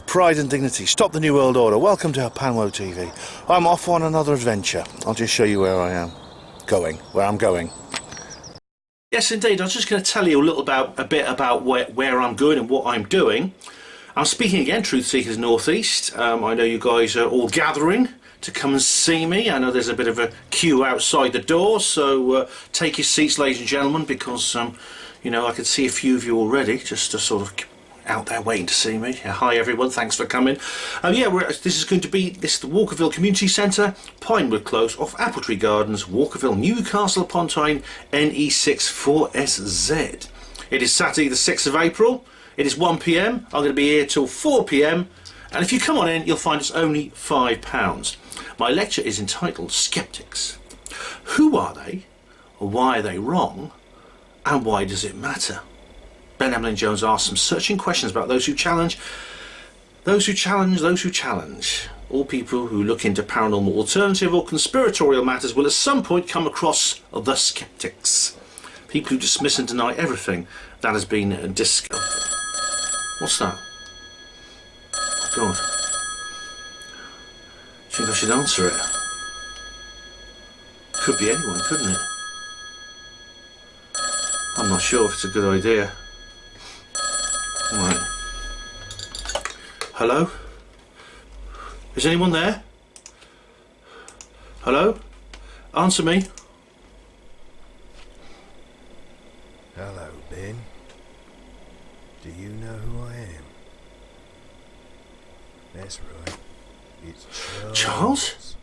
pride and dignity. Stop the New World Order. Welcome to Panwo TV. I'm off on another adventure. I'll just show you where I am going, where I'm going. Yes, indeed. I was just going to tell you a bit about where I'm going and what I'm doing. I'm speaking again, Truth Seekers North East. I know you guys are all gathering to come and see me. I know there's a bit of a queue outside the door, so take your seats, ladies and gentlemen, because you know, I can see a few of you already, just sort of out there waiting to see me. Hi everyone, thanks for coming. Yeah, this is going to be the Walkerville Community Centre, Pinewood Close, off Appletree Gardens, Walkerville, Newcastle-upon-Tyne, NE6 4SZ. It is Saturday the 6th of April. It is 1 PM. I'm going to be here till 4 PM. And if you come on in, you'll find it's only £5. My lecture is entitled Skeptics. Who are they? Why are they wrong? And why does it matter? Ben Emlyn-Jones asks some searching questions about those who challenge, those who challenge. All people who look into paranormal, alternative or conspiratorial matters will at some point come across the skeptics. People who dismiss and deny everything that has been discovered. What's that? Oh God. Do you think I should answer it? Could be anyone, couldn't it? I'm not sure if it's a good idea. Right. Hello? Is anyone there? Hello? Answer me. Hello, Ben. Do you know who I am? That's right. It's Charles. Charles?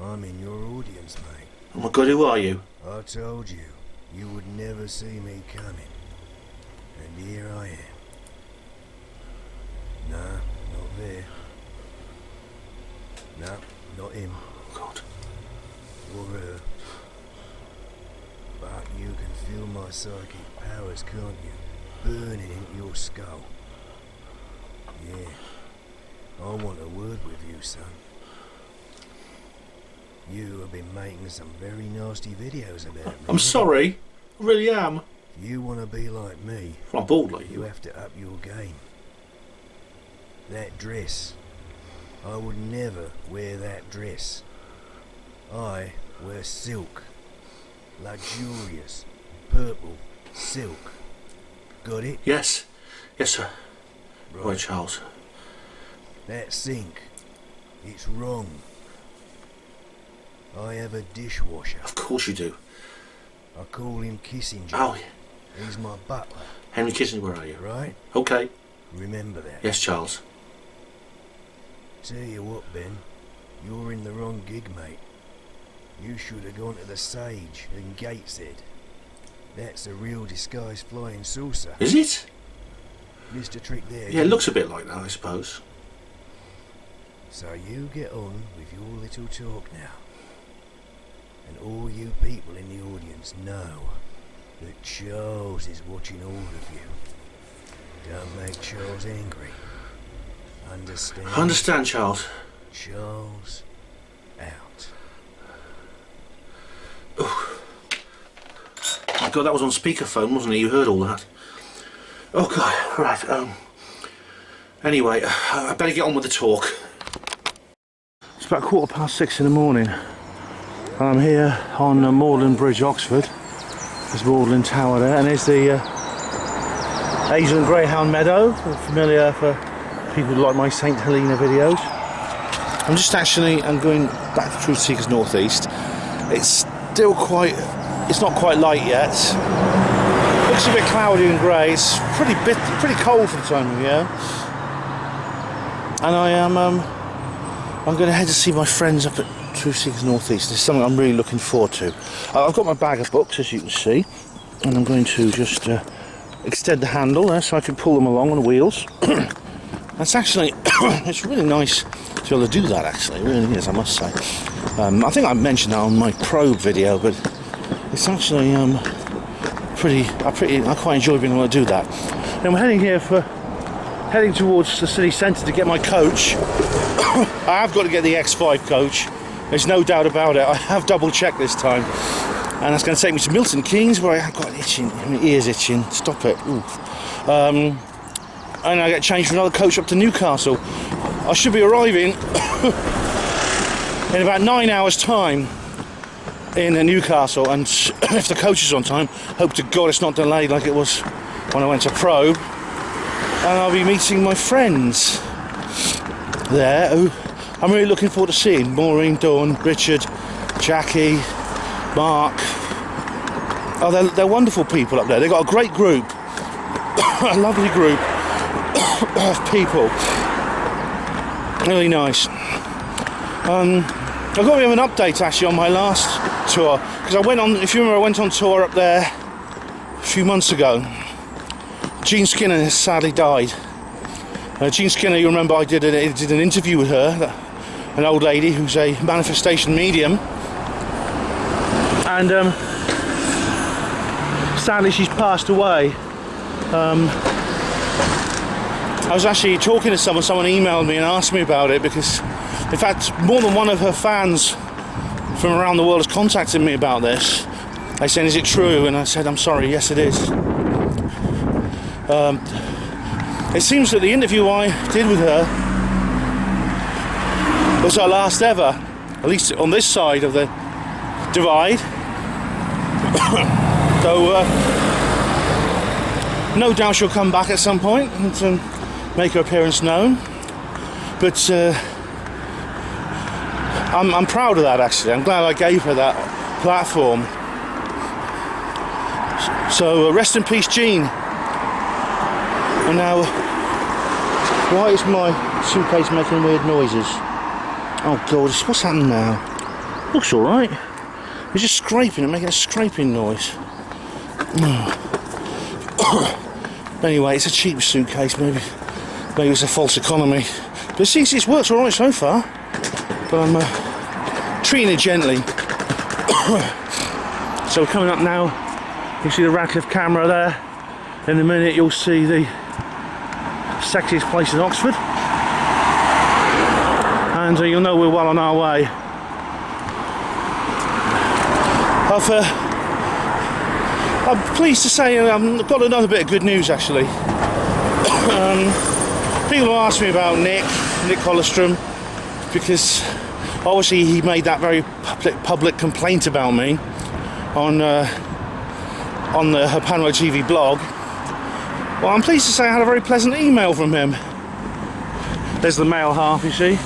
I'm in your audience, mate. Oh my God, who are you? I told you, you would never see me coming. And here I am. No, not there. No, not him. Oh God. Or her. But you can feel my psychic powers, can't you? Burning into your skull. Yeah. I want a word with you, son. You have been making some very nasty videos about me. I'm sorry. I really am. If you want to be like me, I'm bald like you you. have to up your game. That dress. I would never wear that dress. I wear silk. Luxurious. Purple. Silk. Got it? Yes. Yes, sir. Right, Charles. That sink. It's wrong. I have a dishwasher. Of course you do. I call him Kissinger. Oh, yeah. He's my butler. Henry Kissinger, where are you? Right? Okay. Remember that. Yes, Charles. Tell you what, Ben. You're in the wrong gig, mate. You should have gone to the Sage in Gateshead. That's a real disguised flying saucer. Is it? Mr. Trick there. Yeah, it looks a bit like that, I suppose. So you get on with your little talk now. And all you people in the audience know that Charles is watching all of you. Don't make Charles angry. Understand? I understand, Charles. Charles out. Oh my God, that was on speakerphone, wasn't it? You heard all that. Oh God, right. Anyway, I better get on with the talk. It's about 6:15 in the morning. I'm here on Magdalen Bridge, Oxford. There's Magdalen Tower there, and there's the Hazel and Greyhound Meadow, familiar for people who like my St Helena videos. I'm going back to Truth Seekers North East. It's still it's not quite light yet. Looks a bit cloudy and grey. It's pretty cold for the time of year. And I'm going to head to see my friends up at Truth Seekers North East. This is something I'm really looking forward to. I've got my bag of books, as you can see, and I'm going to just extend the handle there so I can pull them along on the wheels. That's actually, it's really nice to be able to do that, actually. It really is, I must say. I think I mentioned that on my probe video, but it's actually I quite enjoy being able to do that. And we're heading towards the city centre to get my coach. I have got to get the X5 coach. There's no doubt about it. I have double checked this time. And that's going to take me to Milton Keynes, where I have got itching, my ears itching. Stop it. and I get changed for another coach up to Newcastle. I should be arriving in about 9 hours' time in Newcastle, and if the coach is on time, hope to God it's not delayed like it was when I went to Probe, and I'll be meeting my friends there who I'm really looking forward to seeing. Maureen, Dawn, Richard, Jackie, Mark. Oh, they're wonderful people up there. They've got a great group, a lovely group of people. Really nice. I've got a bit of an update actually on my last tour, because I went on, if you remember, I went on tour up there a few months ago. Jean Skinner has sadly died. Jean Skinner, you remember, I did an interview with her, an old lady who's a manifestation medium, and sadly she's passed away. I was actually talking to someone emailed me and asked me about it, because in fact more than one of her fans from around the world has contacted me about this. They said, is it true? And I said, I'm sorry, yes it is. It seems that the interview I did with her was our last ever, at least on this side of the divide. Though no doubt she'll come back at some point and make her appearance known. But I'm proud of that, actually. I'm glad I gave her that platform. So rest in peace, Jean. And now, why is my suitcase making weird noises? Oh God, what's happened now? Looks alright. It's just scraping and making a scraping noise. Anyway, it's a cheap suitcase, maybe it's a false economy. But see, it works alright so far. But I'm treating it gently. So we're coming up now. You see the Radcliffe camera there. In a minute you'll see the sexiest place in Oxford. And you'll know we're well on our way. I'm pleased to say I've got another bit of good news actually. People have asked me about Nick Hollerstrom, because obviously he made that very public complaint about me on the Panwell TV blog. Well, I'm pleased to say I had a very pleasant email from him. There's the male half, you see.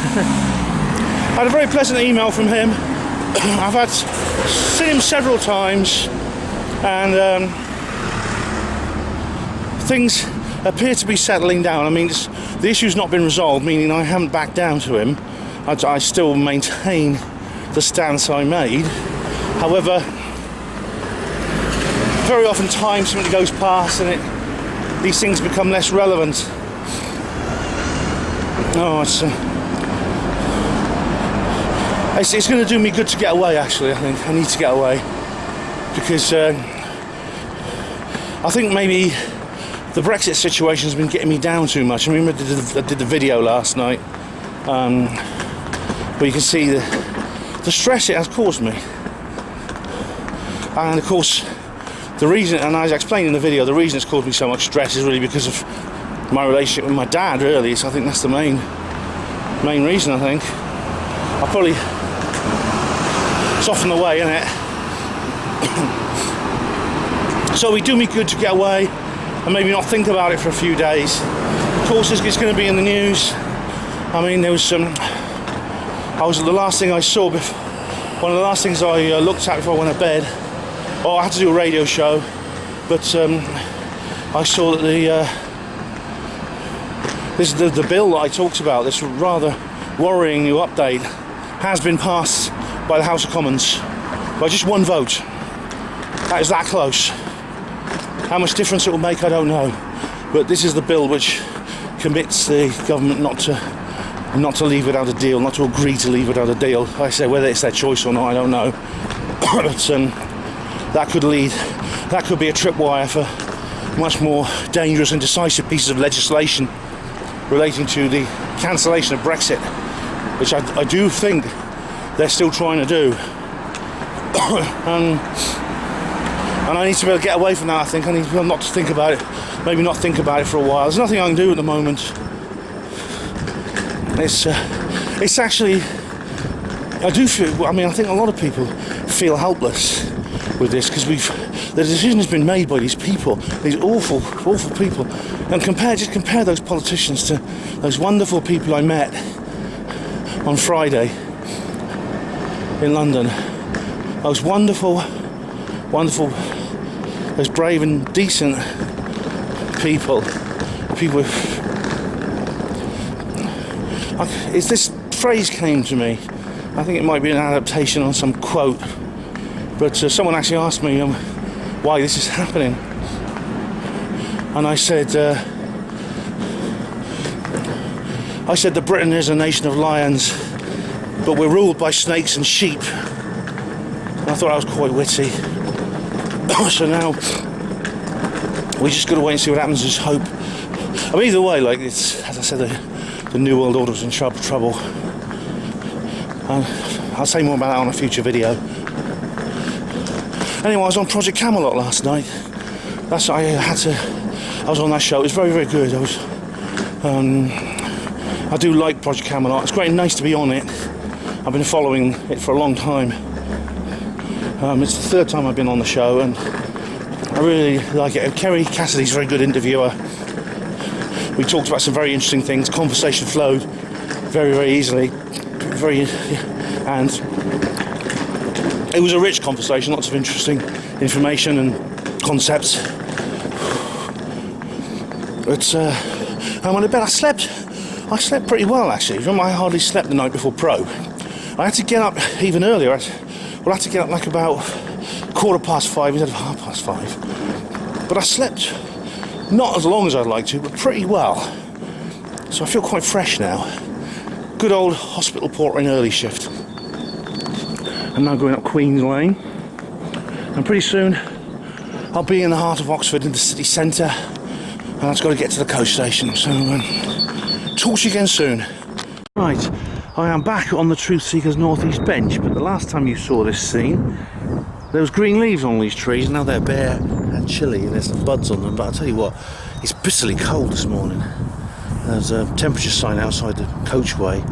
I had a very pleasant email from him. I've seen him several times, and things appear to be settling down. I mean, the issue's not been resolved, meaning I haven't backed down to him. I still maintain the stance I made. However, very often something goes past and these things become less relevant. Oh, it's going to do me good to get away, actually. I think I need to get away, because I think maybe the Brexit situation has been getting me down too much. I mean, I did the video last night, where you can see the stress it has caused me. And of course, the reason, and as I explained in the video, the reason it's caused me so much stress is really because of my relationship with my dad, really. So I think that's the main reason, I think. I'll probably soften the way, innit? So it do me good to get away and maybe not think about it for a few days. Of course, it's going to be in the news. I mean, there was the last thing I saw, one of the last things I looked at before I went to bed. Oh, I had to do a radio show, but I saw that the bill that I talked about, this rather worrying new update, has been passed by the House of Commons by just one vote. That is that close. How much difference it will make, I don't know. But this is the bill which commits the government not to leave without a deal, not to agree to leave without a deal. Like I say, whether it's their choice or not, I don't know. But that could be a tripwire for much more dangerous and decisive pieces of legislation relating to the cancellation of Brexit, which I do think they're still trying to do. And and I need to be able to get away from that. I think I need to be able not to think about it, maybe not think about it for a while. There's nothing I can do at the moment. It's actually, I do feel, I mean, I think a lot of people feel helpless with this, because the decision has been made by these people, these awful people, and just compare those politicians to those wonderful people I met on Friday in London. Those wonderful, those brave and decent people. This phrase came to me. I think it might be an adaptation on some quote, but someone actually asked me why this is happening, and I said that Britain is a nation of lions, but we're ruled by snakes and sheep. And I thought I was quite witty. So now we just got to wait and see what happens. Just hope. I mean, either way, like, it's, as I said, the New World Order's in trouble. I'll say more about that on a future video. Anyway, I was on Project Camelot last night. I was on that show. It was very, very good. I do like Project Camelot. It's great and nice to be on it. I've been following it for a long time. It's the third time I've been on the show, and I really like it. Kerry Cassidy's a very good interviewer. We talked about some very interesting things. Conversation flowed very, very easily. And it was a rich conversation, lots of interesting information and concepts. But I went to bed. I slept pretty well, actually. Remember, I hardly slept the night before Pro. I had to get up even earlier. I had to get up like about 5:15 instead of 5:30. But I slept not as long as I'd like to, but pretty well. So I feel quite fresh now. Good old hospital portering early shift. I'm now going up Queen's Lane, and pretty soon I'll be in the heart of Oxford, in the city centre, and I've got to get to the coach station. So talk to you again soon. Right, I am back on the Truth Seekers North East bench, but the last time you saw this scene, there was green leaves on these trees, and now they're bare and chilly, and there's some buds on them. But I'll tell you what, it's bitterly cold this morning. There's a temperature sign outside the coachway,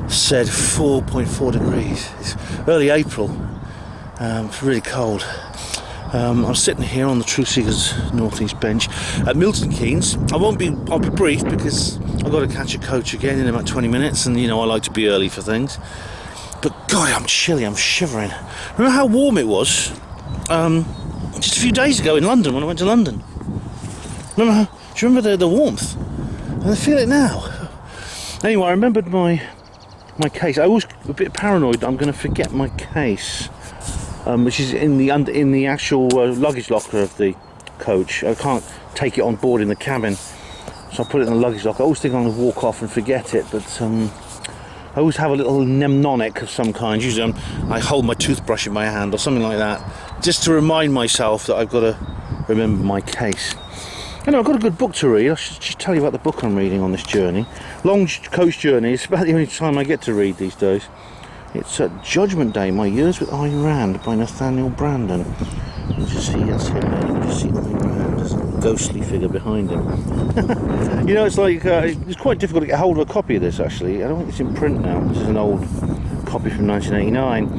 said 4.4 degrees. It's early April. It's really cold. I'm sitting here on the Truth Seekers North East bench at Milton Keynes. I'll be brief, because I've got to catch a coach again in about 20 minutes, and you know I like to be early for things. But God, I'm chilly, I'm shivering. Remember how warm it was just a few days ago in London, when I went to London? Do you remember the warmth? And I feel it now. Anyway, I remembered my case. I was a bit paranoid that I'm going to forget my case, which is in the actual luggage locker of the coach. I can't take it on board in the cabin, so I put it in the luggage locker. I always think I'm going to walk off and forget it, but I always have a little mnemonic of some kind. Usually I hold my toothbrush in my hand or something like that, just to remind myself that I've got to remember my case. Anyway, I've got a good book to read. I should just tell you about the book I'm reading on this journey. Long coach journey. It's about the only time I get to read these days. It's Judgment Day, My Years with Ayn Rand by Nathaniel Branden. You just see, that's him there. You can just see Ayn Rand. There's a ghostly figure behind him. You know, it's like, it's quite difficult to get hold of a copy of this, actually. I don't think it's in print now. This is an old copy from 1989.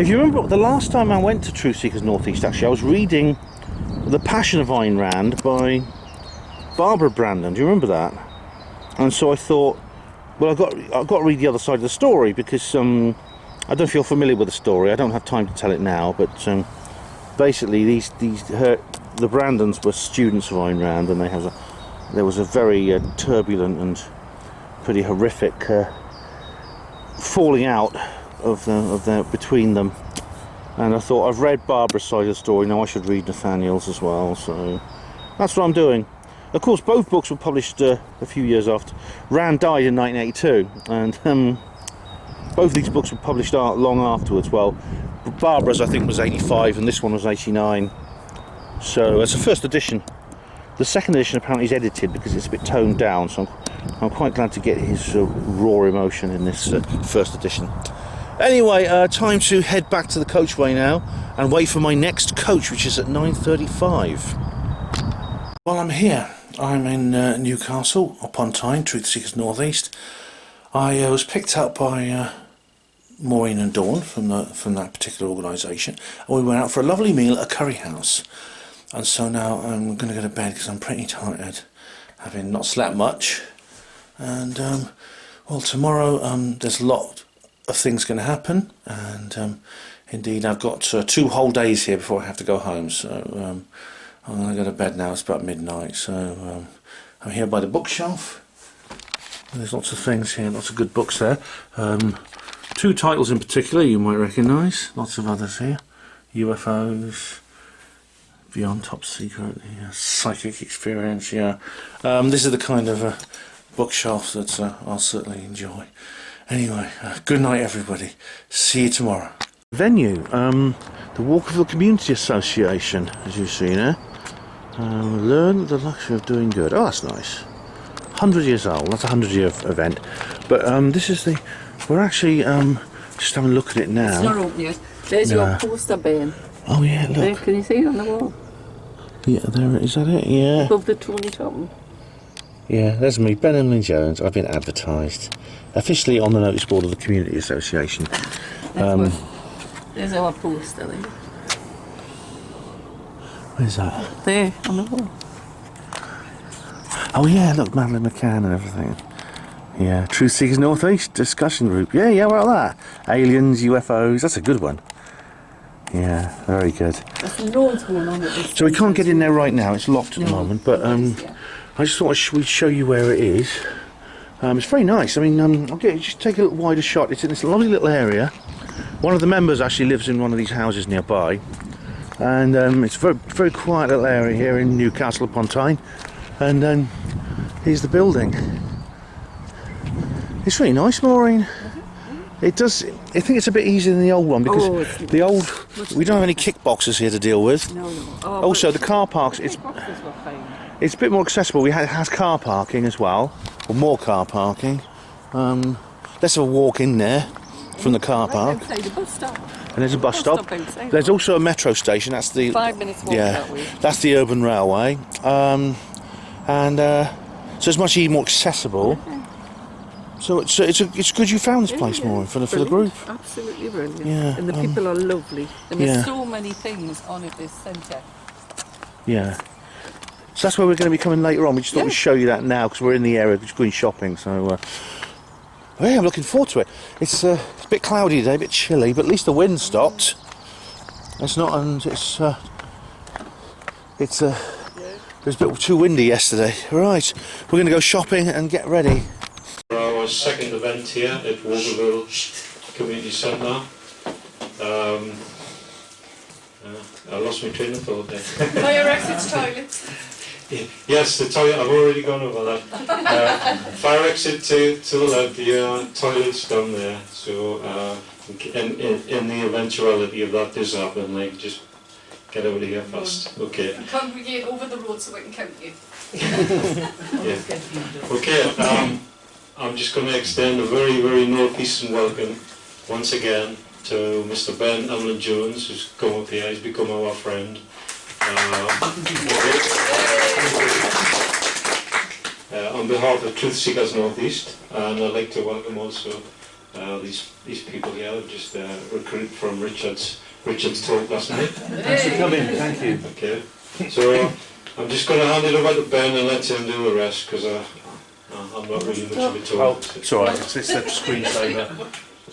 If you remember, the last time I went to Truth Seekers North East, actually, I was reading The Passion of Ayn Rand by Barbara Brandon. Do you remember that? And so I thought, well, I've got to read the other side of the story, because I don't feel familiar with the story. I don't have time to tell it now, but basically the Brandons were students of Ayn Rand, and there was a very turbulent and pretty horrific falling out between them. And I thought, I've read Barbara's side of the story, now I should read Nathaniel's as well, so that's what I'm doing. Of course, both books were published a few years after. Rand died in 1982, and both these books were published long afterwards. Well, Barbara's, I think, was 85, and this one was 89. So it's the first edition. The second edition apparently is edited because it's a bit toned down, so I'm quite glad to get his raw emotion in this first edition. Anyway, time to head back to the coachway now and wait for my next coach, which is at 9:35. While I'm here, I'm in Newcastle-upon-Tyne, Truth Seekers North East. I was picked up by Maureen and Dawn from that particular organisation, and we went out for a lovely meal at a curry house. And so now I'm going to go to bed because I'm pretty tired, having not slept much. And well, tomorrow there's a lot of things going to happen, and indeed I've got 2 whole days here before I have to go home. So I'm going to go to bed now. It's about midnight. So I'm here by the bookshelf. There's lots of things here, lots of good books there. 2 titles in particular you might recognise, lots of others here. UFOs, Beyond Top Secret, yeah, Psychic Experience, yeah. This is the kind of bookshelf that I'll certainly enjoy. Anyway, good night everybody. See you tomorrow. Venue, the Walkerville Community Association, as you see there. Learn the luxury of doing good. Oh, that's nice. 100 years old, that's a 100-year event. But this is the... We're actually just having a look at it now. It's not open yet. There's your poster, Ben. Oh yeah, look. There, can you see it on the wall? Yeah, there, is that it? Yeah. Above the Tony Topham. Yeah, there's me, Ben Emlyn-Jones. I've been advertised. Officially on the notice board of the Community Association. There's our poster there. Where's that? There, on the wall. Oh yeah, look, Madeleine McCann and everything. Yeah, Truth Seekers North East discussion group. Yeah, well that. Aliens, UFOs, that's a good one. Yeah, very good. There's loads going on at this. So we can't get in there right now, it's locked at the moment, but I just thought we'd show you where it is. It's very nice. I mean, just take a little wider shot. It's in this lovely little area. One of the members actually lives in one of these houses nearby, and it's a very, very quiet little area here in Newcastle-upon-Tyne. And here's the building. It's really nice, Maureen. It does. I think it's a bit easier than the old one because the old we don't have any kickboxes here to deal with. No. Oh, also, the car parks. It's a bit more accessible. It has car parking as well, or more car parking. Let's have a walk in there from the car park. Outside the bus stop. And there's a bus stop. There's also a metro station. That's the 5 minutes walk that way. That's the urban railway. So it's much more accessible. So it's good you found this place, Maureen, for the group. Absolutely brilliant. Yeah, and the people are lovely. And there's so many things on at this centre. Yeah. So that's where we're going to be coming later on. We just thought we'd show you that now because we're in the area just going shopping. So yeah, I'm looking forward to it. It's a bit cloudy today, a bit chilly, but at least the wind stopped. It's not, and it was a bit too windy yesterday. Right, we're going to go shopping and get ready. Our second event here at Walkerville Community Centre. I lost my train of thought there. Fire exits, toilets. Yes, the toilet, I've already gone over that. Fire exit to the left, the toilet's down there. So in the eventuality of that does happen, like, just get out of here fast. Okay. And congregate over the road so we can count you. Yeah. Okay, I'm just going to extend a very, very northeastern welcome once again to Mr. Ben Emlyn-Jones, who's come up here. He's become our friend. On behalf of Truth Seekers North East, and I'd like to welcome also these people here, just recruited from Richard's talk last night. Thanks for coming. Thank you. Okay, so I'm just going to hand it over to Ben and let him do the rest because I'm not really much of a talk. Oh, it's all right. It's a screensaver.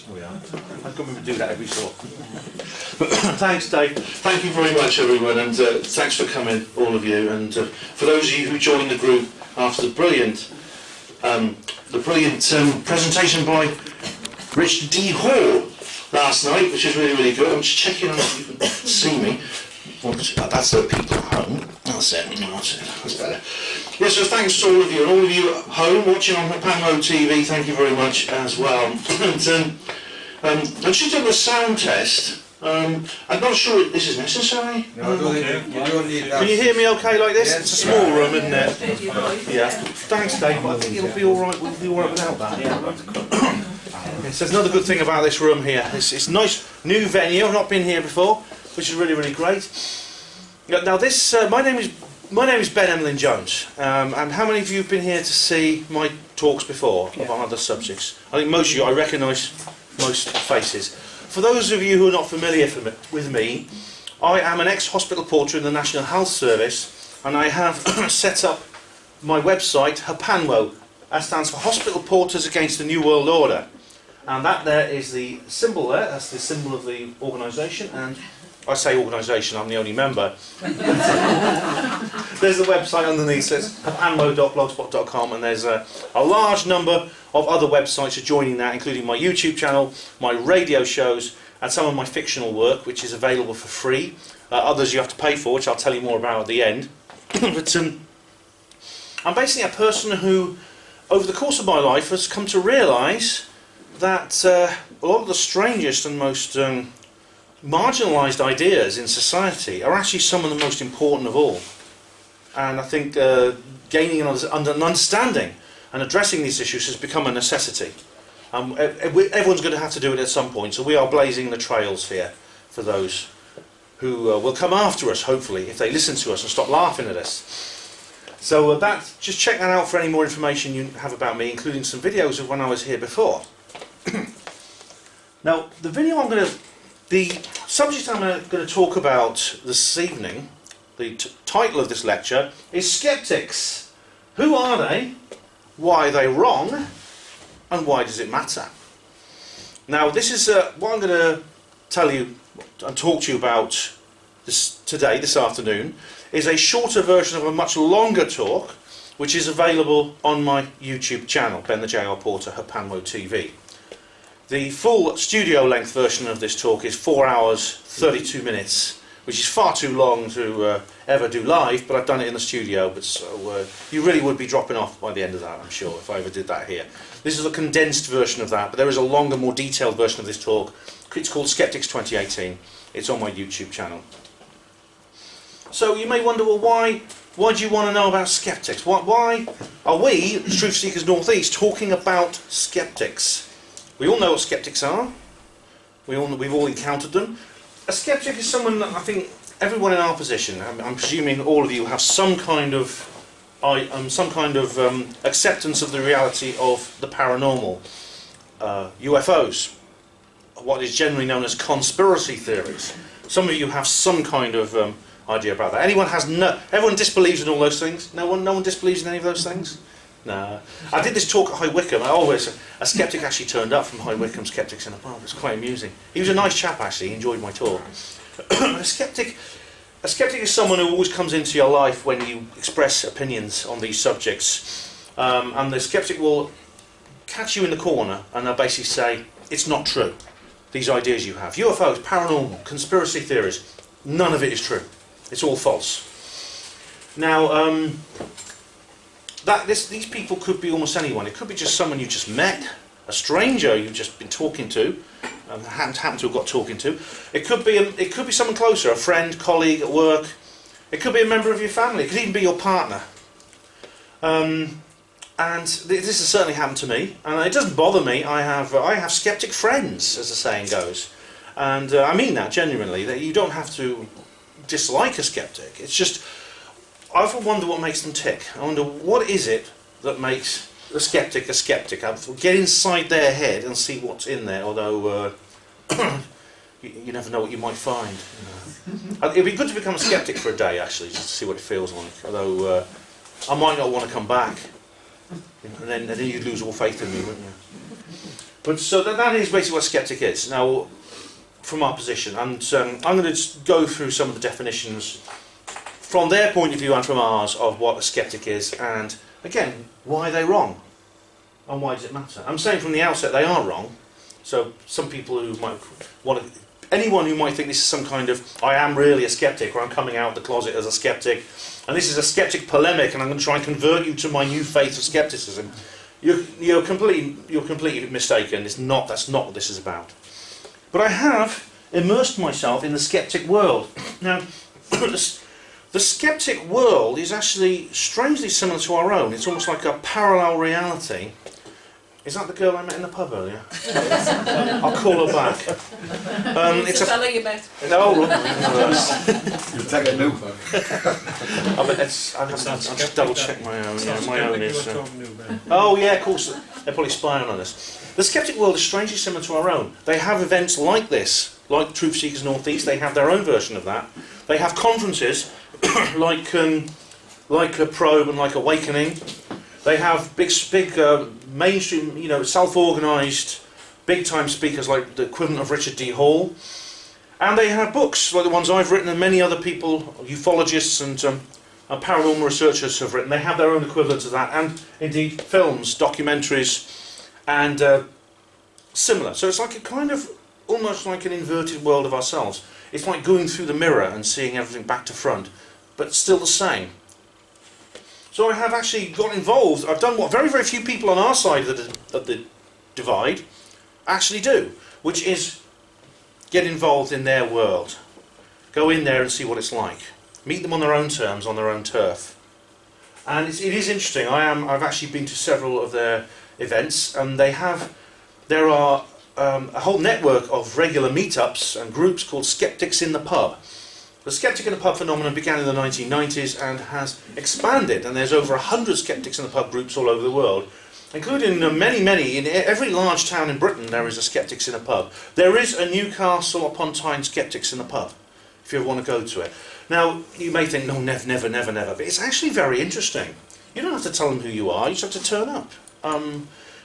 There we are. I thought we would do that every so often. Thanks, Dave. Thank you very much, everyone, and thanks for coming, all of you. And for those of you who joined the group after the brilliant presentation by Richard D. Hall last night, which is really, really good. I'm just checking if you can see me. That's the people at home. That's it. That's better. Yeah, so thanks to all of you, and all of you at home watching on Panmo TV, thank you very much as well. And I'm just doing a sound test. I'm not sure if this is necessary. No, you don't need that. Can you hear me okay like this? Yes. It's a small room, isn't it? Yeah. Thanks, Dave, but I think it'll be alright. We'll be alright without that. There's another good thing about this room here. It's a nice new venue. I've not been here before, which is really, really great. Now this, my name is Ben Emlyn-Jones, and how many of you have been here to see my talks before on other subjects? I think most of you, I recognise most faces. For those of you who are not familiar with me, I am an ex-hospital porter in the National Health Service, and I have set up my website, HAPANWO. That stands for Hospital Porters Against the New World Order. And that there is the symbol there, that's the symbol of the organisation, and I say organisation, I'm the only member. There's the website underneath, so it's hapanwo.blogspot.com, and there's a large number of other websites joining that, including my YouTube channel, my radio shows, and some of my fictional work, which is available for free. Others you have to pay for, which I'll tell you more about at the end. But I'm basically a person who, over the course of my life, has come to realise that a lot of the strangest and most marginalised ideas in society are actually some of the most important of all. And I think gaining an understanding and addressing these issues has become a necessity. Everyone's going to have to do it at some point, so we are blazing the trails here for those who will come after us, hopefully, if they listen to us and stop laughing at us. So just check that out for any more information you have about me, including some videos of when I was here before. Now, the subject I'm going to talk about this evening, the title of this lecture, is Skeptics. Who are they? Why are they wrong? And why does it matter? Now, this is what I'm going to tell you and talk to you about this afternoon, is a shorter version of a much longer talk, which is available on my YouTube channel, Ben the J.R. Porter, HAPANWO TV. The full studio length version of this talk is 4 hours 32 minutes, which is far too long to ever do live, but I've done it in the studio, but so you really would be dropping off by the end of that, I'm sure, if I ever did that here. This is a condensed version of that, but there is a longer, more detailed version of this talk. It's called Skeptics 2018. It's on my YouTube channel. So you may wonder, well, why do you want to know about skeptics? Why are we, Truth Seekers North East, talking about skeptics? We all know what skeptics are. We've all encountered them. A skeptic is someone that I think everyone in our position, I'm presuming all of you, have some kind of acceptance of the reality of the paranormal, UFOs, what is generally known as conspiracy theories. Some of you have some kind of idea about that. Everyone disbelieves in all those things? No one disbelieves in any of those things? No. I did this talk at High Wycombe. A skeptic actually turned up from High Wycombe Skeptics in a pub. It was quite amusing. He was a nice chap, actually. He enjoyed my talk. A skeptic is someone who always comes into your life when you express opinions on these subjects. And the skeptic will catch you in the corner and they'll basically say, it's not true. These ideas you have. UFOs, paranormal, conspiracy theories. None of it is true. It's all false. Now, these people could be almost anyone. It could be just someone you just met, a stranger you've just been talking to, happened to have got talking to. It could be someone closer, a friend, colleague at work. It could be a member of your family. It could even be your partner. And this has certainly happened to me, and it doesn't bother me. I have skeptic friends, as the saying goes, and I mean that genuinely. That you don't have to dislike a skeptic. It's just I often wonder what makes them tick. I wonder what is it that makes a skeptic a skeptic. I get inside their head and see what's in there. Although you never know what you might find. It'd be good to become a skeptic for a day, actually, just to see what it feels like. Although I might not want to come back. And then you'd lose all faith in me, wouldn't you? But so that is basically what a skeptic is. Now, from our position, and I'm going to go through some of the definitions from their point of view and from ours of what a skeptic is, and again, why are they wrong, and why does it matter? I'm saying from the outset they are wrong. So some people who might want to, anyone who might think this is some kind of, I am really a skeptic, or I'm coming out of the closet as a skeptic, and this is a skeptic polemic, and I'm going to try and convert you to my new faith of skepticism. You're completely mistaken. That's not what this is about. But I have immersed myself in the skeptic world. Now, the skeptic world is actually strangely similar to our own. It's almost like a parallel reality Is that the girl I met in the pub earlier? I'll call her back. It's a fella you met. No, You'll take a new one. I'll just double check my own. Yeah, my own is. Oh yeah, of course. They're probably spying on us. The skeptic world is strangely similar to our own. They have events like this, like Truth Seekers North East. They have their own version of that. They have conferences like a Probe and like Awakening. They have big mainstream, self-organised, big-time speakers like the equivalent of Richard D. Hall. And they have books like the ones I've written and many other people, ufologists and paranormal researchers have written. They have their own equivalents of that, and indeed films, documentaries, and similar. So it's like a kind of, almost like an inverted world of ourselves. It's like going through the mirror and seeing everything back to front, but still the same. So I have actually got involved. I've done what very, very few people on our side of the divide actually do, which is get involved in their world. Go in there and see what it's like. Meet them on their own terms, on their own turf. And it is interesting. I've actually been to several of their events, and there are a whole network of regular meetups and groups called Skeptics in the Pub. The Skeptic in the Pub phenomenon began in the 1990s and has expanded, and there's over 100 Skeptics in the Pub groups all over the world, including many. In every large town in Britain there is a Skeptics in a Pub. There is a Newcastle-upon-Tyne Skeptics in the Pub, if you ever want to go to it. Now, you may think, no, never, but it's actually very interesting. You don't have to tell them who you are, you just have to turn up.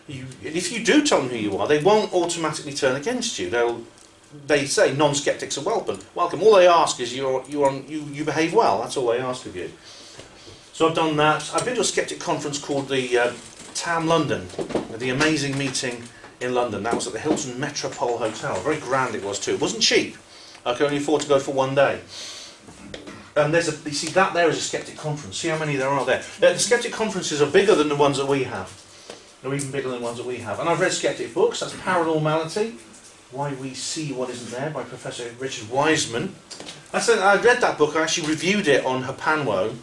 If you do tell them who you are, they won't automatically turn against you. They say non-skeptics are welcome. All they ask is you behave well. That's all they ask of you. So I've done that. I've been to a skeptic conference called the TAM London, the amazing meeting in London. That was at the Hilton Metropole Hotel. Very grand it was too. It wasn't cheap. I could only afford to go for one day. And you see that there is a skeptic conference. See how many there are there. The skeptic conferences are bigger than the ones that we have. They're even bigger than the ones that we have. And I've read skeptic books. That's Paranormality, Why We See What Isn't There by Professor Richard Wiseman. I read that book. I actually reviewed it on Hapanwo.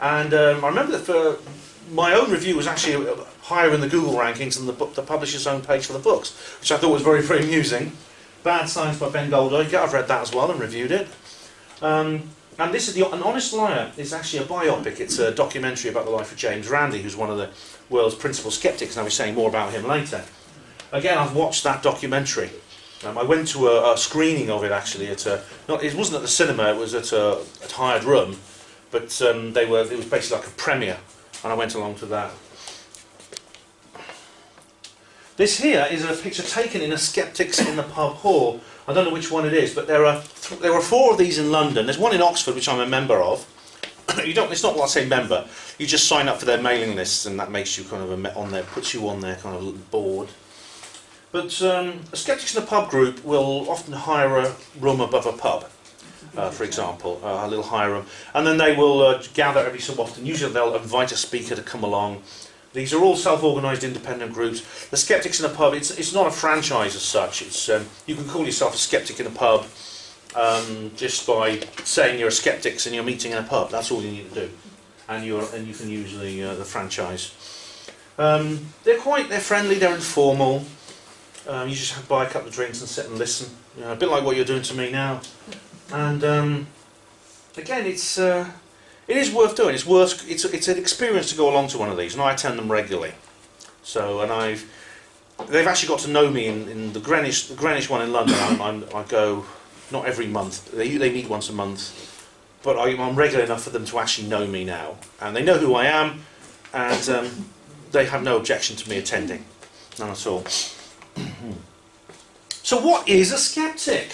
And I remember that for my own review was actually higher in the Google rankings than the publisher's own page for the books, which I thought was very, very amusing. Bad Science by Ben Goldacre. I've read that as well and reviewed it. And this is An Honest Liar is actually a biopic. It's a documentary about the life of James Randi, who's one of the world's principal skeptics, and I'll be saying more about him later. Again, I've watched that documentary. I went to a screening of it actually. It wasn't at the cinema. It was at a hired room, but it was basically like a premiere, and I went along to that. This here is a picture taken in a Skeptics in the Pub hall. I don't know which one it is, but there are 4 of these in London. There's one in Oxford, which I'm a member of. It's not what I say member. You just sign up for their mailing lists, and that makes you kind of on there, puts you on their kind of board. But a Skeptics in the Pub group will often hire a room above a pub, for example, a little hire room, and then they will gather every so often. Usually they'll invite a speaker to come along. These are all self-organised independent groups. The Skeptics in a Pub, it's not a franchise as such. It's you can call yourself a skeptic in a pub just by saying you're a skeptics and you're meeting in a pub. That's all you need to do, and you can use the franchise. They're friendly. They're informal. You just have to buy a couple of drinks and sit and listen. A bit like what you're doing to me now. And again, it is worth doing. It's an experience to go along to one of these, and I attend them regularly. So, they've actually got to know me in the Greenwich one in London. I go not every month. They meet once a month, but I'm regular enough for them to actually know me now, and they know who I am, and they have no objection to me attending, none at all. So, what is a skeptic?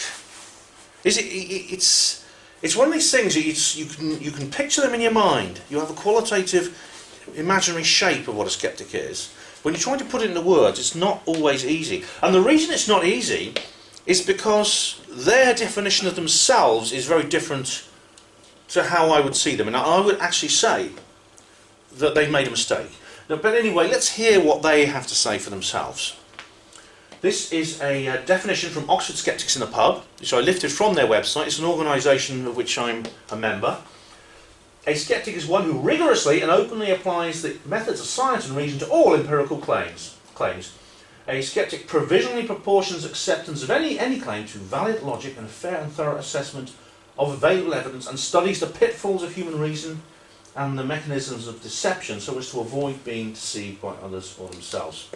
It's one of these things you can picture them in your mind. You have a qualitative, imaginary shape of what a skeptic is. When you try to put it into words, it's not always easy. And the reason it's not easy is because their definition of themselves is very different to how I would see them. And I would actually say that they've made a mistake. Now, but anyway, let's hear what they have to say for themselves. This is a definition from Oxford Skeptics in the Pub, which I lifted from their website. It's an organisation of which I'm a member. A skeptic is one who rigorously and openly applies the methods of science and reason to all empirical claims. claims, a skeptic provisionally proportions acceptance of any claim to valid logic and a fair and thorough assessment of available evidence, and studies the pitfalls of human reason and the mechanisms of deception so as to avoid being deceived by others or themselves.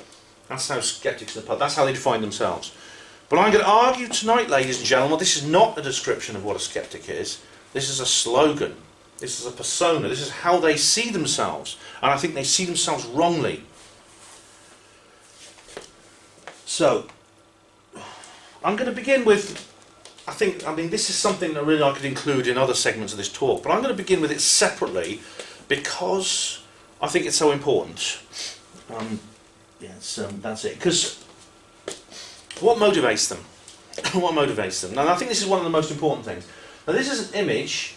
That's how skeptics, that's how they define themselves. But I'm going to argue tonight, ladies and gentlemen, this is not a description of what a skeptic is. This is a slogan. This is a persona. This is how they see themselves. And I think they see themselves wrongly. So, I'm going to begin with, I mean, this is something that really I could include in other segments of this talk, but I'm going to begin with it separately because I think it's so important. That's it. Because what motivates them? What motivates them? And I think this is one of the most important things. Now, this is an image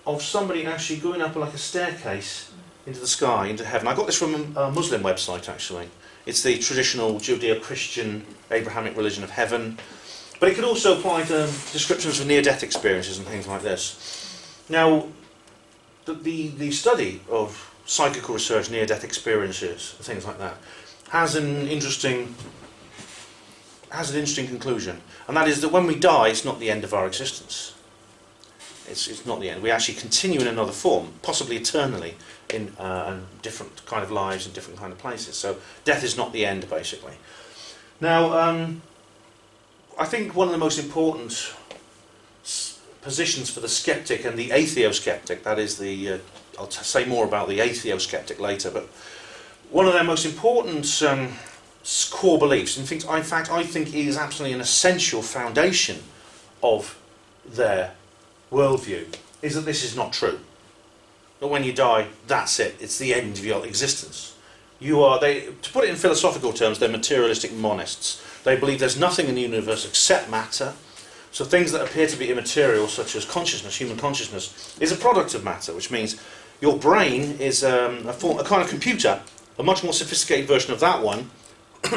of somebody actually going up like a staircase into the sky, into heaven. I got this from a Muslim website, actually. It's the traditional Judeo-Christian Abrahamic religion of heaven. But it could also apply to descriptions of near-death experiences and things like this. Now, the study of psychical research, near-death experiences, and things like that, has an interesting conclusion. And that is that when we die, it's not the end of our existence. It's not the end. We actually continue in another form, possibly eternally, in different kind of lives in different kind of places. So death is not the end, basically. Now, I think one of the most important positions for the skeptic and the atheo-skeptic, that is the, I'll say more about the atheo-skeptic later, but one of their most important core beliefs, in fact I think is absolutely an essential foundation of their worldview, is that this is not true. That when you die, that's it. It's the end of your existence. To put it in philosophical terms, they're materialistic monists. They believe there's nothing in the universe except matter. So things that appear to be immaterial, such as consciousness, human consciousness, is a product of matter, which means your brain is a kind of computer, a much more sophisticated version of that one,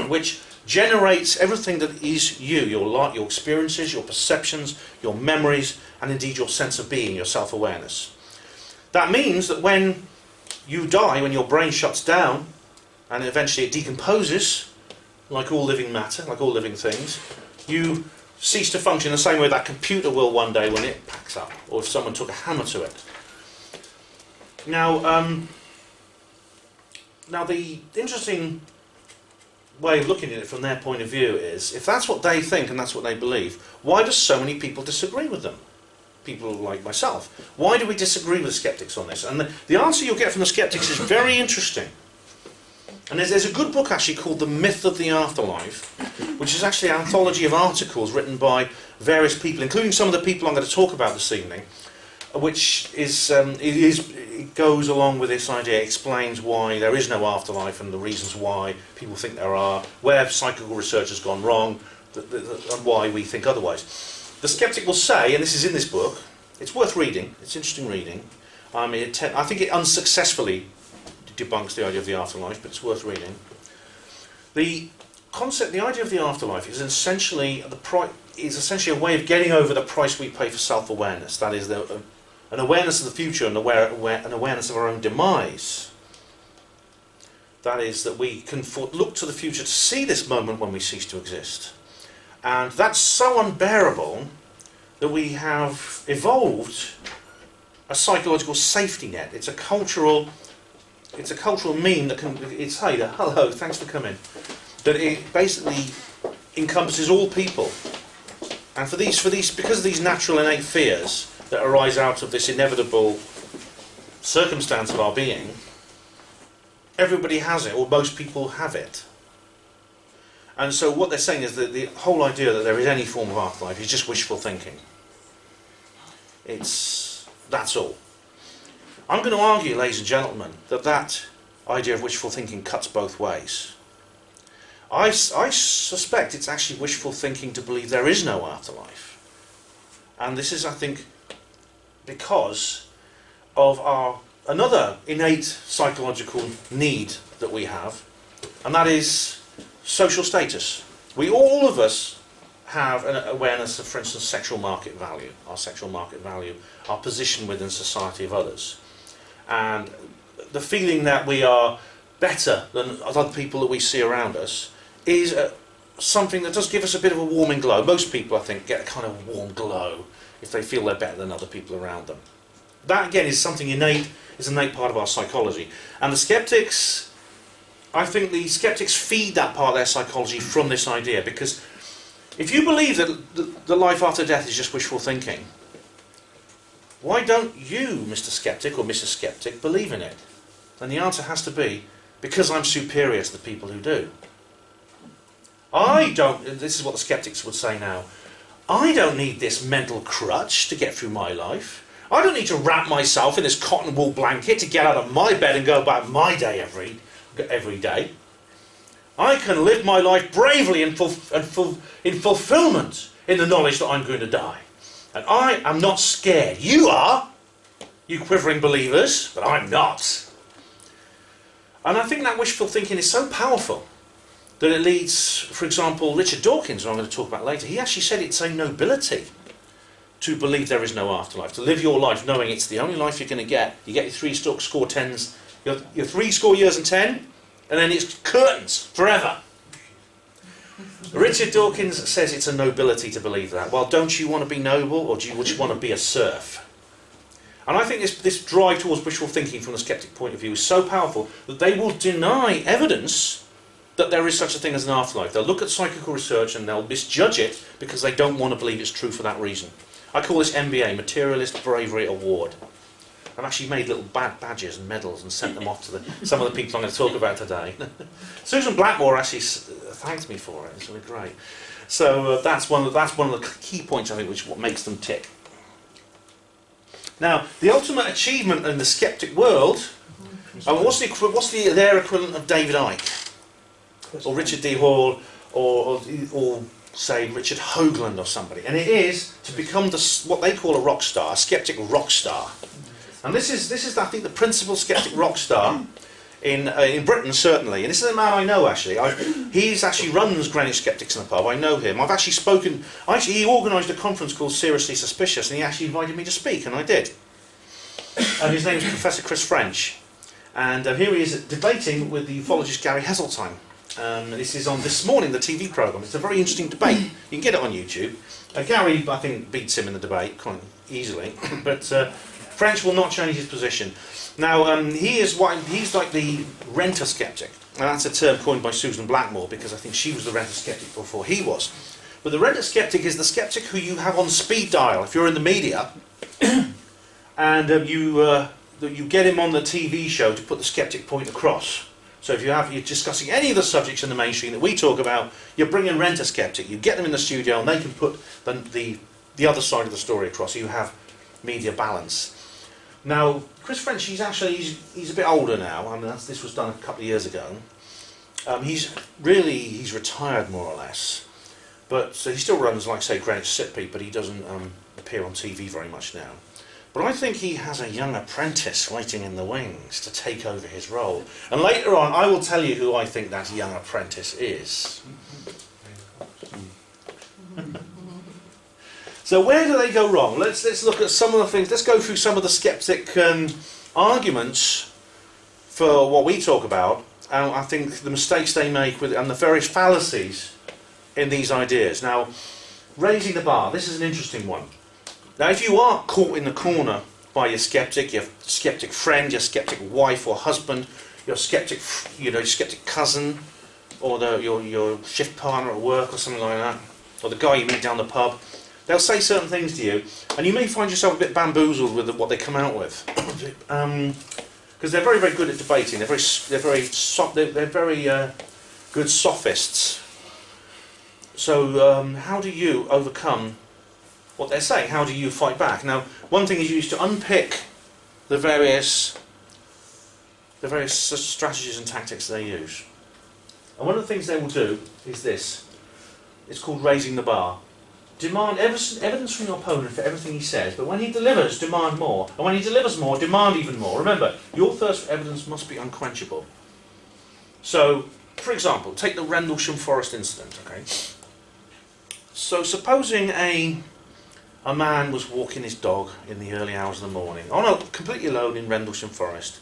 which generates everything that is you, your experiences, your perceptions, your memories, and indeed your sense of being, your self-awareness. That means that when you die, when your brain shuts down, and eventually it decomposes, like all living matter, like all living things, you cease to function the same way that computer will one day when it packs up, or if someone took a hammer to it. Now, the interesting way of looking at it from their point of view is, if that's what they think and that's what they believe, why do so many people disagree with them? People like myself. Why do we disagree with skeptics on this? And the answer you'll get from the skeptics is very interesting. And there's a good book actually called The Myth of the Afterlife, which is actually an anthology of articles written by various people, including some of the people I'm going to talk about this evening, which it goes along with this idea, explains why there is no afterlife and the reasons why people think there are, where psychical research has gone wrong, and why we think otherwise. The skeptic will say, and this is in this book, it's worth reading, it's interesting reading. I think it unsuccessfully debunks the idea of the afterlife, but it's worth reading. The idea of the afterlife is essentially a way of getting over the price we pay for self-awareness. That is, an awareness of the future and an awareness of our own demise. That is, that we can look to the future to see this moment when we cease to exist. And that's so unbearable that we have evolved a psychological safety net. It's a cultural meme that hey there, hello, thanks for coming. That it basically encompasses all people. And because of these natural innate fears that arise out of this inevitable circumstance of our being, everybody has it, or most people have it. And so what they're saying is that the whole idea that there is any form of afterlife is just wishful thinking. That's all. I'm going to argue, ladies and gentlemen, that idea of wishful thinking cuts both ways. I suspect it's actually wishful thinking to believe there is no afterlife. And this is, I think, because of another innate psychological need that we have, and that is social status. All of us have an awareness of, for instance, sexual market value, our position within society of others. And the feeling that we are better than other people that we see around us is something that does give us a bit of a warming glow. Most people, I think, get a kind of warm glow if they feel they're better than other people around them. That, again, is something innate, is an innate part of our psychology. And the skeptics, I think the skeptics feed that part of their psychology from this idea, because if you believe that the life after death is just wishful thinking, why don't you, Mr. Skeptic or Mrs. Skeptic, believe in it? And the answer has to be, because I'm superior to the people who do. I don't, this is what the skeptics would say now, I don't need this mental crutch to get through my life. I don't need to wrap myself in this cotton wool blanket to get out of my bed and go about my day every day. I can live my life bravely in fulfillment in the knowledge that I'm going to die. And I am not scared. You are, you quivering believers, but I'm not. And I think that wishful thinking is so powerful that it leads, for example, Richard Dawkins, who I'm going to talk about later, he actually said it's a nobility to believe there is no afterlife, to live your life knowing it's the only life you're going to get. You get your your 3 score years and 10, and then it's curtains forever. Richard Dawkins says it's a nobility to believe that. Well, don't you want to be noble, or would you want to be a serf? And I think this drive towards wishful thinking from the skeptic point of view is so powerful that they will deny evidence that there is such a thing as an afterlife. They'll look at psychical research and they'll misjudge it because they don't want to believe it's true for that reason. I call this MBA, Materialist Bravery Award. I've actually made little badges and medals and sent them off to some of the people I'm going to talk about today. Susan Blackmore actually thanked me for it. It's really great. So that's one of the key points, I think, which is what makes them tick. Now, the ultimate achievement in the skeptic world, what's their equivalent of David Icke? Or Richard D. Hall, or say Richard Hoagland or somebody, and it is to become what they call a rock star, a skeptic rock star. And this is I think the principal skeptic rock star in Britain, certainly. And this is a man I know actually. He's actually runs Greenwich Skeptics in the pub. I know him. I've actually spoken. He organised a conference called Seriously Suspicious, and he actually invited me to speak, and I did. And his name is Professor Chris French, and here he is debating with the ufologist Gary Heseltine. This is on This Morning, the TV programme. It's a very interesting debate. You can get it on YouTube. Gary, I think, beats him in the debate quite easily, but French will not change his position. Now, he's like the renter skeptic, and that's a term coined by Susan Blackmore because I think she was the renter skeptic before he was. But the renter skeptic is the skeptic who you have on speed dial if you're in the media, and you get him on the TV show to put the skeptic point across. So if you're discussing any of the subjects in the mainstream that we talk about, you bring in renter skeptic, you get them in the studio, and they can put the other side of the story across. So you have media balance. Now, Chris French, he's a bit older now. I mean, this was done a couple of years ago. He's retired more or less, but so he still runs, like say, Greenwich Sitpeat, but he doesn't appear on TV very much now. But I think he has a young apprentice waiting in the wings to take over his role. And later on, I will tell you who I think that young apprentice is. So where do they go wrong? Let's look at some of the things. Let's go through some of the skeptic arguments for what we talk about. And I think the mistakes they make and the various fallacies in these ideas. Now, raising the bar. This is an interesting one. Now, if you are caught in the corner by your skeptic friend, your skeptic wife or husband, your skeptic cousin, or your shift partner at work or something like that, or the guy you meet down the pub, they'll say certain things to you, and you may find yourself a bit bamboozled with what they come out with, because they're very, very good at debating. They're very good sophists. So, how do you overcome what they're saying? How do you fight back? Now, one thing is you used to unpick the various strategies and tactics they use. And one of the things they will do is this. It's called raising the bar. Demand evidence from your opponent for everything he says, but when he delivers, demand more. And when he delivers more, demand even more. Remember, your thirst for evidence must be unquenchable. So, for example, take the Rendlesham Forest incident, okay? So, supposing a man was walking his dog in the early hours of the morning, completely alone in Rendlesham Forest,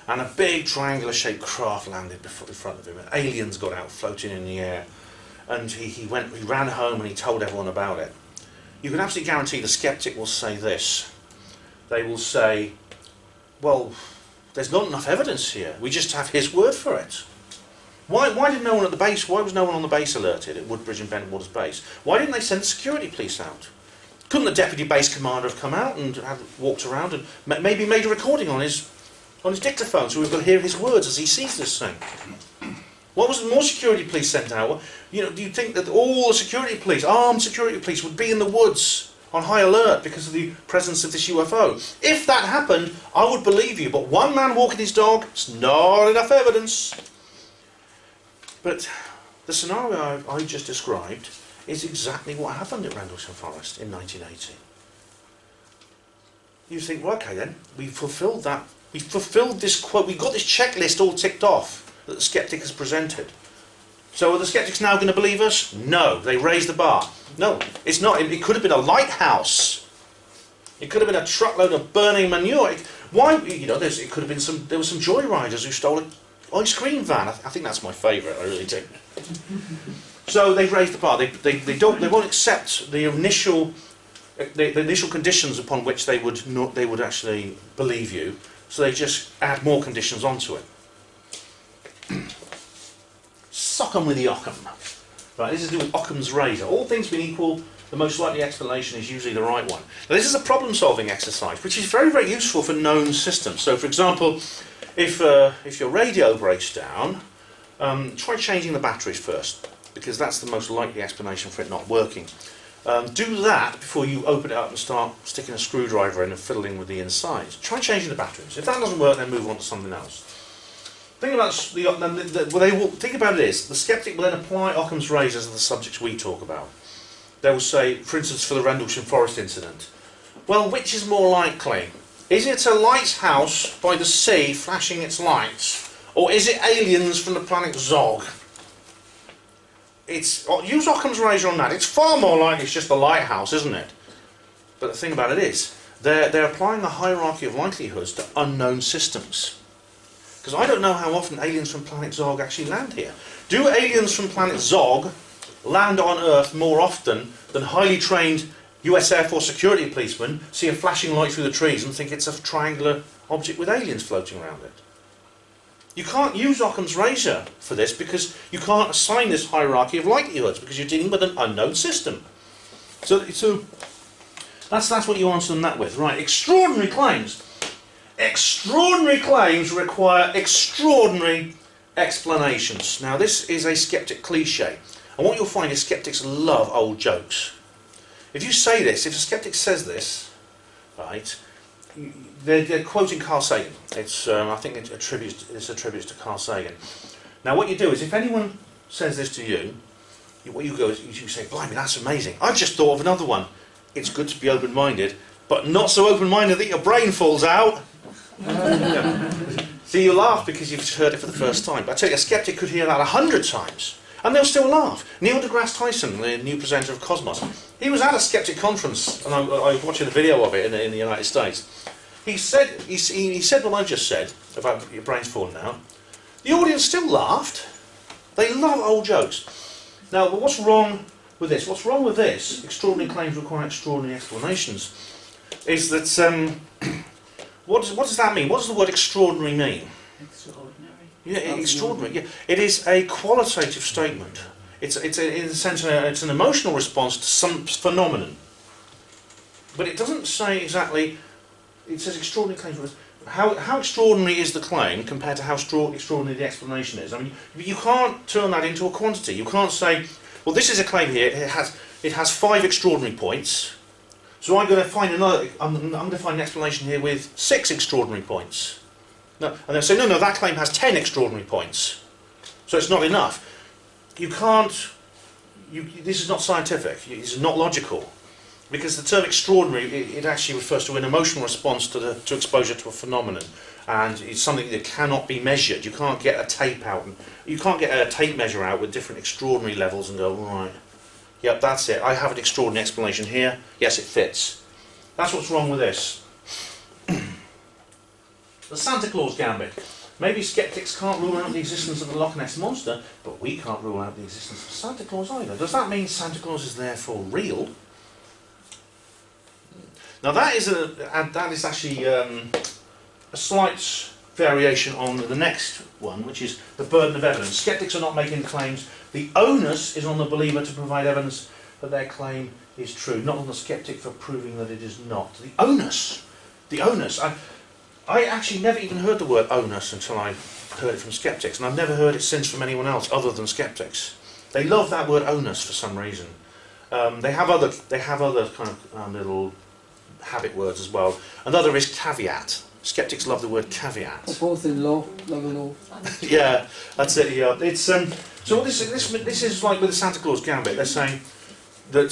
and a big triangular-shaped craft landed in front of him. And aliens got out floating in the air, and he ran home and he told everyone about it. You can absolutely guarantee the skeptic will say this. They will say, well, there's not enough evidence here. We just have his word for it. Why did no one at the base? Why was no one on the base alerted at Woodbridge and Bentwater's base? Why didn't they send the security police out? Couldn't the deputy base commander have come out and walked around and maybe made a recording on his dictaphone so we could hear his words as he sees this thing? What was more security police sent out? You know, do you think that all the security police, armed security police, would be in the woods on high alert because of the presence of this UFO? If that happened, I would believe you. But one man walking his dog, it's not enough evidence. But the scenario I just described is exactly what happened at Rendlesham Forest in 1980. You think, well, okay then, we fulfilled that. We fulfilled this quote. We've got this checklist all ticked off that the skeptic has presented. So are the skeptics now going to believe us? No, they raised the bar. No, it's not. It could have been a lighthouse. It could have been a truckload of burning manure. Why? You know, it could have been there were some joyriders who stole an ice cream van. I think that's my favourite. I really do. So they've raised the bar. They won't accept the initial conditions upon which they would actually believe you. So they just add more conditions onto it. Sock 'em with the Occam. Right, this is to do with Occam's razor. All things being equal, the most likely explanation is usually the right one. Now, this is a problem-solving exercise, which is very, very useful for known systems. So, for example, if your radio breaks down, try changing the batteries first, because that's the most likely explanation for it not working. Do that before you open it up and start sticking a screwdriver in and fiddling with the inside. Try changing the batteries. If that doesn't work, then move on to something else. Think about think about it is the skeptic will then apply Occam's razor to the subjects we talk about. They will say, for instance, for the Rendlesham Forest incident, well, which is more likely? Is it a lighthouse by the sea flashing its lights, or is it aliens from the planet Zog? Use Occam's razor on that. It's far more likely it's just a lighthouse, isn't it? But the thing about it is, they're applying a hierarchy of likelihoods to unknown systems. Because I don't know how often aliens from planet Zog actually land here. Do aliens from planet Zog land on Earth more often than highly trained US Air Force security policemen see a flashing light through the trees and think it's a triangular object with aliens floating around it? You can't use Occam's razor for this because you can't assign this hierarchy of likelihoods because you're dealing with an unknown system. So that's what you answer them that with. Right, extraordinary claims. Extraordinary claims require extraordinary explanations. Now this is a skeptic cliche, and what you'll find is skeptics love old jokes. If you say this, if a skeptic says this, right, they're quoting Carl Sagan. I think it's attributes to Carl Sagan. Now what you do is, if anyone says this to you, what you go is you say, blimey, that's amazing. I've just thought of another one. It's good to be open-minded, but not so open-minded that your brain falls out. Yeah. See, you laugh because you've heard it for the first time. But I tell you, a skeptic could hear that 100 times, and they'll still laugh. Neil deGrasse Tyson, the new presenter of Cosmos, he was at a skeptic conference, and I was watching a video of it in the United States. He said what I just said about your brain's falling out. The audience still laughed. They love old jokes. Now, but what's wrong with this? What's wrong with this? Extraordinary claims require extraordinary explanations. Is that what does that mean? What does the word extraordinary mean? Extraordinary. Yeah, extraordinary. Yeah, it is a qualitative statement. In a sense, it's an emotional response to some phenomenon. But it doesn't say exactly. It says extraordinary claims. How extraordinary is the claim compared to how extraordinary the explanation is? I mean, you can't turn that into a quantity. You can't say, well, this is a claim here. It has 5 extraordinary points. So I'm going to find I'm going to find an explanation here with 6 extraordinary points. No, and they'll say, no, that claim has 10 extraordinary points. So it's not enough. You can't. This is not scientific. This is not logical. Because the term extraordinary, it actually refers to an emotional response to exposure to a phenomenon, and it's something that cannot be measured. You can't get a tape out, and you can't get a tape measure out with different extraordinary levels and go, right, yep, that's it. I have an extraordinary explanation here. Yes, it fits. That's what's wrong with this. The Santa Claus Gambit. Maybe skeptics can't rule out the existence of the Loch Ness Monster, but we can't rule out the existence of Santa Claus either. Does that mean Santa Claus is therefore real? Now that is actually a slight variation on the next one, which is the burden of evidence. Skeptics are not making claims. The onus is on the believer to provide evidence that their claim is true, not on the skeptic for proving that it is not. The onus. The onus. I actually never even heard the word onus until I heard it from skeptics, and I've never heard it since from anyone else other than skeptics. They love that word onus for some reason. They have other kind of little habit words as well. Another is caveat. Skeptics love the word caveat. Both in law, love and law. Yeah, that's it. Yeah, it's so this is like with the Santa Claus gambit. They're saying that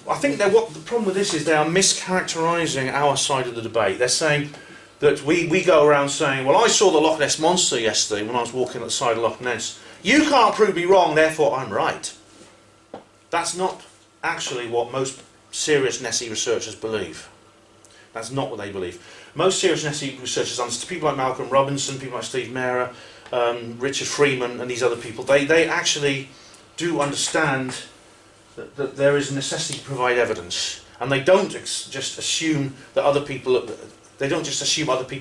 I think what the problem with this is they are mischaracterising our side of the debate. They're saying that we go around saying, well, I saw the Loch Ness Monster yesterday when I was walking at the side of Loch Ness. You can't prove me wrong, therefore I'm right. That's not actually what most serious Nessie researchers believe. That's not what they believe. Most serious Nessie researchers, people like Malcolm Robinson, people like Steve Mehrer, Richard Freeman and these other people, they actually do understand that there is a necessity to provide evidence, and they don't just assume that other people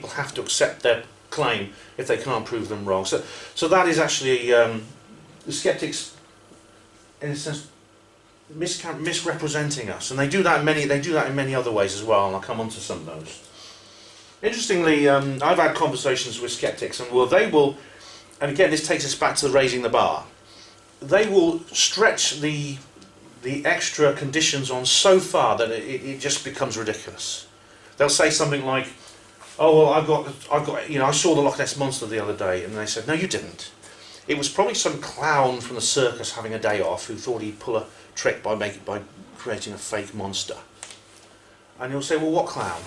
have to accept their claim if they can't prove them wrong. So that is actually the skeptics, in a sense, misrepresenting us, and they do that in many other ways as well, and I'll come on to some of those. Interestingly, I've had conversations with skeptics, and they will, and again this takes us back to raising the bar, they will stretch the extra conditions on so far that it just becomes ridiculous. They'll say something like, oh well, I saw the Loch Ness Monster the other day, and they said, no you didn't. It was probably some clown from the circus having a day off who thought he'd pull a trick by creating a fake monster. And you'll say, well, what clown?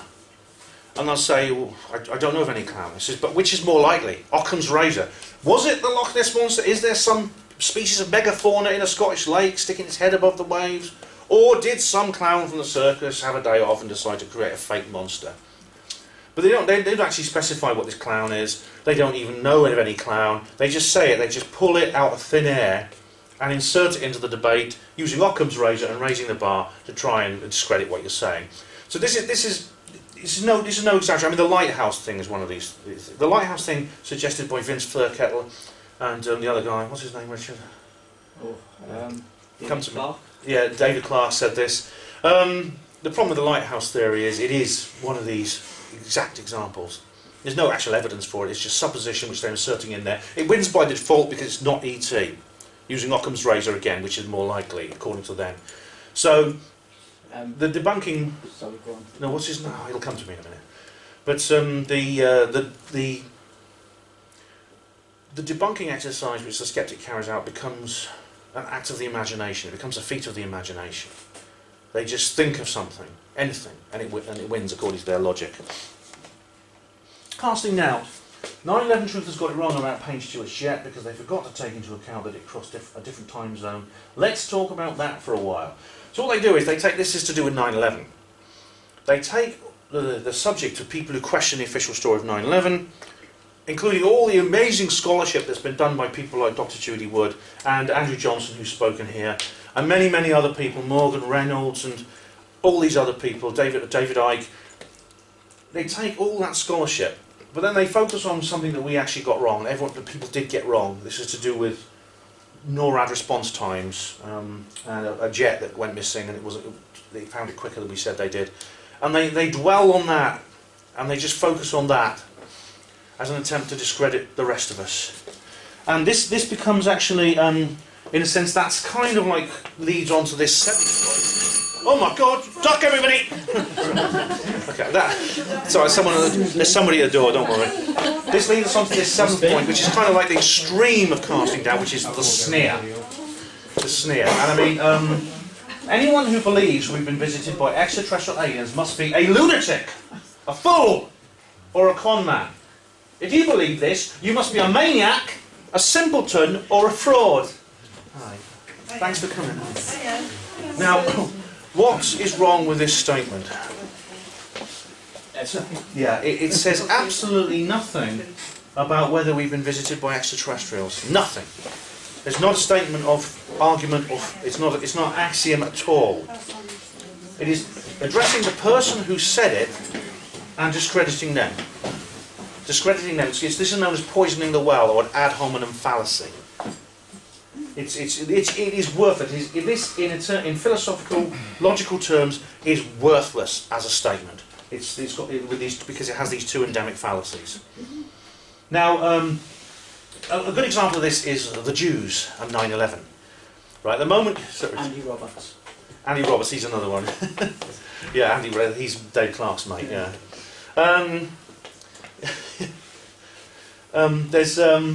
And they'll say, well, I don't know of any clown. He says, but which is more likely? Occam's razor. Was it the Loch Ness Monster? Is there some species of megafauna in a Scottish lake sticking its head above the waves? Or did some clown from the circus have a day off and decide to create a fake monster? But they don't actually specify what this clown is. They don't even know of any clown. They just say it. They just pull it out of thin air and insert it into the debate using Occam's razor and raising the bar to try and discredit what you're saying. So this is no exaggeration. I mean, the lighthouse thing is one of these. The lighthouse thing suggested by Vince Flurkettle and the other guy. What's his name, Richard? Come to me. Yeah, David Clark said this. The problem with the lighthouse theory is it is one of these exact examples. There's no actual evidence for it. It's just supposition which they're inserting in there. It wins by default because it's not ET. Using Occam's razor again, which is more likely, according to them. So, the debunking... Sorry, go on. No, what's his... No, it'll come to me in a minute. But the debunking exercise which the skeptic carries out becomes an act of the imagination. It becomes a feat of the imagination. They just think of something, anything, and it wins according to their logic. Casting doubt. 9/11 Truthers got it wrong about Payne Stewart's jet because they forgot to take into account that it crossed a different time zone. Let's talk about that for a while. So what they do is this is to do with 9/11. They take the subject of people who question the official story of 9/11, including all the amazing scholarship that's been done by people like Dr. Judy Wood and Andrew Johnson, who's spoken here, and many, many other people, Morgan Reynolds and all these other people, David Icke. They take all that scholarship, but then they focus on something that we actually got wrong. The people did get wrong. This is to do with NORAD response times and a jet that went missing, and they found it quicker than we said they did. And they dwell on that, and they just focus on that as an attempt to discredit the rest of us. And this becomes actually, in a sense, that's kind of like leads on to this seventh point. Oh my God! Duck, everybody! Okay, sorry, there's somebody at the door. Don't worry. This leads us on to this seventh point, which is kind of like the extreme of casting doubt, which is the sneer. The sneer, and I mean, anyone who believes we've been visited by extraterrestrial aliens must be a lunatic, a fool, or a con man. If you believe this, you must be a maniac, a simpleton, or a fraud. Hi. Thanks for coming. Now, what is wrong with this statement? Yeah, it says absolutely nothing about whether we've been visited by extraterrestrials. Nothing. There's not a statement of argument, it's not axiom at all. It is addressing the person who said it and discrediting them. Discrediting them. This is known as poisoning the well, or an ad hominem fallacy. It is worthless. In philosophical, logical terms, is worthless as a statement. It's got with these, because it has these two endemic fallacies. Now, a good example of this is the Jews and 9/11. Right, the moment. Sorry, Andy Roberts. Andy Roberts, he's another one. Yeah, he's Dave Clark's mate. Yeah. There's yeah.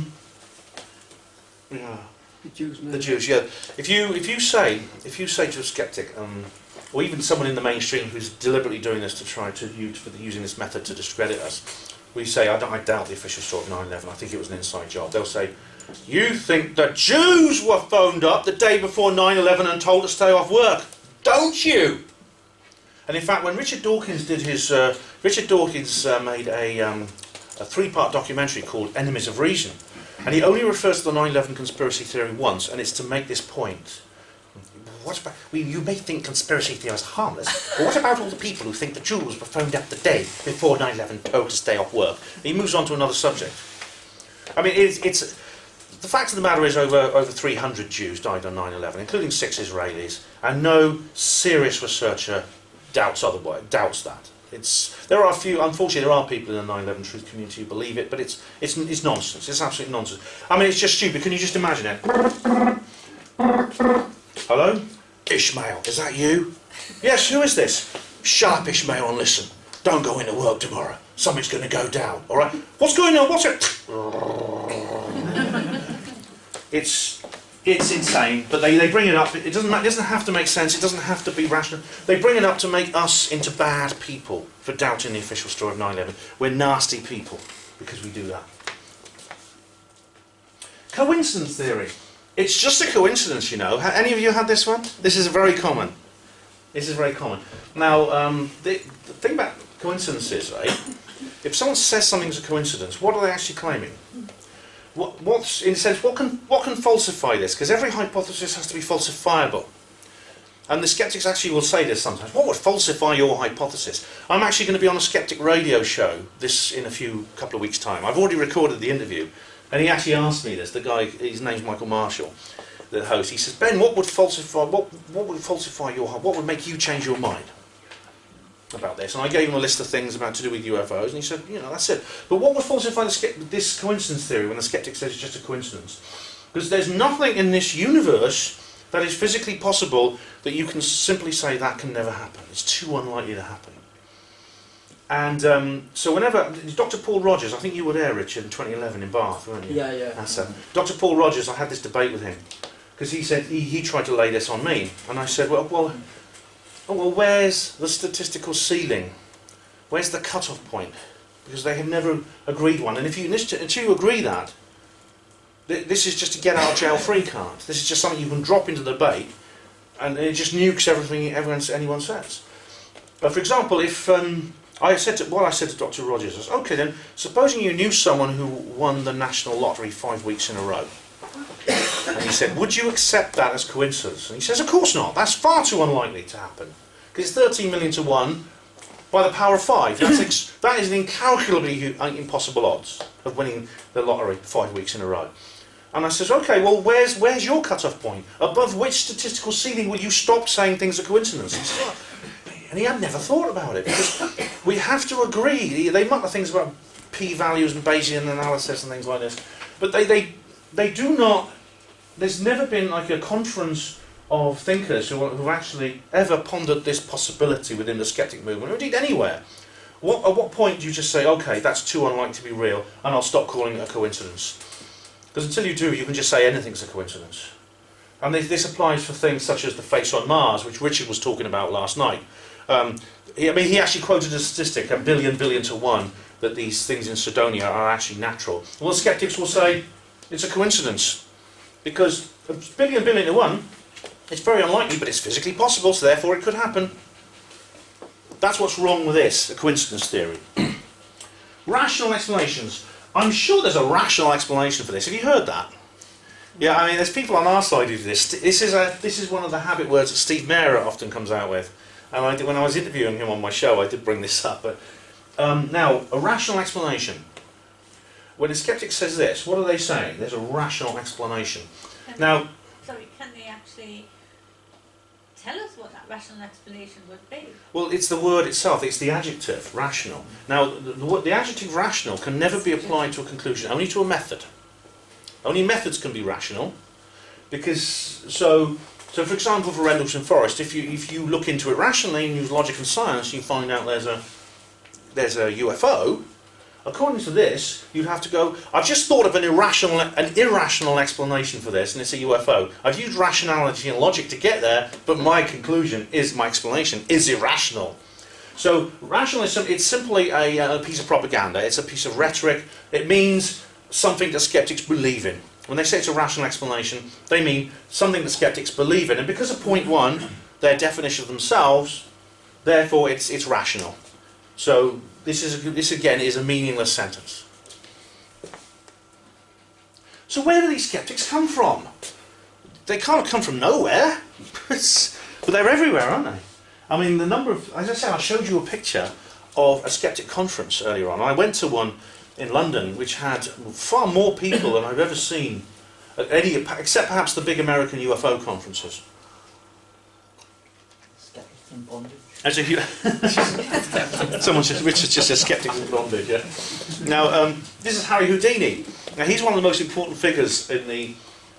The Jews. The Jews, yeah. If you say to a skeptic, or even someone in the mainstream who's deliberately doing this to try to using this method to discredit us, we say, I doubt the official story of 9/11. I think it was an inside job. They'll say, you think the Jews were phoned up the day before 9/11 and told to stay off work, don't you? And in fact, when Richard Dawkins did his, made a 3-part documentary called Enemies of Reason. And he only refers to the 9/11 conspiracy theory once, and it's to make this point. You may think conspiracy theories are harmless, but what about all the people who think the Jews were phoned up the day before 9/11 told to stay off work? And he moves on to another subject. I mean, it's the fact of the matter is over 300 Jews died on 9/11, including 6 Israelis, and no serious researcher doubts that. There are a few, unfortunately, there are people in the 9/11 truth community who believe it, but it's nonsense. It's absolute nonsense. I mean, it's just stupid. Can you just imagine it? Hello? Ishmael, is that you? Yes, who is this? Shut up, Ishmael, and listen. Don't go into work tomorrow. Something's going to go down, all right? What's going on? What's it? It's insane, but they bring it up. It doesn't have to make sense. It doesn't have to be rational. They bring it up to make us into bad people for doubting the official story of 9/11. We're nasty people because we do that. Coincidence theory. It's just a coincidence, you know. Any of you had this one? This is very common. Now, the thing about coincidences, right? If someone says something's a coincidence, what are they actually claiming? What's in a sense, what can falsify this? Because every hypothesis has to be falsifiable. And the skeptics actually will say this sometimes. What would falsify your hypothesis? I'm actually going to be on a Skeptic radio show in a couple of weeks' time. I've already recorded the interview, and he actually asked me this. The guy, his name's Michael Marshall, the host. He says, Ben, what would make you change your mind about this? And I gave him a list of things to do with UFOs, and he said, that's it. But what would falsify this coincidence theory when the skeptic says it's just a coincidence? Because there's nothing in this universe that is physically possible that you can simply say that can never happen. It's too unlikely to happen. And so whenever Dr. Paul Rogers, I think you were there, Richard, in 2011 in Bath, weren't you? Yeah. That's Dr. Paul Rogers. I had this debate with him because he said he tried to lay this on me, and I said, well, where's the statistical ceiling? Where's the cut-off point? Because they have never agreed one. And until you agree that, this is just a get-out-of-jail-free card. This is just something you can drop into the debate, and it just nukes everything anyone says. For example, if I said to Dr. Rogers was, okay then, supposing you knew someone who won the national lottery 5 weeks in a row. And he said, would you accept that as coincidence? And he says, of course not. That's far too unlikely to happen. Because it's 13 million to 1 by the power of 5. That is an incalculably impossible odds of winning the lottery 5 weeks in a row. And I says, okay, well, where's your cut-off point? Above which statistical ceiling will you stop saying things are coincidences? And he had never thought about it. Because we have to agree. They mutter things about p-values and Bayesian analysis and things like this. But they do not. There's never been like a conference of thinkers who actually ever pondered this possibility within the skeptic movement, or indeed anywhere. At what point do you just say, okay, that's too unlikely to be real, and I'll stop calling it a coincidence? Because until you do, you can just say anything's a coincidence. And this applies for things such as the face on Mars, which Richard was talking about last night. He actually quoted a statistic, 1 billion to 1, that these things in Cydonia are actually natural. Well, the skeptics will say it's a coincidence. Because 1 billion to 1, it's very unlikely, but it's physically possible, so therefore it could happen. That's what's wrong with this, a coincidence theory. Rational explanations. I'm sure there's a rational explanation for this. Have you heard that? Yeah, I mean, there's people on our side who do this. This is one of the habit words that Steve Mera often comes out with. And when I was interviewing him on my show, I did bring this up. But now, a rational explanation. When a skeptic says this, what are they saying? There's a rational explanation. Now, Can they actually tell us what that rational explanation would be? well, it's the word itself. It's the adjective, rational. Now, the adjective rational can never be applied to a conclusion, only to a method. Only methods can be rational, because so for example, for Rendlesham Forest, if you look into it rationally and use logic and science, you find out there's a UFO. According to this, you'd have to go, I've just thought of an irrational explanation for this, and it's a UFO. I've used rationality and logic to get there, but my conclusion is, my explanation is irrational. So rationalism, it's simply a piece of propaganda, it's a piece of rhetoric. It means something that skeptics believe in. When they say it's a rational explanation, they mean something that skeptics believe in. And because of point one, their definition of themselves, therefore it's rational. So this again is a meaningless sentence. So where do these skeptics come from? They can't come from nowhere, but they're everywhere, aren't they? I mean, the number of, as I said, I showed you a picture of a skeptic conference earlier on. I went to one in London which had far more people than I've ever seen at any, except perhaps the big American UFO conferences. Skeptics in bondage. As someone said, Richard just said skeptics in bondage, yeah. Now, this is Harry Houdini. Now, he's one of the most important figures in the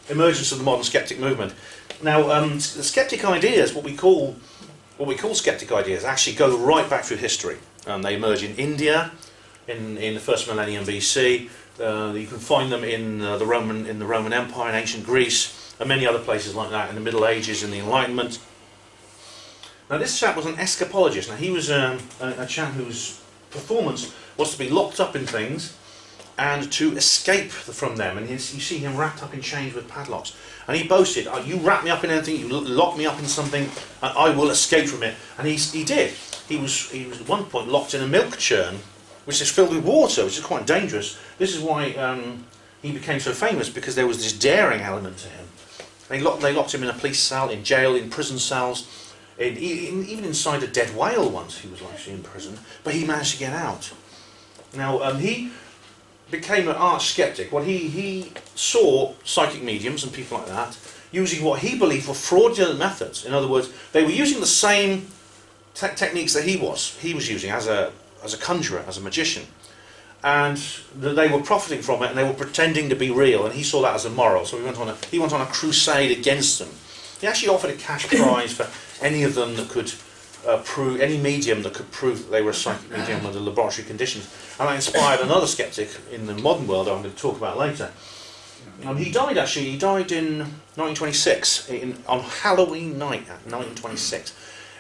emergence of the modern skeptic movement. Now, the skeptic ideas, what we call skeptic ideas, actually go right back through history. They emerge in India in the first millennium BC. You can find them in the Roman Empire, in ancient Greece, and many other places like that, in the Middle Ages, in the Enlightenment. Now, this chap was an escapologist. Now, he was a chap whose performance was to be locked up in things and to escape from them. And you see him wrapped up in chains with padlocks. And he boasted, "You wrap me up in anything, you lock me up in something, and I will escape from it." And he did. He was at one point locked in a milk churn, which is filled with water, which is quite dangerous. This is why he became so famous, because there was this daring element to him. They locked him in a police cell, in jail, in prison cells. Even inside a dead whale once he was actually in prison, but he managed to get out. Now, he became an arch skeptic. He saw psychic mediums and people like that using what he believed were fraudulent methods. In other words, they were using the same techniques that he was using as a conjurer, as a magician, and they were profiting from it, and they were pretending to be real, and he saw that as immoral. So he went on a crusade against them. He actually offered a cash prize for any of them that could prove, any medium that could prove that they were a psychic medium under laboratory conditions. And that inspired another skeptic in the modern world I'm going to talk about later. He died in 1926, on Halloween night, 1926.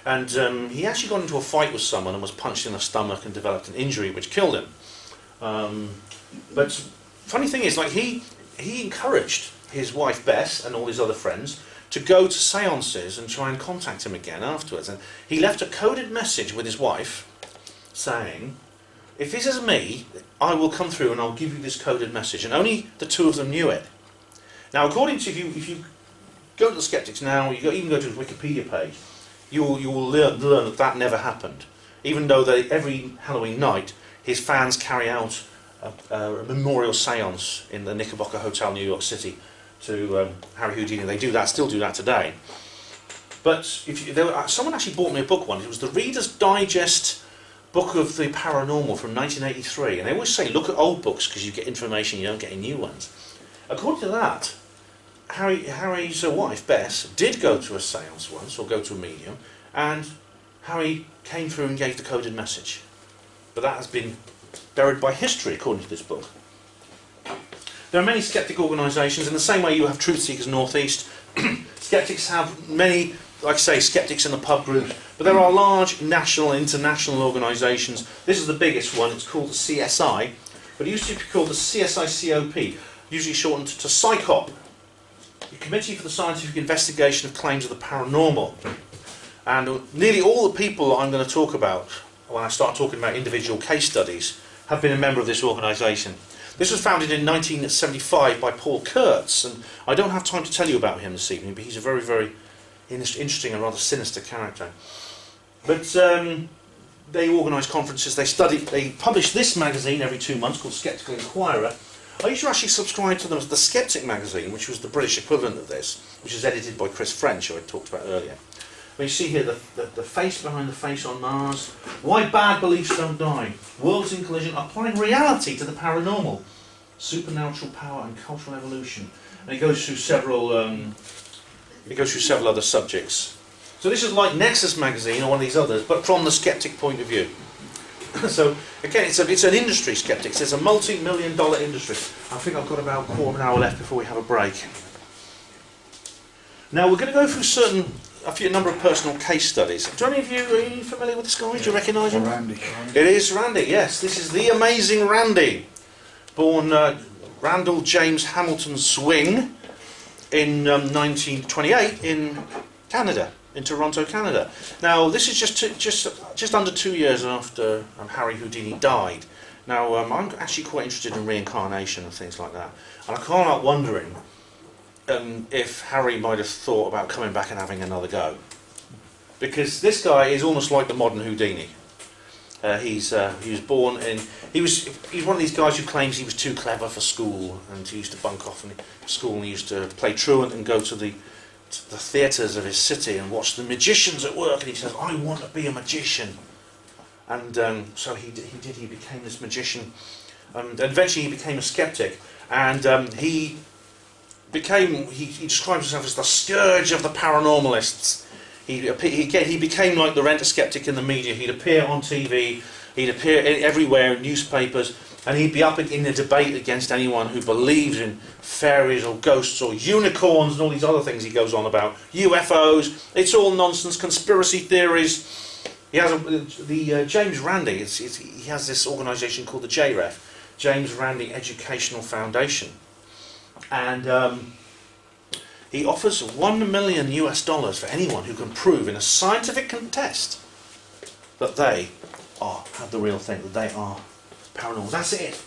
And he actually got into a fight with someone and was punched in the stomach and developed an injury which killed him. But funny thing is, like he encouraged his wife Bess and all his other friends to go to seances and try and contact him again afterwards. And he left a coded message with his wife saying, "If this is me, I will come through and I'll give you this coded message." And only the two of them knew it. Now, according to, if you go to the Skeptics now, even go to his Wikipedia page, you will learn that never happened. Even though every Halloween night his fans carry out a memorial seance in the Knickerbocker Hotel, New York City, to Harry Houdini. They still do that today. But someone actually bought me a book once. It was the Reader's Digest book of the paranormal from 1983. And they always say, look at old books because you get information, you don't get any new ones. According to that, Harry's wife, Bess, did go to a seance once, or go to a medium, and Harry came through and gave the coded message. But that has been buried by history, according to this book. There are many skeptic organisations. In the same way you have Truth Seekers North East, skeptics have many, like I say, skeptics in the pub groups, but there are large national and international organisations. This is the biggest one. It's called the CSI, but it used to be called the CSICOP, usually shortened to CSICOP, the Committee for the Scientific Investigation of Claims of the Paranormal. And nearly all the people I'm going to talk about when I start talking about individual case studies have been a member of this organisation. This was founded in 1975 by Paul Kurtz, and I don't have time to tell you about him this evening, but he's a very, very interesting and rather sinister character. But they organise conferences, they publish this magazine every 2 months called Skeptical Inquirer. I used to actually subscribe to them as the Skeptic magazine, which was the British equivalent of this, which is edited by Chris French, who I talked about earlier. You see here the face behind the face on Mars. Why bad beliefs don't die. Worlds in collision, applying reality to the paranormal. Supernatural power and cultural evolution. And it goes through several other subjects. So this is like Nexus magazine or one of these others, but from the skeptic point of view. So again, it's an industry, Skeptics. It's a multi-million-dollar industry. I think I've got about a quarter of an hour left before we have a break. Now we're going to go through a number of personal case studies. Do any of you, are you familiar with this guy? Do you recognise him? Randy. It is Randy, yes. This is the amazing Randy. Born Randall James Hamilton Swing in 1928 in Canada, in Toronto, Canada. Now, this is just under 2 years after Harry Houdini died. Now, I'm actually quite interested in reincarnation and things like that. And I can't help wondering if Harry might have thought about coming back and having another go. Because this guy is almost like the modern Houdini. He was born in... He's one of these guys who claims he was too clever for school, and he used to bunk off from school, and he used to play truant and go to the theatres of his city and watch the magicians at work, and he says, I want to be a magician. And so he became this magician, and eventually he became a skeptic, and he describes himself as the scourge of the paranormalists. He became like the rent-a-skeptic in the media. He'd appear on TV, he'd appear everywhere in newspapers, and he'd be up in a debate against anyone who believes in fairies or ghosts or unicorns and all these other things he goes on about. UFOs, it's all nonsense, conspiracy theories. He has James Randi, he has this organisation called the JREF, James Randi Educational Foundation. And he offers $1 million US for anyone who can prove in a scientific test that they have the real thing, that they are paranormal. That's it.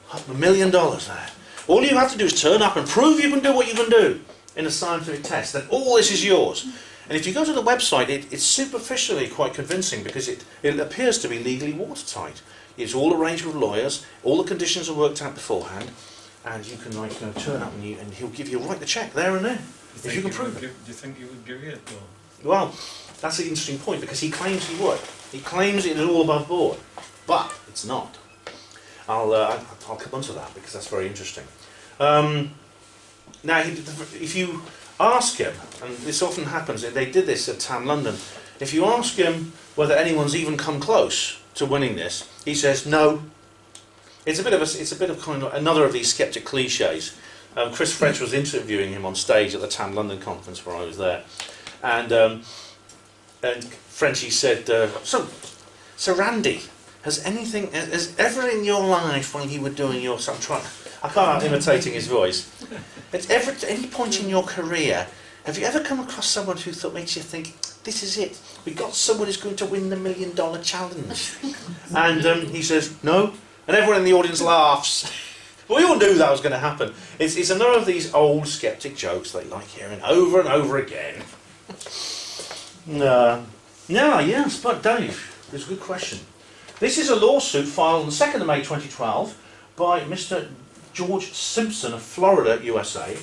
$1 million there. All you have to do is turn up and prove you can do what you can do in a scientific test. Then all this is yours. And if you go to the website, it's superficially quite convincing because it appears to be legally watertight. It's all arranged with lawyers. All the conditions are worked out beforehand. And you can turn up and he'll give you write the cheque there and then if you can prove it. Do you think he would give it? Or? Well, that's an interesting point because he claims he would. He claims it is all above board, but it's not. I'll come on to that because that's very interesting. Now, if you ask him, and this often happens, they did this at TAM London. If you ask him whether anyone's even come close to winning this, he says no. It's a bit of kind of another of these skeptic cliches. Chris French was interviewing him on stage at the TAM London conference where I was there, and Frenchy said, "So Randy, has ever in your life when you were doing your..." I can't help imitating his voice. At any point in your career, have you ever come across someone who makes you think, this is it, we got someone who's going to win the $1 million challenge? And he says, no. And everyone in the audience laughs. We all knew that was going to happen. It's another of these old skeptic jokes they like hearing over and over again. Yes, but Dave, it's a good question. This is a lawsuit filed on the 2nd of May 2012 by Mr. George Simpson of Florida, USA.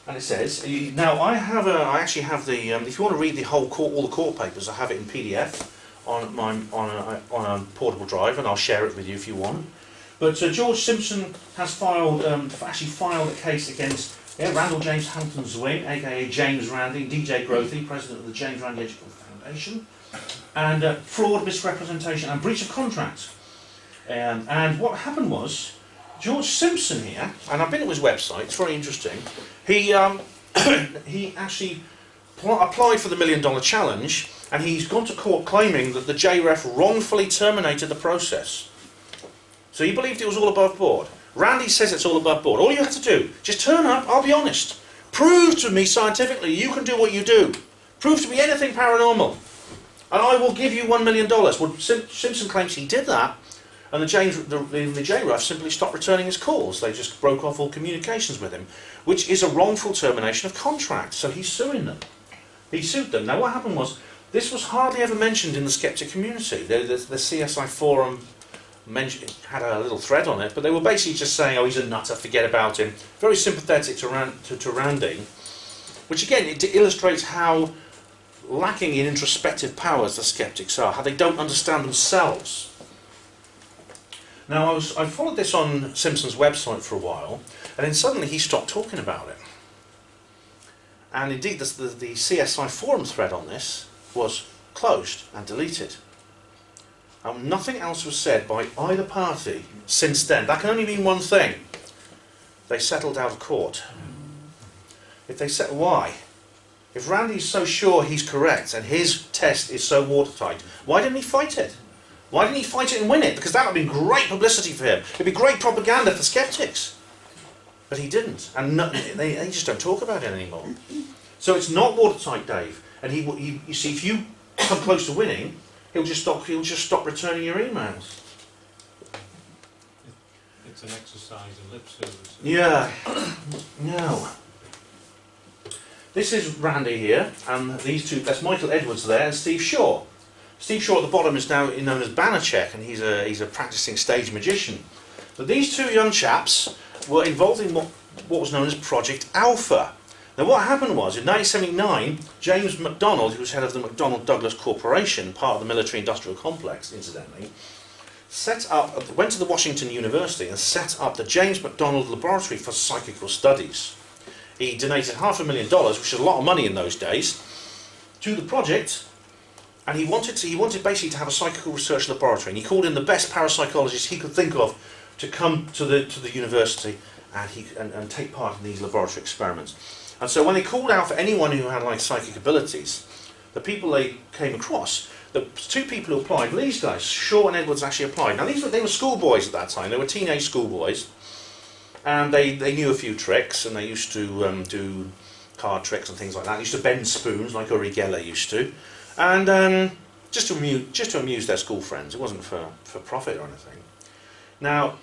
And it says, now I actually have the, if you want to read all the court papers, I have it in PDF. On a portable drive, and I'll share it with you if you want. But George Simpson has filed a case against Randall James Hamilton Zwing, aka James Randi, DJ Grothy, president of the James Randi Educational Foundation, and fraud, misrepresentation, and breach of contract. And what happened was George Simpson here, and I've been to his website. It's very interesting. He actually applied for the $1 million challenge. And he's gone to court claiming that the JREF wrongfully terminated the process. So he believed it was all above board. Randy says it's all above board. All you have to do, just turn up, I'll be honest. Prove to me scientifically you can do what you do. Prove to me anything paranormal. And I will give you $1 million. Well, Simpson claims he did that. And the JRAF simply stopped returning his calls. They just broke off all communications with him, which is a wrongful termination of contract. So he's suing them. He sued them. Now what happened was, this was hardly ever mentioned in the Skeptic community. The CSI forum had a little thread on it, but they were basically just saying, oh, he's a nutter, forget about him. Very sympathetic to Randy, which again, it illustrates how lacking in introspective powers the Skeptics are, how they don't understand themselves. Now, I followed this on Simpson's website for a while, and then suddenly he stopped talking about it. And indeed, the CSI forum thread on this was closed and deleted. Nothing else was said by either party since then. That can only mean one thing. They settled out of court. Why? If Randy's so sure he's correct and his test is so watertight, why didn't he fight it? Why didn't he fight it and win it? Because that would have been great publicity for him. It'd be great propaganda for skeptics. But he didn't. And they just don't talk about it anymore. So it's not watertight, Dave. And you see, if you come close to winning, he'll just stop returning your emails. It's an exercise in lip service. Yeah. No. This is Randy here, and these two, that's Michael Edwards there, and Steve Shaw. Steve Shaw at the bottom is now known as Banachek, and he's a practicing stage magician. But these two young chaps were involved in what was known as Project Alpha. Now what happened was, in 1979, James McDonald, who was head of the McDonnell Douglas Corporation, part of the military-industrial complex, incidentally, went to the Washington University and set up the James McDonald Laboratory for Psychical Studies. He donated $500,000, which is a lot of money in those days, to the project, and he wanted basically to have a psychical research laboratory, and he called in the best parapsychologists he could think of to come to the university and take part in these laboratory experiments. And so when they called out for anyone who had like psychic abilities, the people they came across, the two people who applied, these guys, Shaw and Edwards, actually applied. Now they were schoolboys at that time. They were teenage schoolboys, and they knew a few tricks, and they used to do card tricks and things like that. They used to bend spoons like Uri Geller used to, and just to amuse their school friends. It wasn't for profit or anything. Now,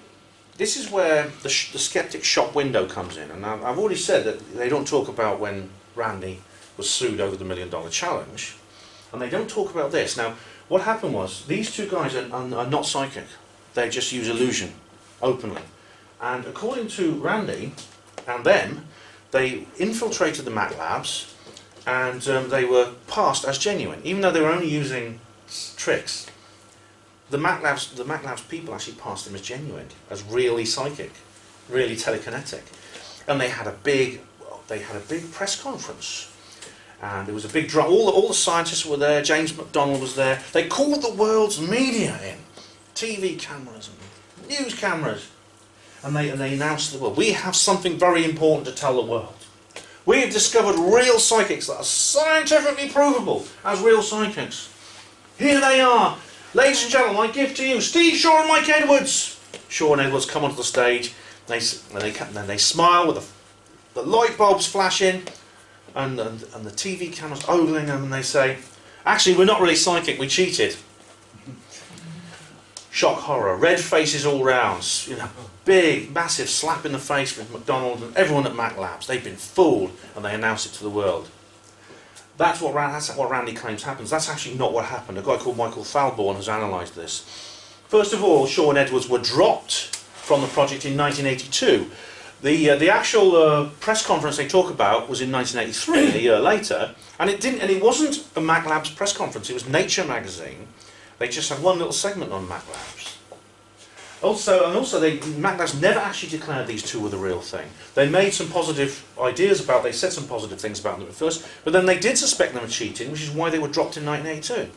this is where the Skeptic shop window comes in, and I've already said that they don't talk about when Randy was sued over the $1 Million Challenge, and they don't talk about this. Now, what happened was, these two guys are not psychic. They just use illusion, openly. And according to Randy and them, they infiltrated the Mac Labs, and they were passed as genuine, even though they were only using tricks. The Mac Labs people actually passed them as genuine, as really psychic, really telekinetic, and they had a big press conference, and there was a big drama. All the scientists were there. James McDonald was there. They called the world's media in, TV cameras and news cameras, and they announced to the world, we have something very important to tell the world. We have discovered real psychics that are scientifically provable as real psychics. Here they are. Ladies and gentlemen, I give to you Steve Shaw and Mike Edwards. Shaw and Edwards come onto the stage, and they smile with the light bulbs flashing, and the TV cameras ogling them, and they say, actually, we're not really psychic, we cheated. Shock horror, red faces all round, big, massive slap in the face with McDonald and everyone at Mac Labs. They've been fooled, and they announce it to the world. That's what Randy claims happens. That's actually not what happened. A guy called Michael Falborn has analysed this. First of all, Shaw and Edwards were dropped from the project in 1982. The actual press conference they talk about was in 1983, a year later, and it wasn't a Mac Labs press conference. It was Nature magazine. They just had one little segment on Mac Labs. Mac Labs never actually declared these two were the real thing. They made some positive ideas about, they said some positive things about them at first, but then they did suspect them of cheating, which is why they were dropped in 1982.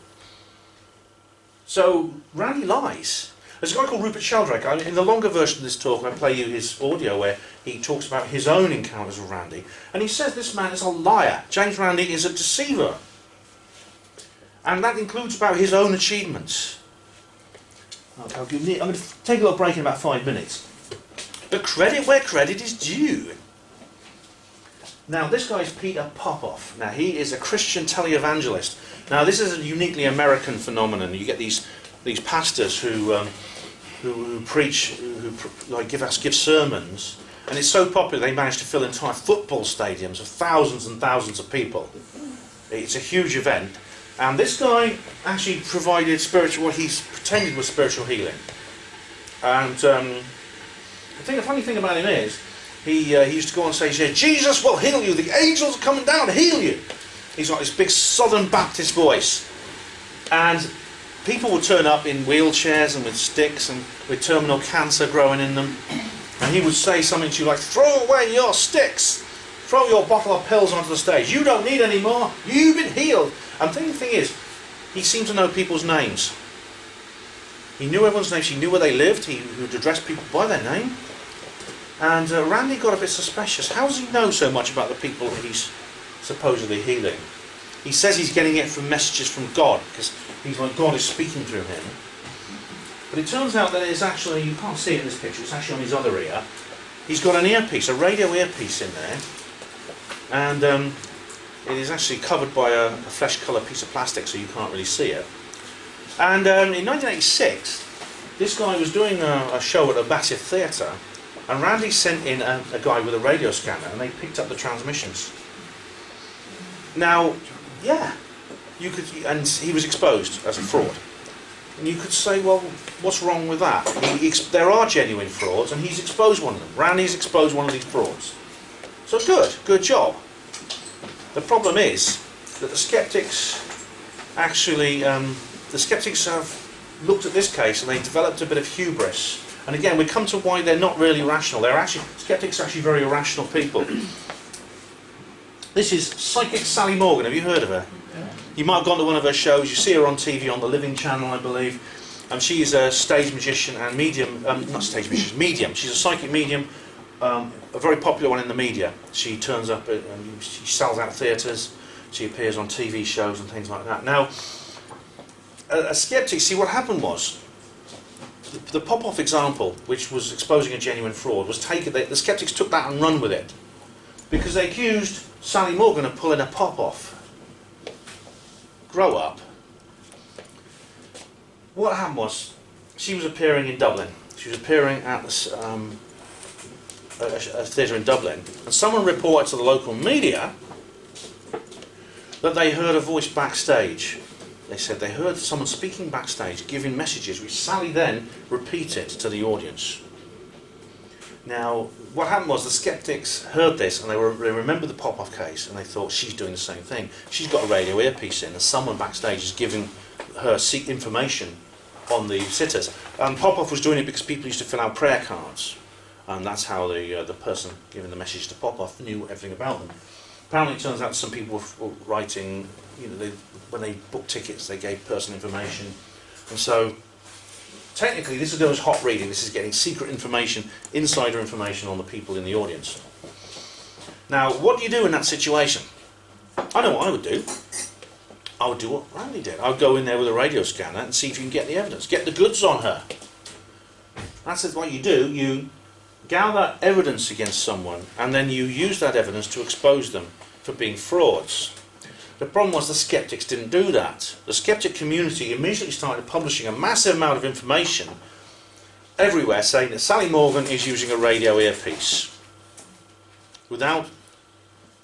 So, Randy lies. There's a guy called Rupert Sheldrake. In the longer version of this talk, I play you his audio where he talks about his own encounters with Randy, and he says this man is a liar. James Randi is a deceiver. And that includes about his own achievements. I'm going to take a little break in about 5 minutes. But credit where credit is due. Now, this guy is Peter Popoff. Now, he is a Christian televangelist. Now, this is a uniquely American phenomenon. You get these pastors who who preach, like give sermons, and it's so popular they managed to fill entire football stadiums of thousands and thousands of people. It's a huge event, and this guy actually provided what he pretended was spiritual healing. And the funny thing about him is, he used to go on and say, "Jesus will heal you. The angels are coming down to heal you." He's got this big Southern Baptist voice, and people would turn up in wheelchairs and with sticks and with terminal cancer growing in them, and he would say something to you like, "Throw away your sticks, throw your bottle of pills onto the stage. You don't need any more. You've been healed." And the thing is, he seemed to know people's names. He knew everyone's names. He knew where they lived. He would address people by their name. And Randy got a bit suspicious. How does he know so much about the people that he's supposedly healing? He says he's getting it from messages from God, because he's like God is speaking through him. But it turns out that it's actually, you can't see it in this picture, it's actually on his other ear. He's got an earpiece, a radio earpiece in there, and it is actually covered by a flesh-coloured piece of plastic, so you can't really see it. And in 1986, this guy was doing a show at a massive theatre, and Randy sent in a guy with a radio scanner, and they picked up the transmissions. Now, yeah, and he was exposed as a fraud. And you could say, well, what's wrong with that? There are genuine frauds, and he's exposed one of them. Randy's exposed one of these frauds. So good job. The problem is that the skeptics actually, the skeptics have looked at this case and they developed a bit of hubris. And again, we come to why they're not really rational. Skeptics are actually very irrational people. This is psychic Sally Morgan. Have you heard of her? You might have gone to one of her shows. You see her on TV on the Living Channel, I believe. And she is a stage magician and medium. Not stage magician, medium. She's a psychic medium, a very popular one in the media. She turns up and she sells out theatres. She appears on TV shows and things like that. Now, a skeptic, see what happened was, the pop-off example, which was exposing a genuine fraud, was taken. The skeptics took that and run with it, because they accused Sally Morgan of pulling a pop-off. Grow up. What happened was, she was appearing in Dublin. She was appearing at a theatre in Dublin, and someone reported to the local media that they heard a voice backstage. They said they heard someone speaking backstage, giving messages, which Sally then repeated to the audience. Now, what happened was the skeptics heard this, and they remembered the pop-off case, and they thought, she's doing the same thing. She's got a radio earpiece in, and someone backstage is giving her information on the sitters. And pop-off was doing it because people used to fill out prayer cards, and that's how the person giving the message to pop-off knew everything about them. Apparently, it turns out some people were writing, when they booked tickets, they gave personal information, and so technically this goes hot reading. This is getting secret information, insider information on the people in the audience. Now, what do you do in that situation? I know what I would do. I would do what Randy did. I would go in there with a radio scanner and see if you can get the evidence, get the goods on her. That's what you do. You gather evidence against someone, and then you use that evidence to expose them for being frauds. The problem was the skeptics didn't do that. The skeptic community immediately started publishing a massive amount of information everywhere saying that Sally Morgan is using a radio earpiece without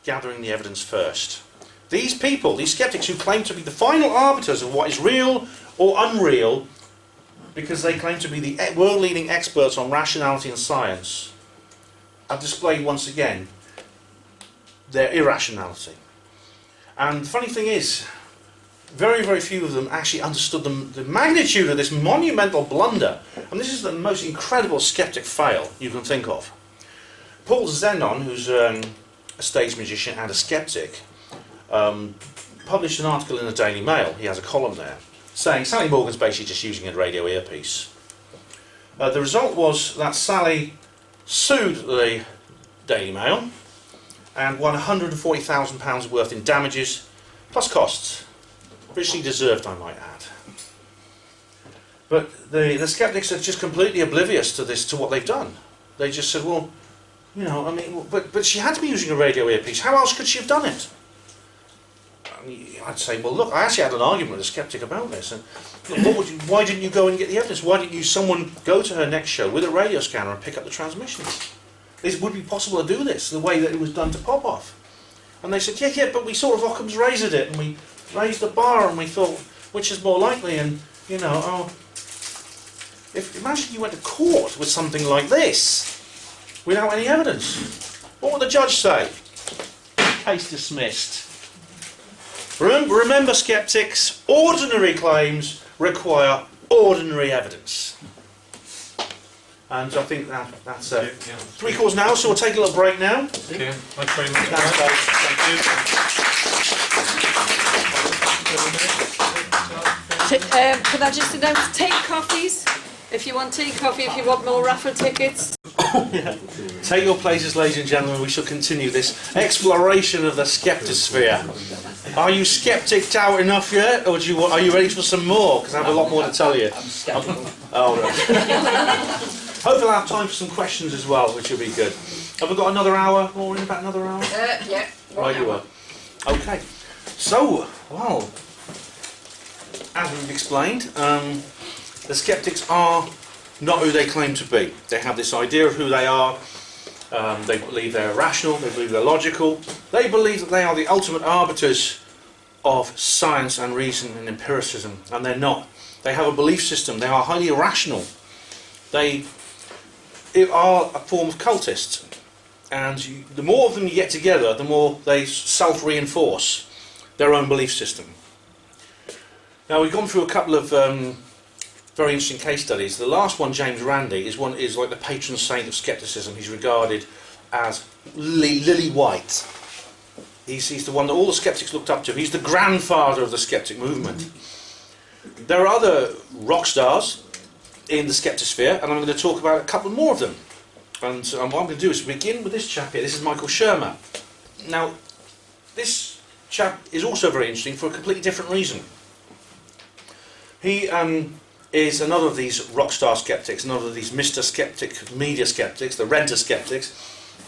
gathering the evidence first. These people, these skeptics who claim to be the final arbiters of what is real or unreal, because they claim to be the world-leading experts on rationality and science, have displayed once again their irrationality. And the funny thing is, very, very few of them actually understood the magnitude of this monumental blunder. And this is the most incredible skeptic fail you can think of. Paul Zenon, who's a stage magician and a skeptic, published an article in the Daily Mail. He has a column there, saying Sally Morgan's basically just using a radio earpiece. The result was that Sally sued the Daily Mail and won £140,000 worth in damages, plus costs. Richly deserved, I might add. But the skeptics are just completely oblivious to this, to what they've done. They just said, well, but she had to be using a radio earpiece. How else could she have done it? I'd say, well, look, I actually had an argument with a skeptic about this, and why didn't you go and get the evidence? Why didn't someone go to her next show with a radio scanner and pick up the transmissions? It would be possible to do this the way that it was done to Popoff. And they said, yeah, but we sort of Occam's razored it, and we raised the bar, and we thought, which is more likely, and, you know, imagine you went to court with something like this, without any evidence. What would the judge say? Case dismissed. Remember, skeptics, ordinary claims require ordinary evidence. And I think that's 3/4 now, so we'll take a little break now. Okay, thanks very much. Can I just announce tea coffees? If you want tea coffee, if you want more raffle tickets. Take your places, ladies and gentlemen. We shall continue this exploration of the skeptosphere. Are you skepticked out enough yet, or are you ready for some more? Because I have a lot more to tell you. I'm skeptical. Oh, right. Hopefully I'll have time for some questions as well, which will be good. Have we got another hour? Or in about another hour? Yeah. Right, you are. Okay. So, well, as we've explained, the skeptics are not who they claim to be. They have this idea of who they are. They believe they're rational, they believe they're logical. They believe that they are the ultimate arbiters of science and reason and empiricism, and they're not. They have a belief system. They are highly irrational. They are a form of cultists. And the more of them you get together, the more they self-reinforce their own belief system. Now, we've gone through a couple of very interesting case studies. The last one, James Randi, is like the patron saint of skepticism. He's regarded as Lily White. He's the one that all the skeptics looked up to. He's the grandfather of the skeptic movement. There are other rock stars in the skeptosphere, and I'm going to talk about a couple more of them. And what I'm going to do is begin with this chap here. This is Michael Shermer. Now, this chap is also very interesting for a completely different reason. He is another of these rock star skeptics, another of these Mr. Skeptic media skeptics, the renter skeptics,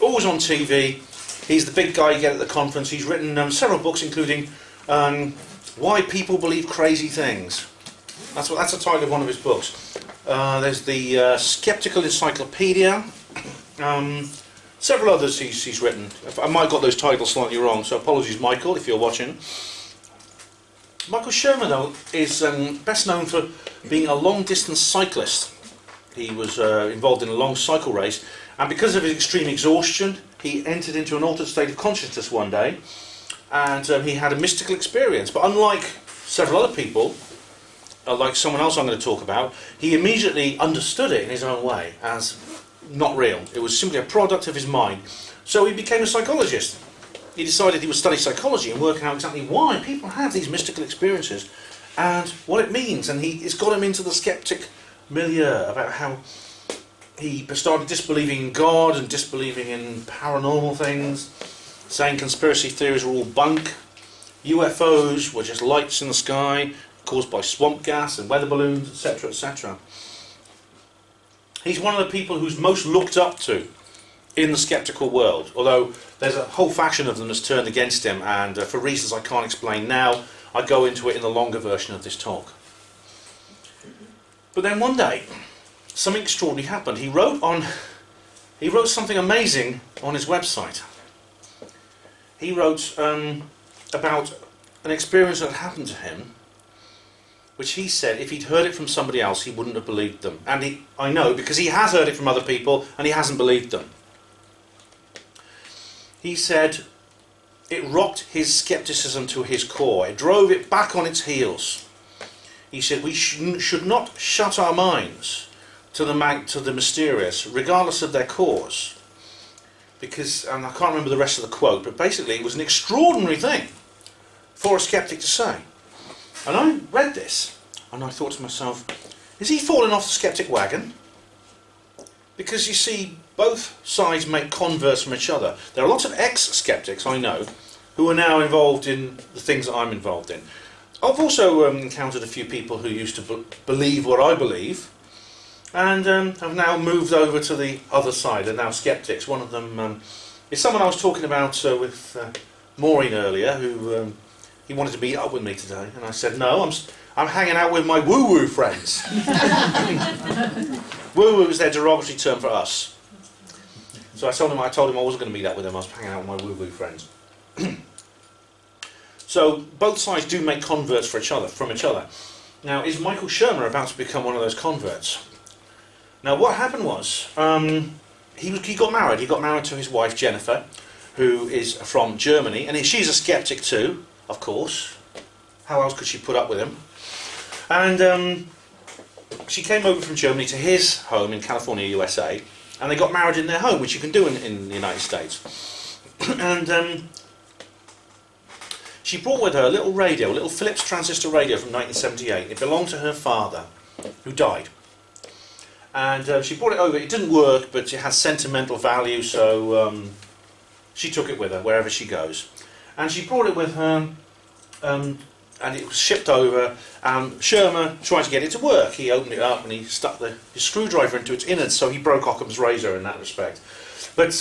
always on TV. He's the big guy you get at the conference. He's written several books, including Why People Believe Crazy Things. That's the title of one of his books. There's the Skeptical Encyclopedia. Several others he's written. I might have got those titles slightly wrong, so apologies, Michael, if you're watching. Michael Shermer, though, is best known for being a long-distance cyclist. He was involved in a long cycle race, and because of his extreme exhaustion, he entered into an altered state of consciousness one day, and he had a mystical experience. But unlike several other people, like someone else I'm going to talk about, he immediately understood it in his own way as not real. It was simply a product of his mind. So he became a psychologist. He decided he would study psychology and work out exactly why people have these mystical experiences and what it means. And it's got him into the skeptic milieu, about how he started disbelieving in God and disbelieving in paranormal things, saying conspiracy theories were all bunk, UFOs were just lights in the sky caused by swamp gas and weather balloons, etc., etc. He's one of the people who's most looked up to in the skeptical world, although there's a whole faction of them that's turned against him, and for reasons I can't explain now, I go into it in the longer version of this talk. But then one day, something extraordinary happened. He wrote something amazing on his website. He wrote about an experience that happened to him, which he said if he'd heard it from somebody else, he wouldn't have believed them. And I know, because he has heard it from other people, and he hasn't believed them. He said it rocked his skepticism to his core. It drove it back on its heels. He said we should not shut our minds to the mysterious, regardless of their cause. Because, and I can't remember the rest of the quote, but basically it was an extraordinary thing for a skeptic to say. And I read this, and I thought to myself, is he falling off the skeptic wagon? Because you see, both sides make converts from each other. There are lots of ex-skeptics, I know, who are now involved in the things that I'm involved in. I've also encountered a few people who used to believe what I believe, and have now moved over to the other side. They're now skeptics. One of them is someone I was talking about with Maureen earlier, who he wanted to meet up with me today, and I said, no, I'm hanging out with my woo-woo friends. Woo-woo is their derogatory term for us. So I told him I wasn't going to meet up with him, I was hanging out with my woo-woo friends. So both sides do make converts from each other. Now, is Michael Shermer about to become one of those converts? Now, what happened was, he got married. He got married to his wife, Jennifer, who is from Germany, and she's a skeptic too, of course. How else could she put up with him? And she came over from Germany to his home in California, USA, and they got married in their home, which you can do in the United States. And she brought with her a little radio, a little Philips transistor radio from 1978. It belonged to her father, who died. And she brought it over. It didn't work, but it has sentimental value, so she took it with her wherever she goes. And she brought it with her, and it was shipped over. Shermer tried to get it to work. He opened it up and he stuck his screwdriver into its innards, so he broke Occam's razor in that respect. But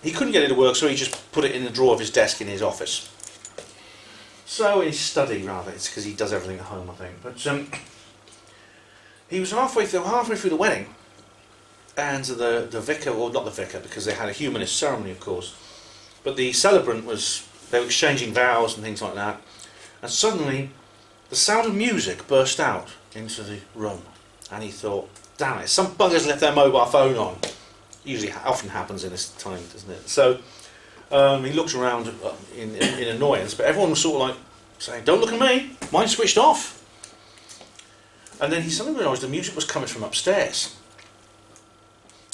he couldn't get it to work, so he just put it in the drawer of his desk in his office. So his study, rather. It's because he does everything at home, I think. But he was halfway through the wedding, and the vicar, or not the vicar, because they had a humanist ceremony, of course, but the celebrant they were exchanging vows and things like that, and suddenly the sound of music burst out into the room, and he thought, damn it, some buggers left their mobile phone on. Usually often happens in this time, doesn't it? So he looked around in annoyance, but everyone was sort of like saying, don't look at me, mine's switched off. And then he suddenly realised the music was coming from upstairs.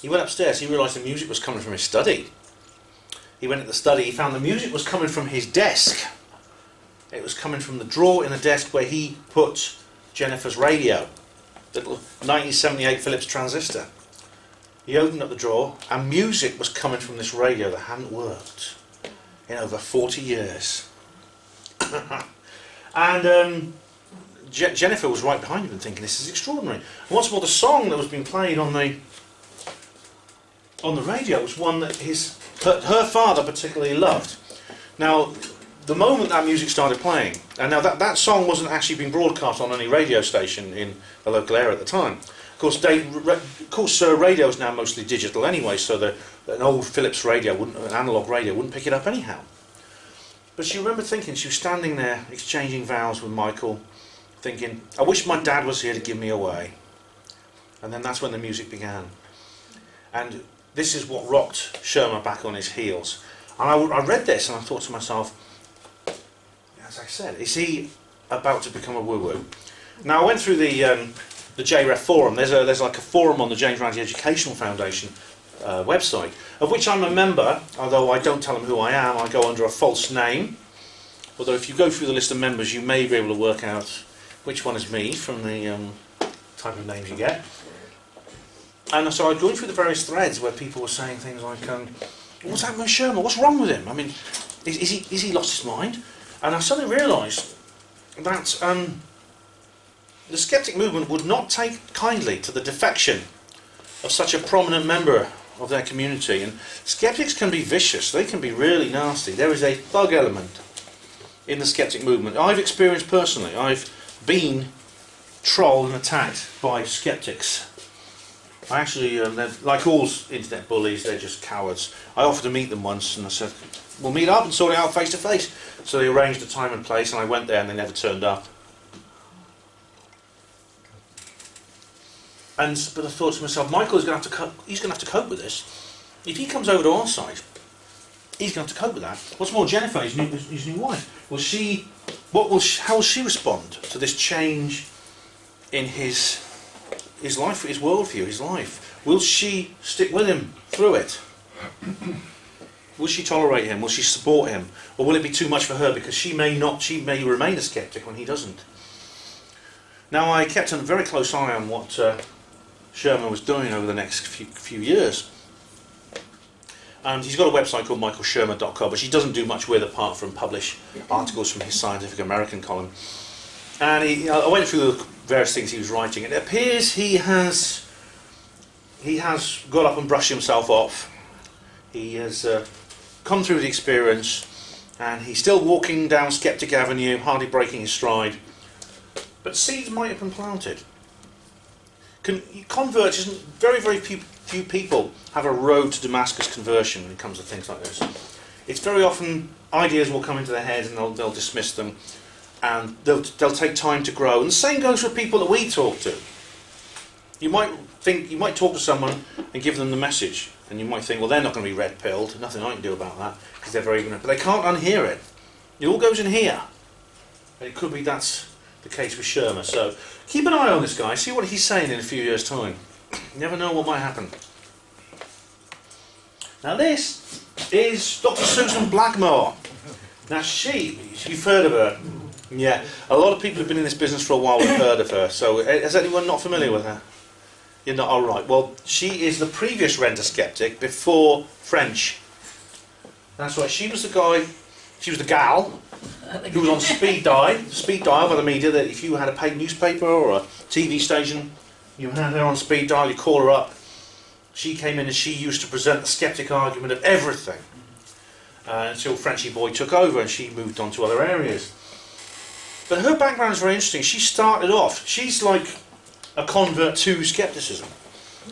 He went upstairs, he realised the music was coming from his study. He went to the study, he found the music was coming from his desk. It was coming from the drawer in the desk where he put Jennifer's radio, little 1978 Philips transistor. He opened up the drawer, and music was coming from this radio that hadn't worked in over 40 years. And Jennifer was right behind him and thinking, this is extraordinary. And what's more, the song that was being played on the radio was one that her father particularly loved. Now, the moment that music started playing, and now that song wasn't actually being broadcast on any radio station in the local area at the time. Of course, radio is now mostly digital anyway, so an old Philips radio, an analogue radio, wouldn't pick it up anyhow. But she remembered thinking, she was standing there exchanging vows with Michael, thinking, I wish my dad was here to give me away. And then that's when the music began. And this is what rocked Shermer back on his heels. And I read this and I thought to myself, as I said, is he about to become a woo-woo? Now, I went through the JREF forum. There's like a forum on the James Randi Educational Foundation website, of which I'm a member, although I don't tell them who I am. I go under a false name. Although if you go through the list of members, you may be able to work out which one is me from the type of names you get. And so I was going through the various threads where people were saying things like, what's happened with Shermer? What's wrong with him? I mean, is he lost his mind? And I suddenly realised that the Skeptic movement would not take kindly to the defection of such a prominent member of their community. And skeptics can be vicious, they can be really nasty. There is a thug element in the Skeptic movement. I've experienced personally, I've been trolled and attacked by skeptics. I actually, like all internet bullies, they're just cowards. I offered to meet them once and I said, we'll meet up and sort it out face to face. So they arranged a time and place and I went there and they never turned up. But I thought to myself, Michael is going to have to cope with this. If he comes over to our side, he's going to have to cope with that. What's more, Jennifer, his new wife, how will she respond to this change in his life, his worldview, his life? Will she stick with him through it? Will she tolerate him? Will she support him? Or will it be too much for her because she may remain a skeptic when he doesn't? Now, I kept a very close eye on what Shermer was doing over the next few years. And he's got a website called michaelshermer.com, which he doesn't do much with apart from publish articles from his Scientific American column. And I went through the various things he was writing. It appears he has got up and brushed himself off. He has come through the experience, and he's still walking down Skeptic Avenue, hardly breaking his stride. But seeds might have been planted. Converts, very few people have a road to Damascus conversion when it comes to things like this. It's very often ideas will come into their heads and they'll dismiss them, and they'll take time to grow. And the same goes for people that we talk to. You might talk to someone and give them the message, and you might think, well, they're not going to be red-pilled. Nothing I can do about that because they're very ignorant. But they can't unhear it. It all goes in here. And it could be that's the case with Shermer. So keep an eye on this guy. See what he's saying in a few years' time. You never know what might happen. Now this is Dr. Susan Blackmore. Now you've heard of her. Yeah, a lot of people who've been in this business for a while have heard of her. So is anyone not familiar with her? You're not? All right. Well, she is the previous renter skeptic before French. That's right. She was the gal who was on speed dial by the media, that if you had a paid newspaper or a TV station, you had her on speed dial, you call her up. She came in and she used to present the skeptic argument of everything until Frenchy boy took over and she moved on to other areas. But her background is very interesting. She started off, she's like a convert to skepticism.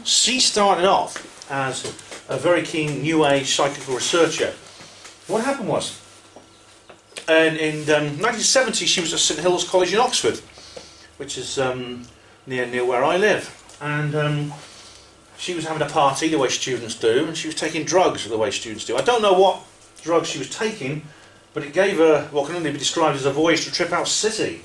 She started off as a very keen New Age psychical researcher. What happened was, in 1970 she was at St Hills College in Oxford, which is near where I live, and she was having a party the way students do, and she was taking drugs the way students do. I don't know what drugs she was taking, but it gave her what can only be described as a voyage to Trip House City.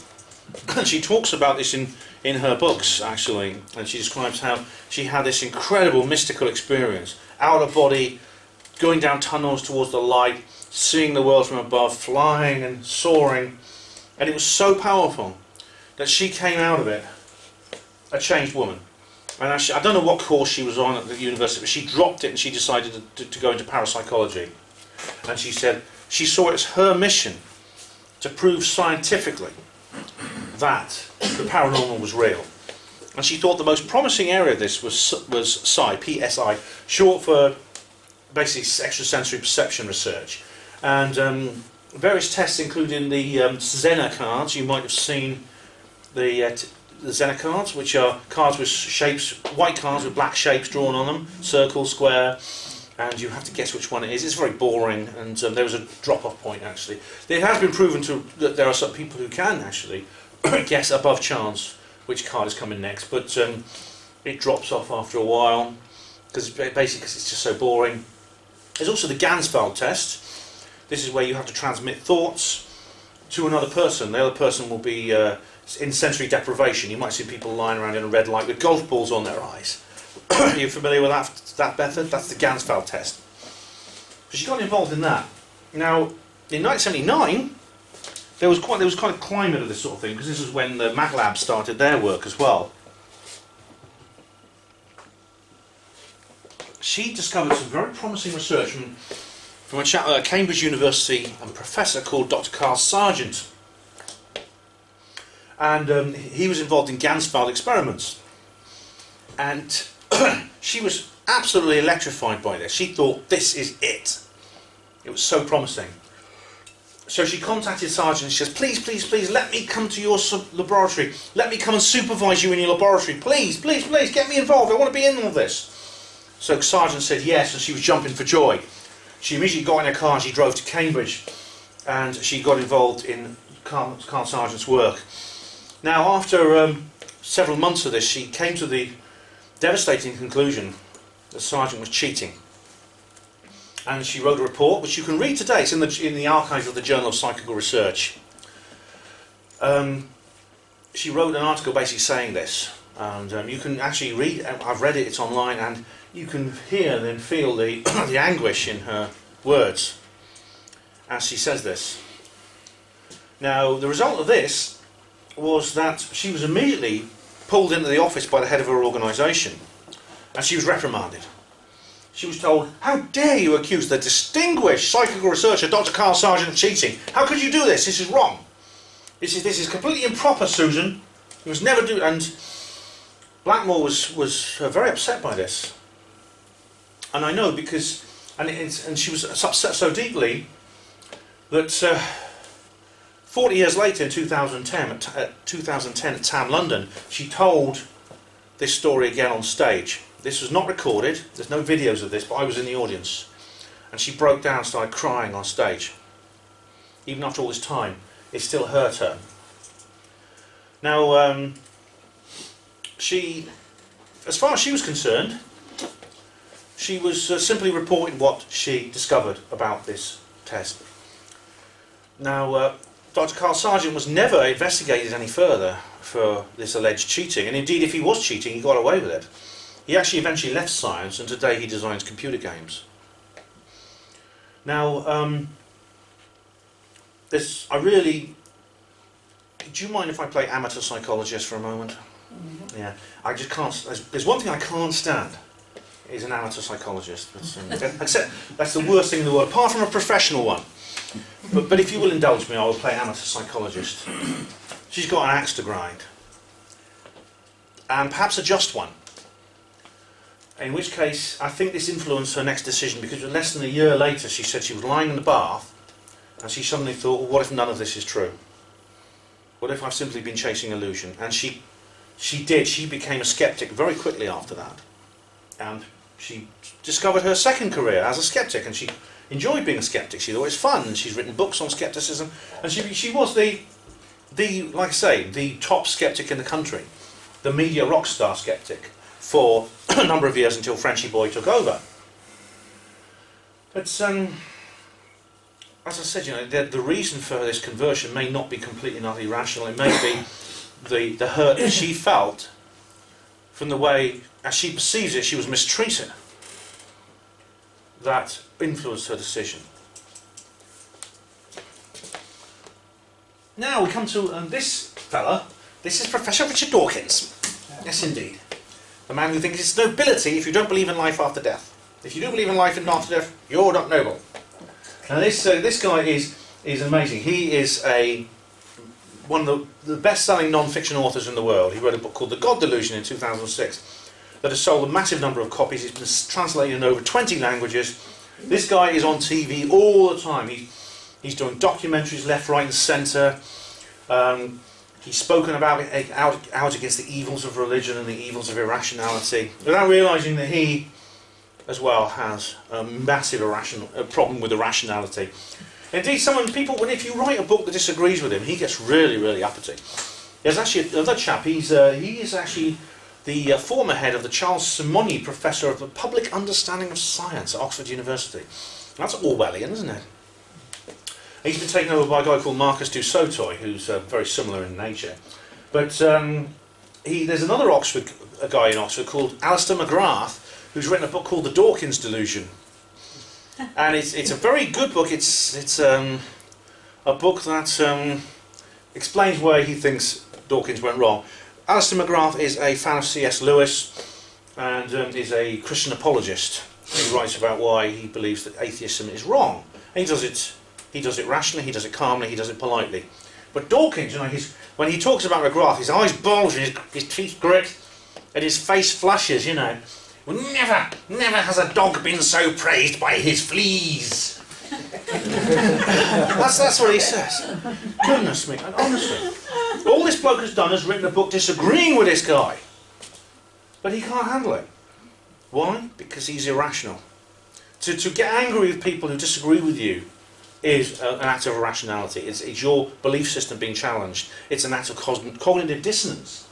And she talks about this in her books, actually, and she describes how she had this incredible mystical experience, out of body, going down tunnels towards the light, seeing the world from above, flying and soaring, and it was so powerful that she came out of it a changed woman. And I don't know what course she was on at the university, but she dropped it and she decided to go into parapsychology. And she said she saw it as her mission to prove scientifically that the paranormal was real. And she thought the most promising area of this was Psi, PSI, short for basically extrasensory perception research. And various tests, including the Zener cards. You might have seen the Zener cards, which are cards with shapes, white cards with black shapes drawn on them, circle, square, and you have to guess which one it is. It's very boring, and there was a drop-off point, actually. It has been proven that there are some people who can actually guess above chance which card is coming next, but it drops off after a while, because it's just so boring. There's also the Gansfeld test. This is where you have to transmit thoughts to another person. The other person will be in sensory deprivation. You might see people lying around in a red light with golf balls on their eyes. Are you familiar with that method? That's the Gansfeld test. So she got involved in that. Now, in 1979, there was quite a climate of this sort of thing, because this was when the Mac Lab started their work as well. She discovered some very promising research from a chap at Cambridge University, a professor called Dr. Carl Sargent. And he was involved in Gansfeld experiments. And she was absolutely electrified by this. She thought, this is it. It was so promising. So she contacted Sargent and she says, please, let me come to your laboratory. Let me come and supervise you in your laboratory. Please, get me involved. I want to be in all this. So Sargent said yes, and she was jumping for joy. She immediately got in her car and she drove to Cambridge, and she got involved in Carl Sargent's work. Now, after several months of this, she came to the devastating conclusion that Sargent was cheating. And she wrote a report, which you can read today. It's in the archives of the Journal of Psychical Research. She wrote an article basically saying this, and you can actually read. I've read it. It's online, and you can hear and feel the the anguish in her words as she says this. Now, the result of this was that she was immediately pulled into the office by the head of her organisation, and she was reprimanded. She was told, how dare you accuse the distinguished psychical researcher Dr. Carl Sargent of cheating? How could you do this? This is wrong. This is completely improper, Susan. You must never do. And Blackmore was very upset by this. And I know because, and she was upset so deeply that 40 years later, in 2010 at TAM London, she told this story again on stage. This was not recorded, there's no videos of this, but I was in the audience. And she broke down and started crying on stage. Even after all this time, it still hurt her. Now, she, as far as she was concerned, she was simply reporting what she discovered about this test. Now, Dr. Carl Sargent was never investigated any further for this alleged cheating, and indeed if he was cheating he got away with it. He actually eventually left science, and today he designs computer games. Now, do you mind if I play amateur psychologist for a moment? Mm-hmm. Yeah, I just can't, there's one thing I can't stand, is an amateur psychologist. Except that's the worst thing in the world, apart from a professional one. But if you will indulge me, I will play amateur psychologist. She's got an axe to grind. And perhaps a just one. In which case, I think this influenced her next decision, because less than a year later she said she was lying in the bath and she suddenly thought, well, what if none of this is true? What if I've simply been chasing illusion? And she became a skeptic very quickly after that. And she discovered her second career as a skeptic, and she enjoyed being a skeptic. She thought it was fun, and she's written books on skepticism, and she was the like I say, the top skeptic in the country, the media rock star skeptic for a number of years until Frenchy Boy took over. But as I said, you know, the reason for this conversion may not be completely not irrational. It may be the hurt that she felt from the way, as she perceives it, she was mistreated, that influenced her decision. Now we come to this fella. This is Professor Richard Dawkins. Yes, indeed. The man who thinks it's nobility if you don't believe in life after death. If you do believe in life after death, you're not noble. Now this guy is amazing. He is one of the best-selling non-fiction authors in the world. He wrote a book called The God Delusion in 2006 that has sold a massive number of copies. It's been translated in over 20 languages. This guy is on TV all the time. He's doing documentaries left, right and centre. He's spoken about it out against the evils of religion and the evils of irrationality, without realising that he, as well, has a massive problem with irrationality. Indeed, if you write a book that disagrees with him, he gets really, really uppity. There's actually another chap. He is actually the former head of the Charles Simonyi Professor of the Public Understanding of Science at Oxford University. That's Orwellian, isn't it? He's been taken over by a guy called Marcus du Sautoy, who's very similar in nature. But there's another guy in Oxford called Alistair McGrath, who's written a book called The Dawkins Delusion. And it's a very good book. It's a book that explains where he thinks Dawkins went wrong. Alistair McGrath is a fan of C.S. Lewis and is a Christian apologist. He writes about why he believes that atheism is wrong. And he does it rationally, he does it calmly, he does it politely. But Dawkins, you know, when he talks about McGrath, his eyes bulge and his teeth grit and his face flushes, you know. Well, never has a dog been so praised by his fleas. that's what he says. Goodness me, and honestly. All this bloke has done is written a book disagreeing with this guy. But he can't handle it. Why? Because he's irrational. To get angry with people who disagree with you is an act of irrationality. It's your belief system being challenged. It's an act of cognitive dissonance.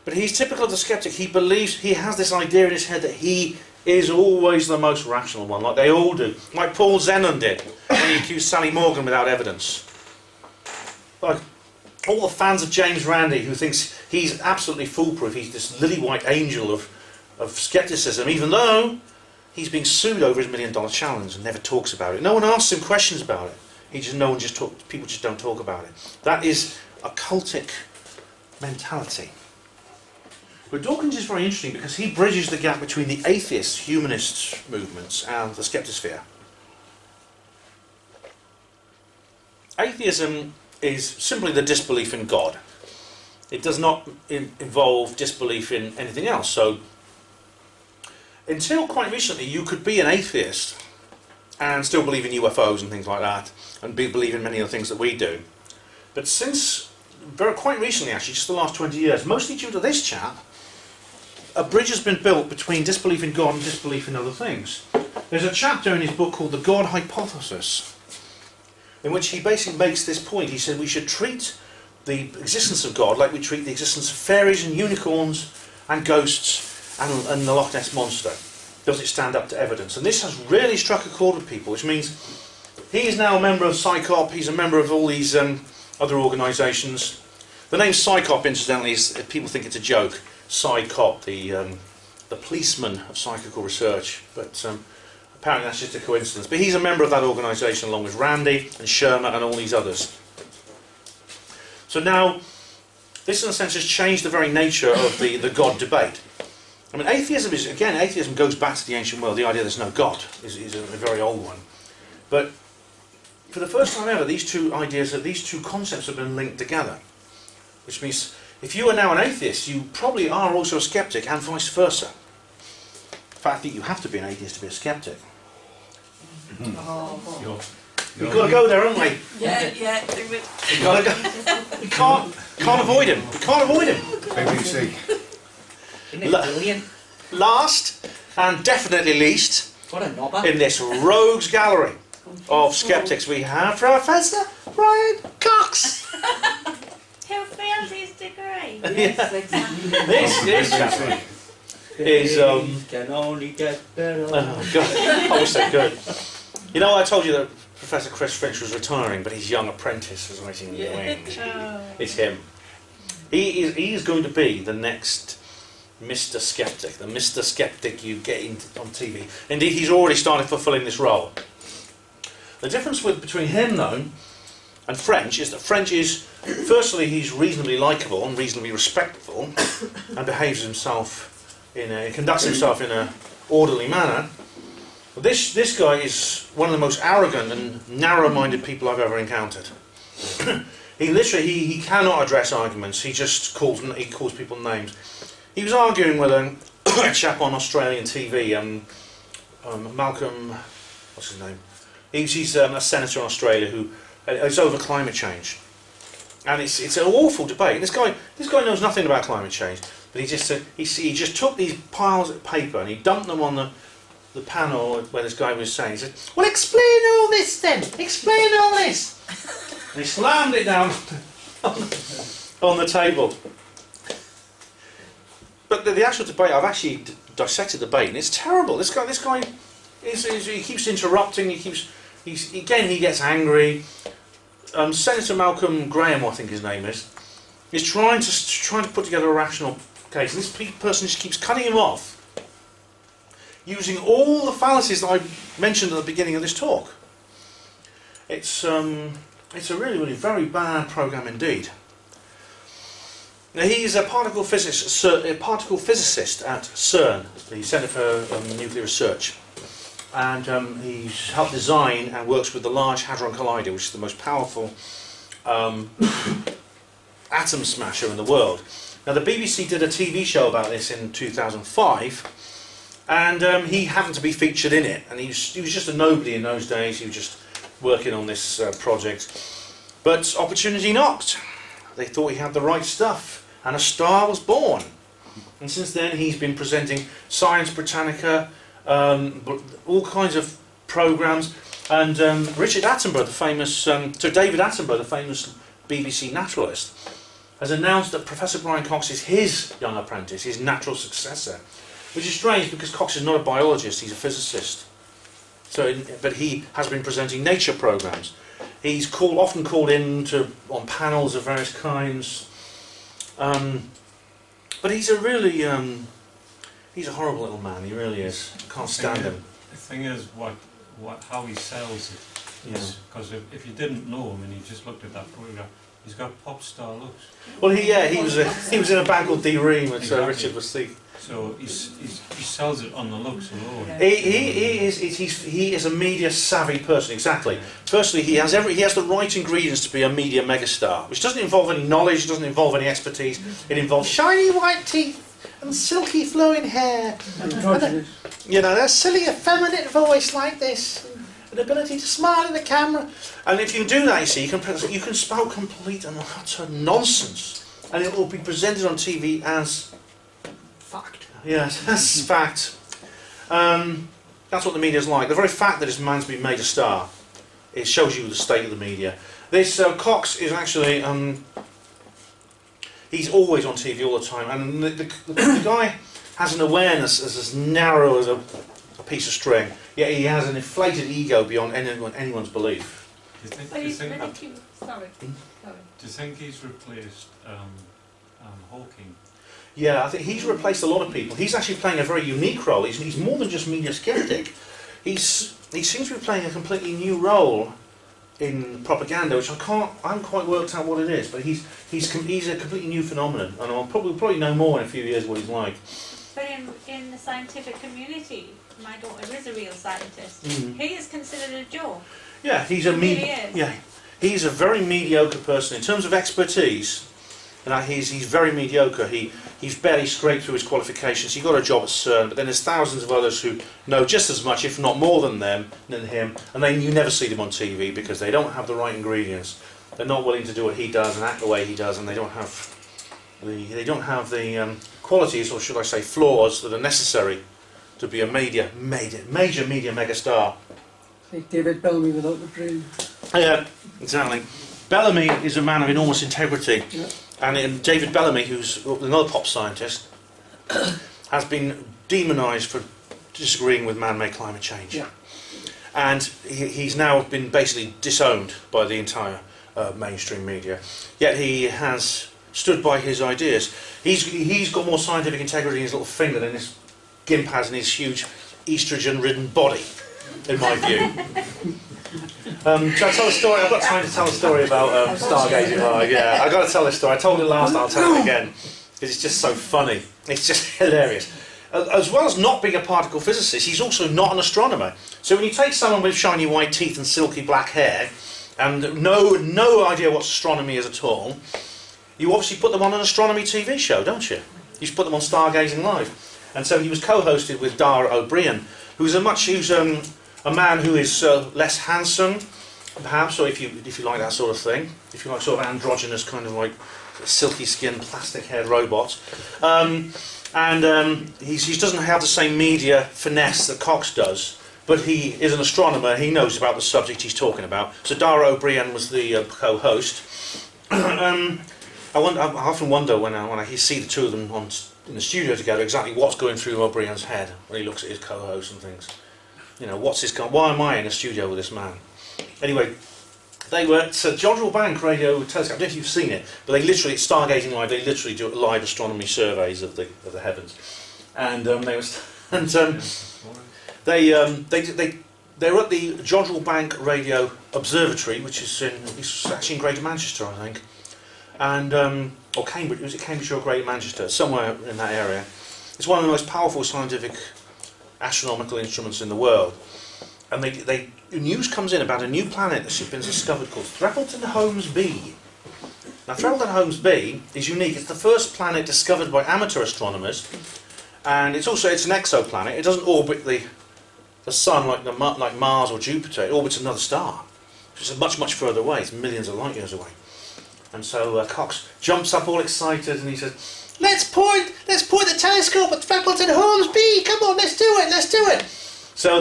But he's typical of the skeptic. He believes, he has this idea in his head that he is always the most rational one, like they all do. Like Paul Zenon did when he accused Sally Morgan without evidence. Like all the fans of James Randi who thinks he's absolutely foolproof. He's this lily-white angel of skepticism, even though he's being sued over his $1 million challenge and never talks about it. No one asks him questions about it. People just don't talk about it. That is a cultic mentality. But Dawkins is very interesting because he bridges the gap between the atheist, humanist movements and the skeptosphere. Atheism is simply the disbelief in God. It does not involve disbelief in anything else. So, until quite recently, you could be an atheist and still believe in UFOs and things like that, and believe in many of the things that we do. But since quite recently, actually, just the last 20 years, mostly due to this chap, a bridge has been built between disbelief in God and disbelief in other things. There's a chapter in his book called The God Hypothesis, in which he basically makes this point. He said we should treat the existence of God like we treat the existence of fairies and unicorns and ghosts and the Loch Ness Monster. Does it stand up to evidence? And this has really struck a chord with people, which means he is now a member of PsyCop, he's a member of all these other organisations. The name PsyCop, incidentally, is, people think it's a joke. PsyCop, the policeman of psychical research, but apparently that's just a coincidence. But he's a member of that organisation along with Randy and Sherman and all these others. So now, this in a sense has changed the very nature of the God debate. I mean, atheism goes back to the ancient world. The idea there's no God is a very old one. But for the first time ever, these two concepts have been linked together. Which means, if you are now an atheist, you probably are also a skeptic, and vice versa. In fact, I think you have to be an atheist to be a skeptic. We've got to go there, haven't we? Yeah. We've got to go. We can't avoid him. We can't avoid him. BBC. Last, and definitely least, What a knobber. in this rogues gallery of skeptics, we have Professor Brian Cox. Who failed his degree? Yes, exactly. This chap is Can only get better. oh God, I wish they could. You know, I told you that Professor Chris Finch was retiring, but his young apprentice was waiting in the wings. It's him. He is going to be the next Mr. Skeptic, the Mr. Skeptic you get on TV. Indeed, he's already started fulfilling this role. The difference between him, though, and French is that French is, firstly, he's reasonably likeable and reasonably respectful, and behaves himself conducts himself in an orderly manner. But this guy is one of the most arrogant and narrow-minded people I've ever encountered. He cannot address arguments. He just calls people names. He was arguing with a chap on Australian TV, Malcolm, what's his name? He's a senator in Australia who is over climate change, and it's an awful debate. And this guy knows nothing about climate change, but he just took these piles of paper and he dumped them on the panel where this guy was saying. He said, "Well, explain all this then. Explain all this." And he slammed it down on the table. But the actual debate, I've actually dissected the debate, and it's terrible. This guy he keeps interrupting. He gets angry. Senator Malcolm Graham, I think his name is trying to put together a rational case. And this person just keeps cutting him off, using all the fallacies that I mentioned at the beginning of this talk. It's a really, really very bad program indeed. Now, he's a particle physicist at CERN, the Centre for Nuclear Research, and he's helped design and works with the Large Hadron Collider, which is the most powerful atom smasher in the world. Now, the BBC did a TV show about this in 2005, and he happened to be featured in it. And he was just a nobody in those days. He was just working on this project, but opportunity knocked. They thought he had the right stuff, and a star was born. And since then, he's been presenting Science Britannica, all kinds of programs, and David Attenborough, the famous BBC naturalist, has announced that Professor Brian Cox is his young apprentice, his natural successor, which is strange because Cox is not a biologist; he's a physicist. But he has been presenting nature programs. He's often called in on panels of various kinds. But he's a really he's a horrible little man. He really is. I can't stand him. The thing is, how he sells it. Because if you didn't know him and you just looked at that photograph, he's got pop star looks. Well, he was in a band called D Ream with Richard Westey. So he sells it on the looks alone. He is a media savvy person. Exactly. Firstly, he has the right ingredients to be a media megastar, which doesn't involve any knowledge, doesn't involve any expertise. It involves shiny white teeth and silky flowing hair. And a silly effeminate voice like this. an ability to smile at the camera. And if you do that, you see, you can spout complete and utter nonsense, and it will be presented on TV as fact. Yes, as fact. That's what the media's like. The very fact that this man's been made a star, it shows you the state of the media. This Cox is actually, he's always on TV all the time, and the guy has an awareness as narrow as a piece of string, yet he has an inflated ego beyond anyone's belief. But he's ridiculous. Sorry. Do you think he's replaced Hawking? Yeah, I think he's replaced a lot of people. He's actually playing a very unique role. He's more than just media skeptic. He seems to be playing a completely new role in propaganda, which I haven't quite worked out what it is. But he's a completely new phenomenon, and I'll probably know more in a few years what he's like. But in the scientific community, my daughter is a real scientist. He is considered a joke. Yeah, he's a very mediocre person in terms of expertise. And he's very mediocre. He's barely scraped through his qualifications. He got a job at CERN, but then there's thousands of others who know just as much, if not more than him, and you never see them on TV because they don't have the right ingredients. They're not willing to do what he does and act the way he does, and they don't have the qualities, or should I say flaws, that are necessary to be a major media megastar. Like David Bellamy without the brain. Yeah, exactly. Bellamy is a man of enormous integrity. Yeah. And David Bellamy, who's another pop scientist, has been demonised for disagreeing with man-made climate change. Yeah. And he's now been basically disowned by the entire mainstream media. Yet he has stood by his ideas. He's got more scientific integrity in his little finger than this gimp has in his huge estrogen-ridden body, in my view. Shall I tell a story? I've got time to tell a story about stargazing live. Yeah, I've got to tell this story. I told it last, I'll tell it again. Because it's just so funny. It's just hilarious. As well as not being a particle physicist, he's also not an astronomer. So when you take someone with shiny white teeth and silky black hair, and no idea what astronomy is at all, you obviously put them on an astronomy TV show, don't you? You should put them on Stargazing Live. And so he was co-hosted with Dara O'Brien, who's a man who is less handsome, perhaps, or if you like that sort of thing, if you like sort of androgynous kind of like silky skinned, plastic haired robots, and he doesn't have the same media finesse that Cox does, but he is an astronomer. He knows about the subject he's talking about. So Dara O'Brien was the co-host. I often wonder when I see the two of them in the studio together exactly what's going through O'Brien's head when he looks at his co-host and things. You know, why am I in a studio with this man? Anyway, they were at Jodrell Bank Radio Telescope. I don't know if you've seen it, but they literally, at Stargazing Live, they literally do live astronomy surveys of the heavens, and they were they were at the Jodrell Bank Radio Observatory, which is actually in Greater Manchester, I think, and or Cambridge. Was it Cambridge or Greater Manchester? Somewhere in that area. It's one of the most powerful scientific astronomical instruments in the world, and news comes in about a new planet that's been discovered called Threppleton-Holmes B. Now Threppleton-Holmes B is unique. It's the first planet discovered by amateur astronomers, and it's an exoplanet. It doesn't orbit the sun like Mars or Jupiter. It orbits another star, which is much further away. It's millions of light years away. And so Cox jumps up all excited and he says, Let's point the telescope at Threppleton-Holmes B. Come on, let's do it. So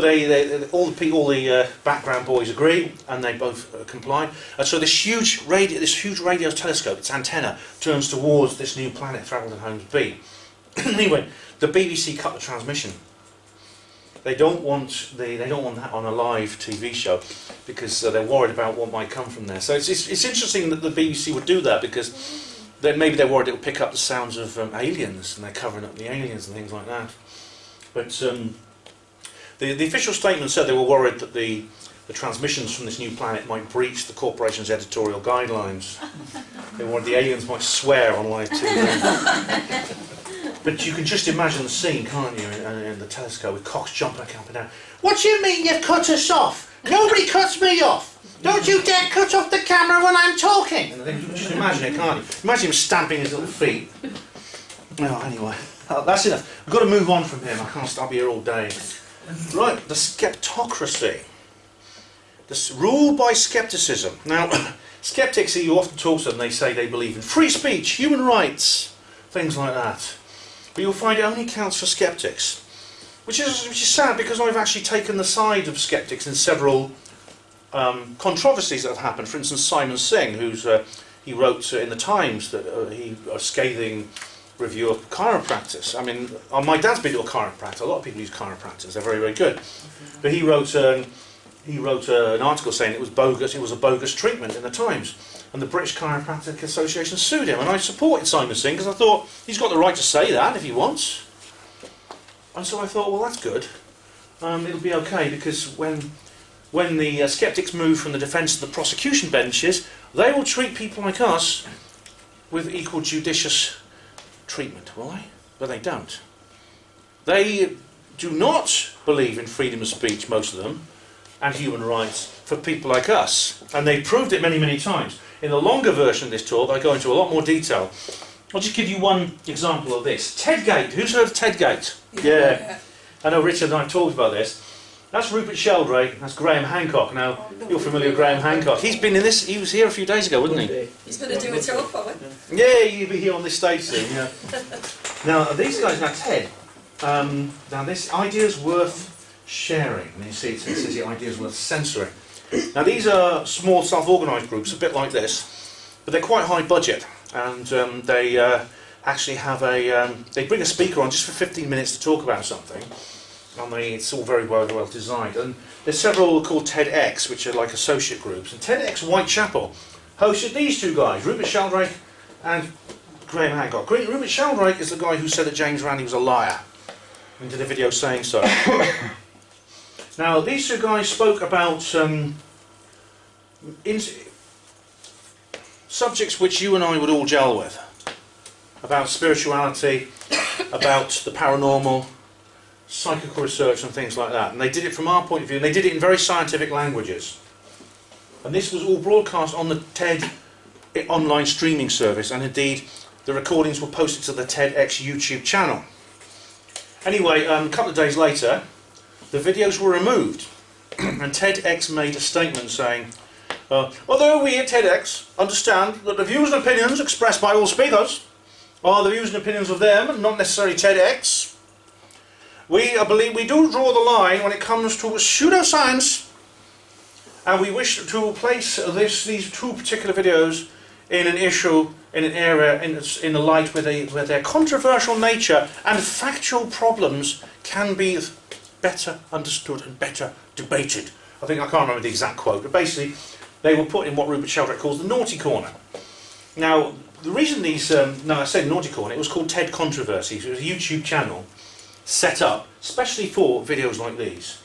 all the background boys agree, and they both comply. And so this huge radio telescope, its antenna, turns towards this new planet, Threppleton-Holmes B. Anyway, the BBC cut the transmission. They don't want that on a live TV show because they're worried about what might come from there. So it's interesting that the BBC would do that because. Then maybe they're worried it will pick up the sounds of aliens, and they're covering up the aliens and things like that. But the official statement said they were worried that the transmissions from this new planet might breach the corporation's editorial guidelines. They worried the aliens might swear on live TV. But you can just imagine the scene, can't you, in the telescope with Cox jumping up and down. What do you mean you've cut us off? Nobody cuts me off! Don't you dare cut off the camera when I'm talking! And then just imagine it, can't you? Imagine him stamping his little feet. Oh, anyway, that's enough. We've got to move on from him. I'll be here all day. Right, the skeptocracy. ruled by skepticism. Now, skeptics, you often talk to them, they say they believe in free speech, human rights, things like that. But you'll find it only counts for skeptics. Which is sad, because I've actually taken the side of skeptics in several controversies that have happened. For instance, Simon Singh, he wrote in the Times that a scathing review of chiropractors. I mean, my dad's been to a chiropractor. A lot of people use chiropractors. They're very, very good. But he wrote an article saying it was bogus. It was a bogus treatment in the Times, and the British Chiropractic Association sued him. And I supported Simon Singh because I thought he's got the right to say that if he wants. And so I thought, well, that's good. It'll be okay, because when the skeptics move from the defence to the prosecution benches, they will treat people like us with equal judicious treatment, will they? But they don't. They do not believe in freedom of speech, most of them, and human rights for people like us. And they've proved it many, many times. In the longer version of this talk, I go into a lot more detail. I'll just give you one example of this. Tedgate. Who's heard of Tedgate? Yeah. I know Richard and I have talked about this. That's Rupert Sheldrake. That's Graham Hancock. Now, you're familiar with Graham Hancock. He's been in this. He was here a few days ago, wasn't he? He's going to do a talk, probably. Yeah, you'll be here on this stage soon. Yeah. Now, these guys, now Ted. Now, this idea's worth sharing. And you see, it says the idea's worth censoring. Now, these are small, self-organised groups, a bit like this, but they're quite high budget, and they actually have they bring a speaker on just for 15 minutes to talk about something. And it's all very well designed. And there's several called TEDx, which are like associate groups. And TEDx Whitechapel hosted these two guys, Rupert Sheldrake and Graham Hancock. Rupert Sheldrake is the guy who said that James Randi was a liar, and did a video saying so. Now, these two guys spoke about subjects which you and I would all gel with. About spirituality, about the paranormal, psychical research and things like that. And they did it from our point of view, and they did it in very scientific languages. And this was all broadcast on the TED online streaming service, and indeed the recordings were posted to the TEDx YouTube channel. Anyway, a couple of days later, the videos were removed, and TEDx made a statement saying, although we at TEDx understand that the views and opinions expressed by all speakers are the views and opinions of them, and not necessarily TEDx, we believe we do draw the line when it comes to pseudoscience, and we wish to place these two particular videos in an issue, in an area, in the light where their controversial nature and factual problems can be better understood and better debated. I can't remember the exact quote, but basically they were put in what Rupert Sheldrake calls the naughty corner. Now, the reason these, I say naughty corner, it was called TED Controversies. It was a YouTube channel set up especially for videos like these.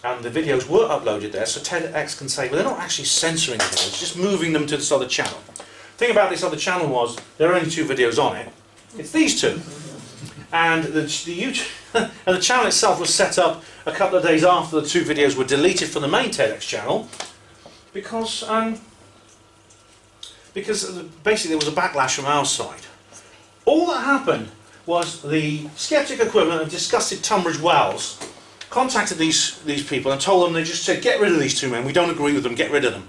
And the videos were uploaded there, so TEDx can say, well, they're not actually censoring the videos, just moving them to this other channel. The thing about this other channel was, there are only two videos on it. It's these two. And the YouTube, and the channel itself was set up a couple of days after the two videos were deleted from the main TEDx channel, because basically there was a backlash from our side. All that happened was the skeptic equivalent of disgusted Tunbridge Wells contacted these people and told them, they just said, get rid of these two men, we don't agree with them, get rid of them.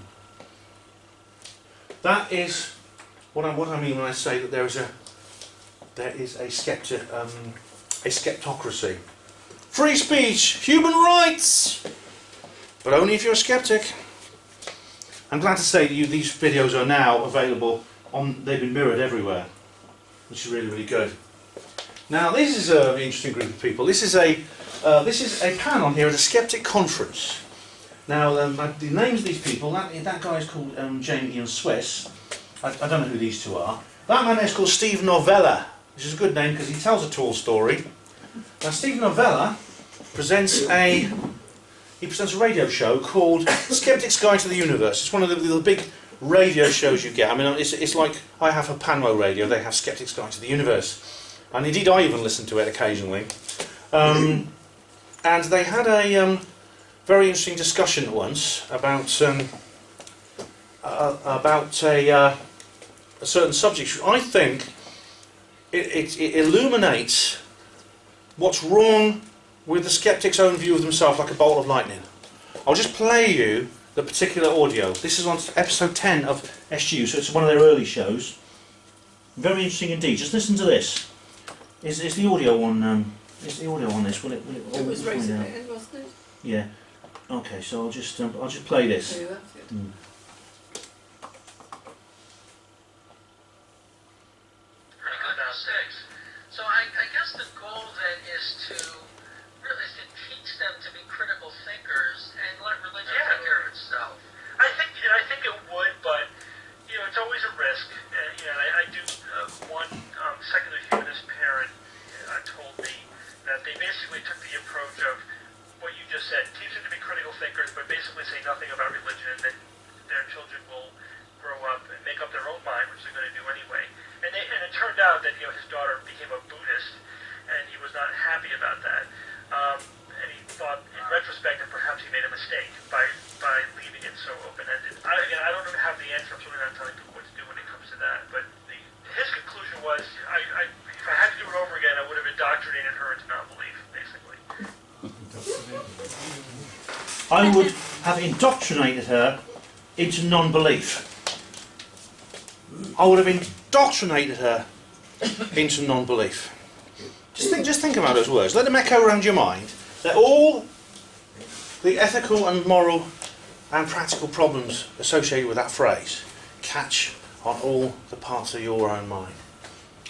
That is what I mean when I say that there is a skeptocracy. Free speech, human rights, but only if you're a skeptic. I'm glad to say that these videos are now available they've been mirrored everywhere, which is really, really good. Now, this is an interesting group of people. This is a panel here at a skeptic conference. Now, the names of these people, that guy is called Jamie Ian Swiss. I don't know who these two are. That man is called Steve Novella, which is a good name because he tells a tall story. Now, Steve Novella presents a radio show called Skeptic's Guide to the Universe. It's one of the big radio shows you get. I mean, it's like I have a Panwo radio, they have Skeptic's Guide to the Universe. And indeed, I even listen to it occasionally. And they had a very interesting discussion once about a certain subject. I think it illuminates what's wrong with the skeptic's own view of themselves like a bolt of lightning. I'll just play you the particular audio. This is on episode 10 of SGU, so it's one of their early shows. Very interesting indeed. Just listen to this. Is the audio on? Is the audio on this? Will it It was right at the end, wasn't it? Yeah. Okay, so I'll just play this. Yeah, that's it. So I guess the goal then is to really teach them to be critical thinkers and let religion take care of itself. I think it would, but it's always a risk. I do. One secular humanist parent told me that they basically took the approach of what you just said: teach them to be critical thinkers, but basically say nothing about religion, and then their children will grow up and make up their own mind, which they're going to do anyway. And it turned out that his daughter became a Buddhist, and he was not happy about that. And he thought, in retrospect, that perhaps he made a mistake by leaving it so open-ended. I don't have the answer. I'm certainly not telling people what to do when it comes to that. But his conclusion was, if I had to do it over again, I would have indoctrinated her into non-belief, basically. I would have indoctrinated her into non-belief. I would have indoctrinated her into non-belief. Just think about those words. Let them echo around your mind. That all the ethical and moral and practical problems associated with that phrase catch on all the parts of your own mind.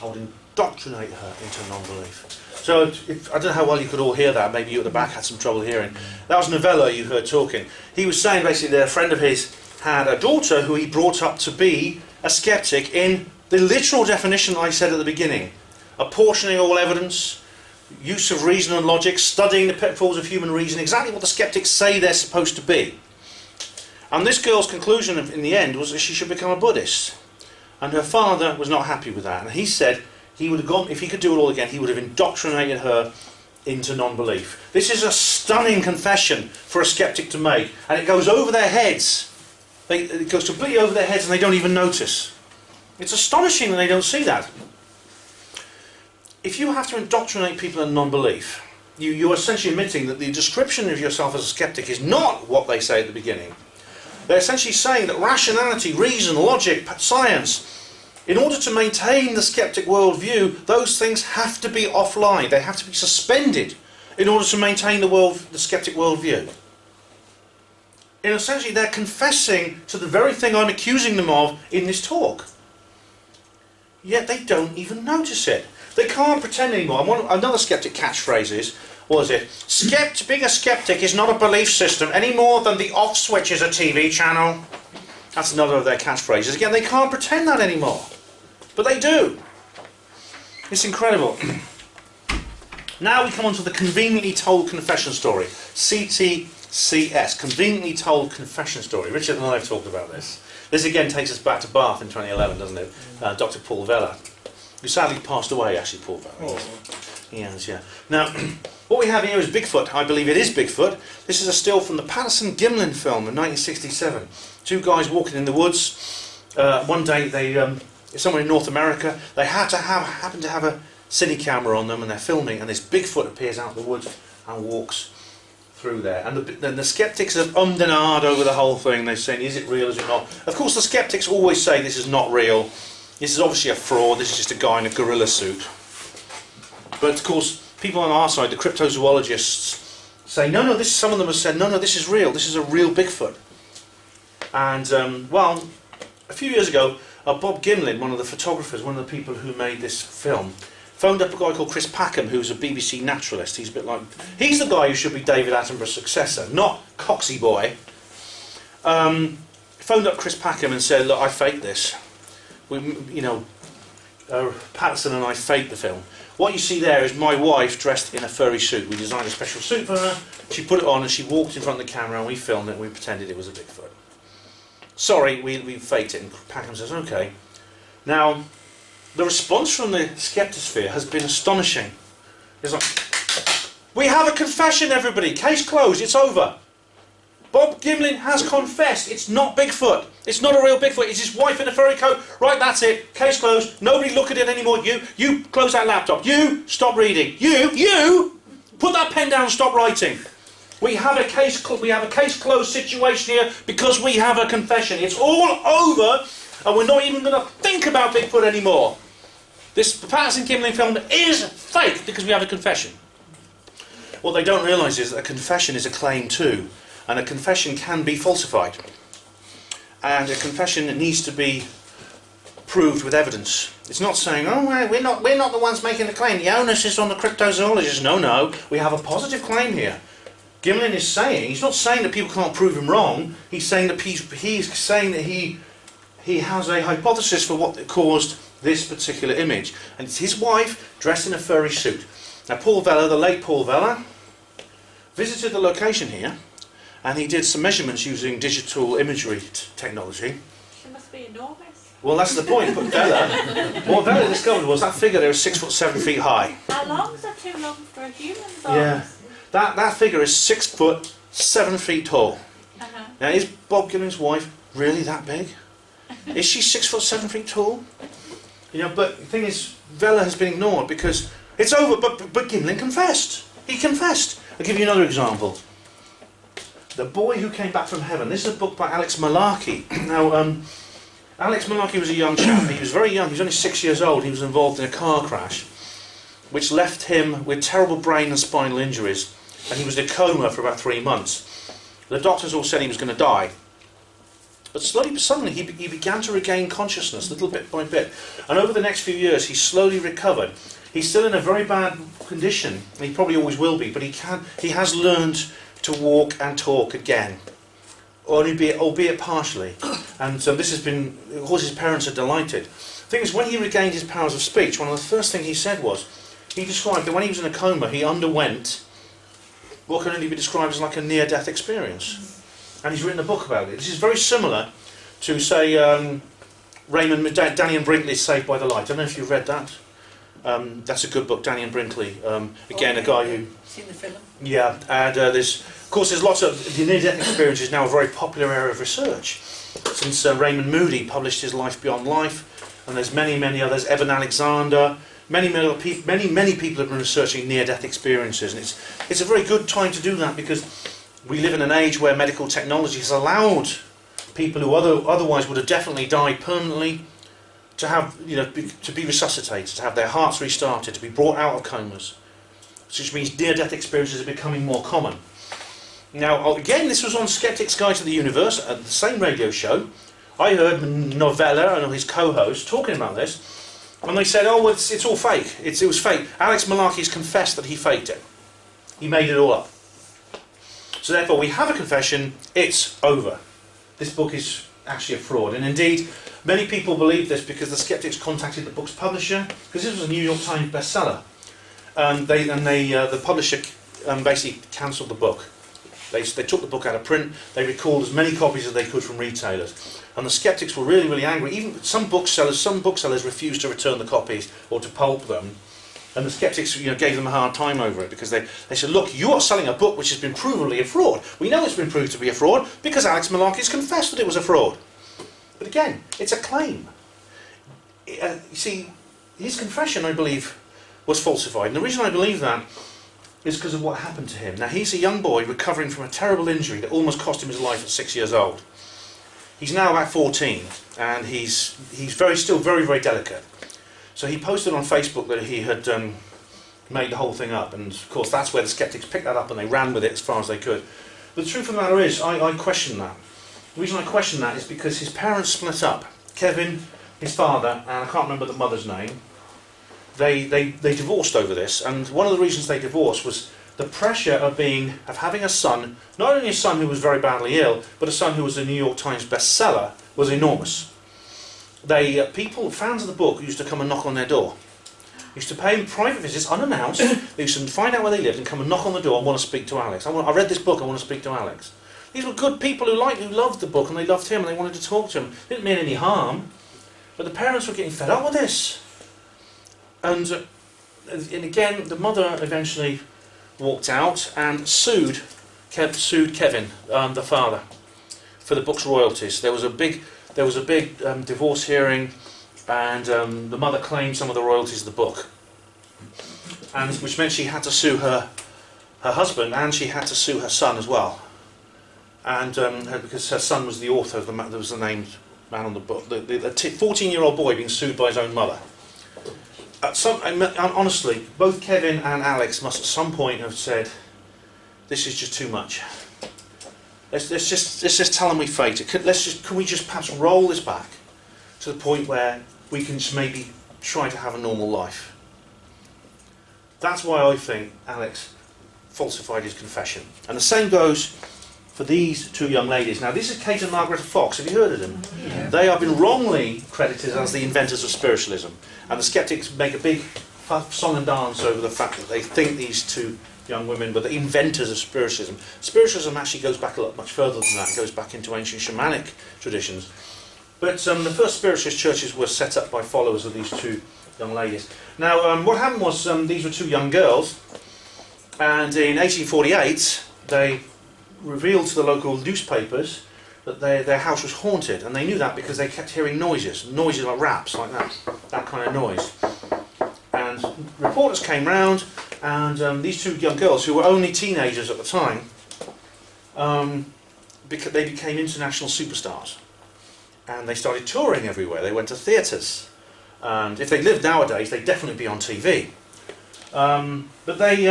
I would indoctrinate her into non-belief. So I don't know how well you could all hear that. Maybe you at the back had some trouble hearing. That was Novello you heard talking. He was saying basically that a friend of his had a daughter who he brought up to be a skeptic in the literal definition I said at the beginning. Apportioning all evidence, use of reason and logic, studying the pitfalls of human reason, exactly what the skeptics say they're supposed to be. And this girl's conclusion in the end was that she should become a Buddhist. And her father was not happy with that. And he said he would have gone, if he could do it all again, he would have indoctrinated her into non-belief. This is a stunning confession for a skeptic to make. And it goes over their heads. It goes completely over their heads and they don't even notice. It's astonishing that they don't see that. If you have to indoctrinate people in non-belief, you're essentially admitting that the description of yourself as a skeptic is not what they say at the beginning. They're essentially saying that rationality, reason, logic, science, in order to maintain the skeptic worldview, those things have to be offline. They have to be suspended in order to maintain the skeptic worldview. And essentially they're confessing to the very thing I'm accusing them of in this talk. Yet they don't even notice it. They can't pretend anymore. Another skeptic catchphrase is, what is it? Being a skeptic is not a belief system any more than the off switch is a TV channel. That's another of their catchphrases. Again, they can't pretend that anymore. But they do. It's incredible. Now we come on to the conveniently told confession story. CTCS, conveniently told confession story. Richard and I have talked about this. This again takes us back to Bath in 2011, doesn't it? Dr. Paul Vella, who sadly passed away, actually, Paul Vella. He has, yeah. Now, what we have here is Bigfoot. I believe it is Bigfoot. This is a still from the Patterson-Gimlin film in 1967. Two guys walking in the woods. One day, somewhere in North America, they happen to have a cine camera on them, and they're filming, and this Bigfoot appears out of the woods and walks through there. And then the skeptics have ummed and ahed over the whole thing. They're saying, is it real, is it not? Of course, the skeptics always say this is not real. This is obviously a fraud. This is just a guy in a gorilla suit. But of course, people on our side, the cryptozoologists, say, no, some of them have said, no, this is real. This is a real Bigfoot. And, well, a few years ago, Bob Gimlin, one of the photographers, one of the people who made this film, phoned up a guy called Chris Packham, who's a BBC naturalist. He's the guy who should be David Attenborough's successor, not Coxie Boy. Phoned up Chris Packham and said, look, I faked this. Patterson and I faked the film. What you see there is my wife dressed in a furry suit. We designed a special suit for her. She put it on and she walked in front of the camera and we filmed it and we pretended it was a Bigfoot. Sorry, we faked it. And Packham says, okay. Now, the response from the skeptosphere has been astonishing. It's like, we have a confession, everybody. Case closed. It's over. Bob Gimlin has confessed. It's not Bigfoot. It's not a real Bigfoot. It's his wife in a furry coat. Right, that's it. Case closed. Nobody look at it anymore. You close that laptop. You stop reading. You put that pen down and stop writing. We have a case closed situation here because we have a confession. It's all over, and we're not even going to think about Bigfoot anymore. This Patterson-Gimlin film is fake because we have a confession. What they don't realise is that a confession is a claim too, and a confession can be falsified. And a confession needs to be proved with evidence. It's not saying, oh, we're not the ones making the claim. The onus is on the cryptozoologist. No, we have a positive claim here. Gimlin is saying, he's not saying that people can't prove him wrong. He's saying that he's saying that he has a hypothesis for what caused this particular image, and it's his wife dressed in a furry suit. Now, Paul Vella, the late Paul Vella, visited the location here, and he did some measurements using digital imagery technology. She must be enormous. Well, that's the point. But what Vella discovered was that figure there is 6 foot 7 feet high. How long's are too long for a human body? Yeah, that figure is 6 foot 7 feet tall. Now, is Bob Gimlin's wife really that big? Is she 6 foot 7 feet tall? You know, but the thing is, Vella has been ignored because it's over. But Gimlin confessed. He confessed. I'll give you another example. The Boy Who Came Back from Heaven. This is a book by Alex Malarkey. Now, Alex Malarkey was a young chap. He was very young. He was only 6 years old. He was involved in a car crash, which left him with terrible brain and spinal injuries, and he was in a coma for about 3 months. The doctors all said he was going to die. But slowly but suddenly he began to regain consciousness little bit by bit, and over the next few years he slowly recovered. He's still in a very bad condition, and he probably always will be, but he has learned to walk and talk again, albeit partially. And so this has been, of course his parents are delighted. The thing is, when he regained his powers of speech, one of the first things he said was, he described that when he was in a coma he underwent what can only be described as like a near-death experience. And he's written a book about it. This is very similar to, say, Danny and Brinkley's Saved by the Light. I don't know if you've read that. That's a good book, Danny and Brinkley. Again, a guy who... Seen the film? Yeah, and of course there's lots of... The near-death experience is now a very popular area of research. Since Raymond Moody published his Life Beyond Life, and there's many others, Evan Alexander, many people have been researching near-death experiences, and it's a very good time to do that because we live in an age where medical technology has allowed people who otherwise would have definitely died permanently to have, to be resuscitated, to have their hearts restarted, to be brought out of comas, which means near-death experiences are becoming more common. Now, again, this was on Skeptic's Guide to the Universe, at the same radio show. I heard Novella and his co-host talking about this, and they said, oh, well, it's all fake. It was fake. Alex Malarkey's confessed that he faked it. He made it all up. So therefore we have a confession, it's over. This book is actually a fraud, and indeed many people believe this because the Skeptics contacted the book's publisher, because this was a New York Times bestseller, and the publisher basically cancelled the book. They took the book out of print, they recalled as many copies as they could from retailers, and the Skeptics were really angry. Even some booksellers refused to return the copies or to pulp them. And the Skeptics gave them a hard time over it because they said, look, you are selling a book which has been provably a fraud. We know it's been proved to be a fraud because Alex Malarkey's confessed that it was a fraud. But again, it's a claim. You see, his confession, I believe, was falsified. And the reason I believe that is because of what happened to him. Now, he's a young boy recovering from a terrible injury that almost cost him his life at 6 years old. He's now about 14, and he's still very delicate. So he posted on Facebook that he had made the whole thing up, and of course that's where the Skeptics picked that up and they ran with it as far as they could. But the truth of the matter is, I question that. The reason I question that is because his parents split up. Kevin, his father, and I can't remember the mother's name, they divorced over this, and one of the reasons they divorced was the pressure of having a son, not only a son who was very badly ill, but a son who was a New York Times bestseller, was enormous. Fans of the book used to come and knock on their door. Used to pay him private visits, unannounced. They used to find out where they lived and come and knock on the door and want to speak to Alex. I read this book, I want to speak to Alex. These were good people who loved the book and they loved him and they wanted to talk to him. Didn't mean any harm, but the parents were getting fed up with this. And again, the mother eventually walked out and sued Kevin, the father, for the book's royalties. There was a big divorce hearing, and the mother claimed some of the royalties of the book, and which meant she had to sue her her husband, and she had to sue her son as well. And because her son was the author of there was the named man on the book, the 14-year-old boy being sued by his own mother. Honestly, both Kevin and Alex must at some point have said, "This is just too much. Let's just tell them we faked it. Can we just perhaps roll this back to the point where we can just maybe try to have a normal life?" That's why I think Alex falsified his confession. And the same goes for these two young ladies. Now, this is Kate and Margaret Fox. Have you heard of them? Yeah. They have been wrongly credited as the inventors of spiritualism. And the Skeptics make a big song and dance over the fact that they think these two young women were the inventors of spiritualism. Spiritualism actually goes back a lot much further than that. It goes back into ancient shamanic traditions. But the first spiritualist churches were set up by followers of these two young ladies. Now, what happened was these were two young girls, and in 1848 they revealed to the local newspapers that their house was haunted, and they knew that because they kept hearing noises like raps, like that kind of noise. And reporters came round, and these two young girls, who were only teenagers at the time, they became international superstars. And they started touring everywhere. They went to theatres. And if they lived nowadays, they'd definitely be on TV. But they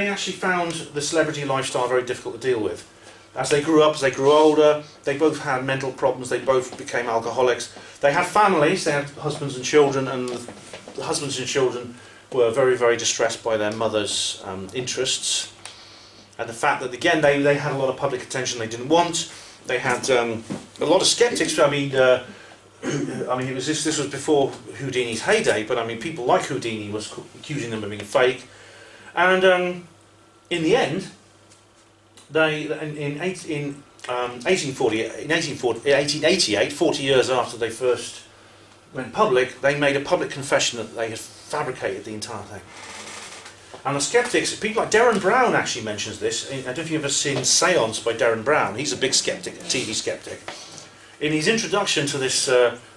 actually found the celebrity lifestyle very difficult to deal with. As they grew up, as they grew older, they both had mental problems. They both became alcoholics. They had families. They had husbands and children, and the husbands and children were very, very distressed by their mother's interests. And the fact that, again, they had a lot of public attention they didn't want. They had a lot of skeptics. This was before Houdini's heyday, but I mean, people like Houdini was accusing them of being fake. And in the end, in 1888, 40 years after they first went public, they made a public confession that they had fabricated the entire thing. And the skeptics, people like Derren Brown actually mentions this. I don't know if you've ever seen Seance by Derren Brown. He's a big skeptic, a TV skeptic. In his introduction to this,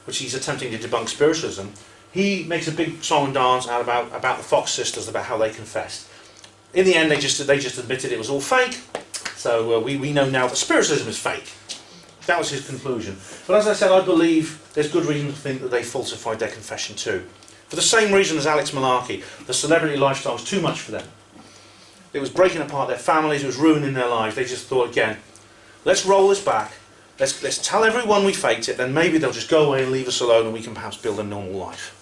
which he's attempting to debunk spiritualism, he makes a big song and dance out about the Fox sisters, about how they confessed. In the end, they just admitted it was all fake. So we know now that spiritualism is fake. That was his conclusion. But as I said, I believe there's good reason to think that they falsified their confession too. For the same reason as Alex Malarkey, the celebrity lifestyle was too much for them. It was breaking apart their families, it was ruining their lives. They just thought, again, let's roll this back, let's tell everyone we faked it, then maybe they'll just go away and leave us alone and we can perhaps build a normal life.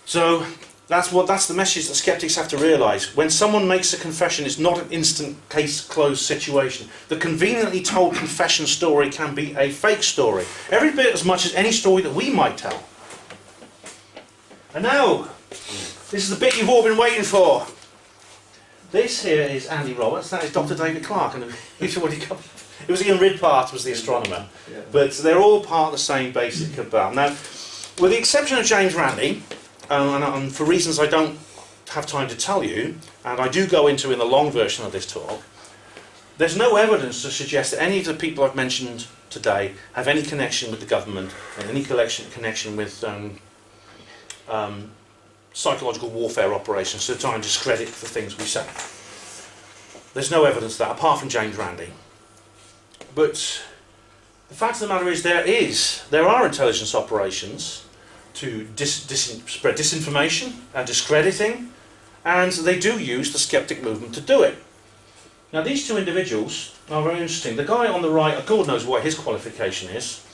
So that's the message that skeptics have to realise. When someone makes a confession, it's not an instant case closed situation. The conveniently told confession story can be a fake story, every bit as much as any story that we might tell. And now, this is the bit you've all been waiting for. This here is Andy Roberts, that is Dr. David Clarke, and it was Ian Ridpart was the astronomer. Yeah. But they're all part of the same basic cabal. Now, with the exception of James Randi, and for reasons I don't have time to tell you, and I do go into in the long version of this talk, there's no evidence to suggest that any of the people I've mentioned today have any connection with the government, and any connection with psychological warfare operations to try and discredit the things we say. There's no evidence of that, apart from James Randi. But the fact of the matter is there are intelligence operations to spread disinformation and discrediting, and they do use the skeptic movement to do it. Now, these two individuals are very interesting. The guy on the right, God knows what his qualification is.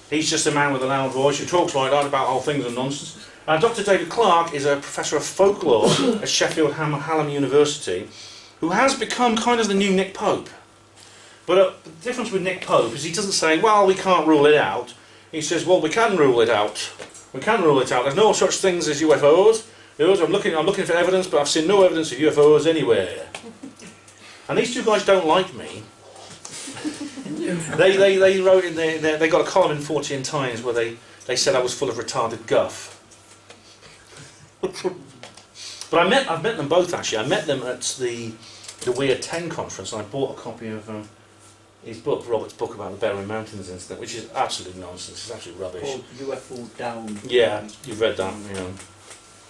He's just a man with a loud voice who talks like that about whole things and nonsense. Dr. David Clarke is a professor of folklore at Sheffield Hallam University, who has become kind of the new Nick Pope. But the difference with Nick Pope is he doesn't say, well, we can't rule it out. He says, well, we can rule it out. We can rule it out. There's no such things as UFOs. I'm looking for evidence, but I've seen no evidence of UFOs anywhere. And these two guys don't like me. They wrote in they got a column in 14 Times where they said I was full of retarded guff. But I've met them both actually. I met them at the Weird 10 conference, and I bought a copy of his book, Robert's book about the Berwyn Mountains incident, which is absolute nonsense. It's absolute rubbish. Called UFO Down. Yeah, you've read that. You know,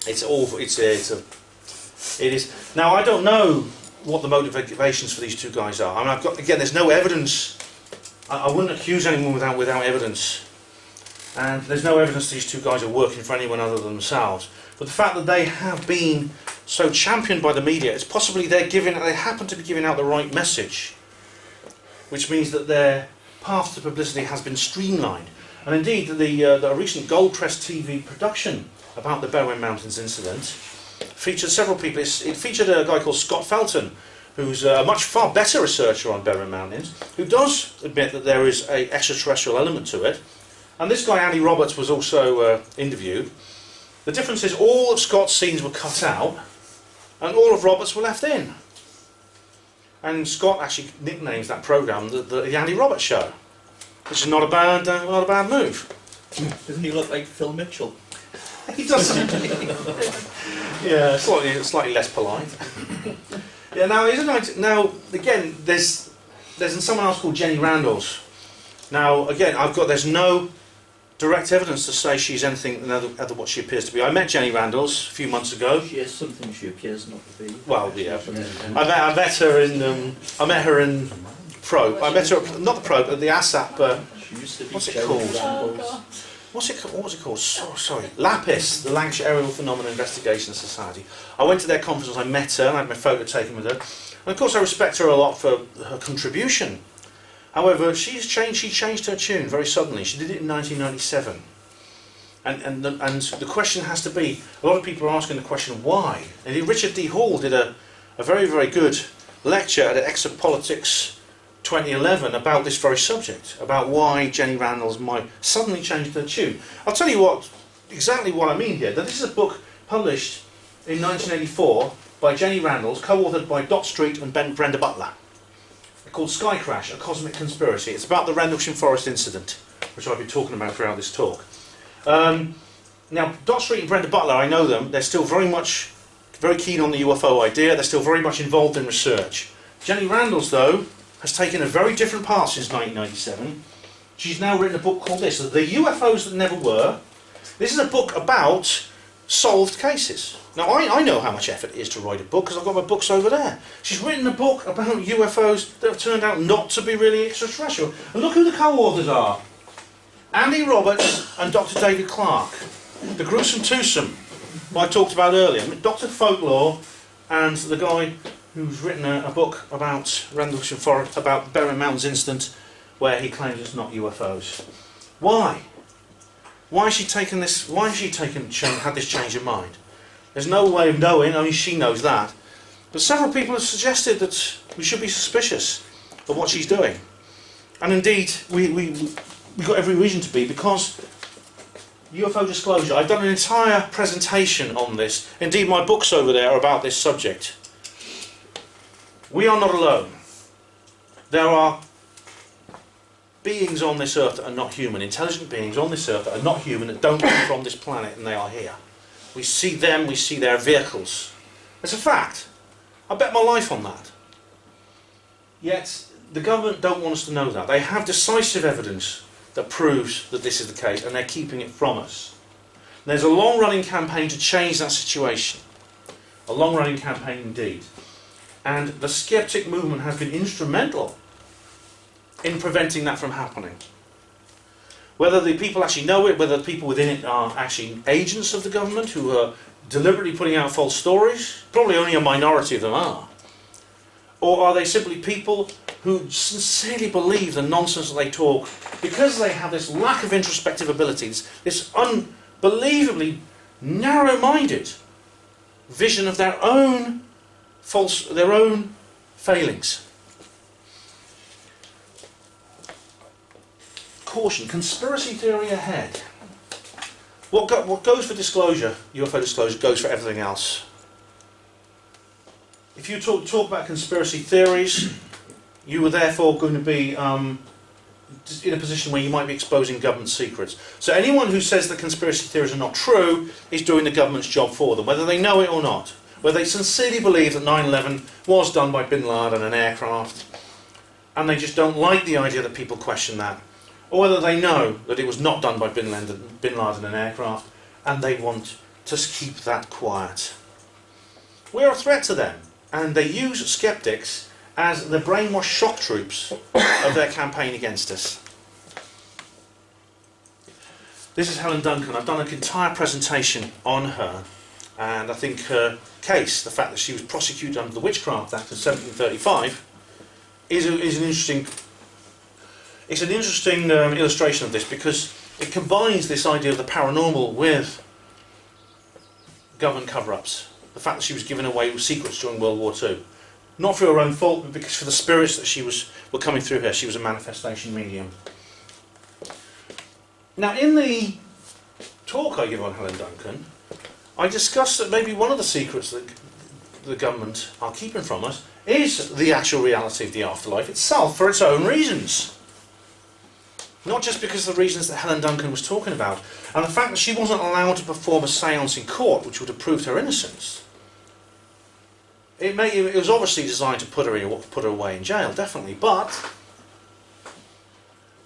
it's awful. It's a It is. Now, I don't know what the motivations for these two guys are. I mean, again, there's no evidence. I wouldn't accuse anyone without evidence. And there's no evidence these two guys are working for anyone other than themselves. But the fact that they have been so championed by the media, it's possibly they happen to be giving out the right message, which means that their path to publicity has been streamlined. And indeed, the recent Gold Press TV production about the Berwyn Mountains incident featured several people. It featured a guy called Scott Felton, who's a much far better researcher on Berwyn Mountains, who does admit that there is an extraterrestrial element to it. And this guy, Andy Roberts, was also interviewed. The difference is all of Scott's scenes were cut out, and all of Roberts were left in. And Scott actually nicknames that programme the Andy Roberts Show, which is not a bad move. Doesn't he look like Phil Mitchell? He doesn't. Yeah, slightly less polite. Yeah. Now again, there's someone else called Jenny Randalls. Now again, there's no direct evidence to say she's anything other than what she appears to be. I met Jenny Randalls a few months ago. She is something she appears not to be. Well, yeah. I met her in Probe. I met her not the Probe, but the ASAP. What's it called? What was it called? Sorry, LAPIS, the Lancashire Aerial Phenomena Investigation Society. I went to their conference. I met her, and I had my photo taken with her. And of course, I respect her a lot for her contribution. However, she changed her tune very suddenly. She did it in 1997. And the question has to be, a lot of people are asking the question, why? And Richard D. Hall did a very, very good lecture at Exopolitics 2011 about this very subject, about why Jenny Randalls might suddenly change her tune. I'll tell you exactly what I mean here. This is a book published in 1984 by Jenny Randalls, co-authored by Dot Street and Brenda Butler, called Sky Crash, A Cosmic Conspiracy. It's about the Rendlesham Forest incident, which I've been talking about throughout this talk. Now, Dot Street and Brenda Butler, I know them. They're still very keen on the UFO idea. They're still very much involved in research. Jenny Randalls, though, has taken a very different path since 1997. She's now written a book called The UFOs That Never Were. This is a book about solved cases. Now, I know how much effort it is to write a book because I've got my books over there. She's written a book about UFOs that have turned out not to be really extraterrestrial. And look who the co-authors are. Andy Roberts and Dr. David Clark. The gruesome twosome I talked about earlier. Dr. Folklore and the guy who's written a book about Rendlesham Forest, about Berwyn Mountains incident, where he claims it's not UFOs. Why? Why has she taken this? Why has she had this change of mind? There's no way of knowing. Only she knows that. But several people have suggested that we should be suspicious of what she's doing, and indeed we've got every reason to be, because UFO disclosure. I've done an entire presentation on this. Indeed, my books over there are about this subject. We are not alone. There are beings on this earth that are not human, intelligent beings on this earth that are not human, that don't come from this planet, and they are here. We see them, we see their vehicles. It's a fact. I bet my life on that. Yet, the government don't want us to know that. They have decisive evidence that proves that this is the case, and they're keeping it from us. There's a long-running campaign to change that situation. A long-running campaign indeed. And the Skeptic movement has been instrumental in preventing that from happening. Whether the people actually know it, whether the people within it are actually agents of the government who are deliberately putting out false stories, probably only a minority of them are. Or are they simply people who sincerely believe the nonsense that they talk because they have this lack of introspective abilities, this unbelievably narrow-minded vision of their own failings. Caution, conspiracy theory ahead. What goes for disclosure, UFO disclosure, goes for everything else. If you talk about conspiracy theories, you are therefore going to be in a position where you might be exposing government secrets. So anyone who says that conspiracy theories are not true is doing the government's job for them, whether they know it or not. Whether they sincerely believe that 9/11 was done by Bin Laden, an aircraft, and they just don't like the idea that people question that. Or whether they know that it was not done by Bin Laden, an aircraft, and they want to keep that quiet. We're a threat to them, and they use skeptics as the brainwashed shock troops of their campaign against us. This is Helen Duncan. I've done an entire presentation on her, and I think her case, the fact that she was prosecuted under the Witchcraft Act of 1735, is an interesting. It's an interesting illustration of this, because it combines this idea of the paranormal with government cover-ups. The fact that she was given away with secrets during World War II, not through her own fault, but because for the spirits that were coming through her, she was a manifestation medium. Now, in the talk I give on Helen Duncan, I discussed that maybe one of the secrets that the government are keeping from us is the actual reality of the afterlife itself, for its own reasons. Not just because of the reasons that Helen Duncan was talking about, and the fact that she wasn't allowed to perform a séance in court, which would have proved her innocence. It was obviously designed to put her away in jail, definitely, but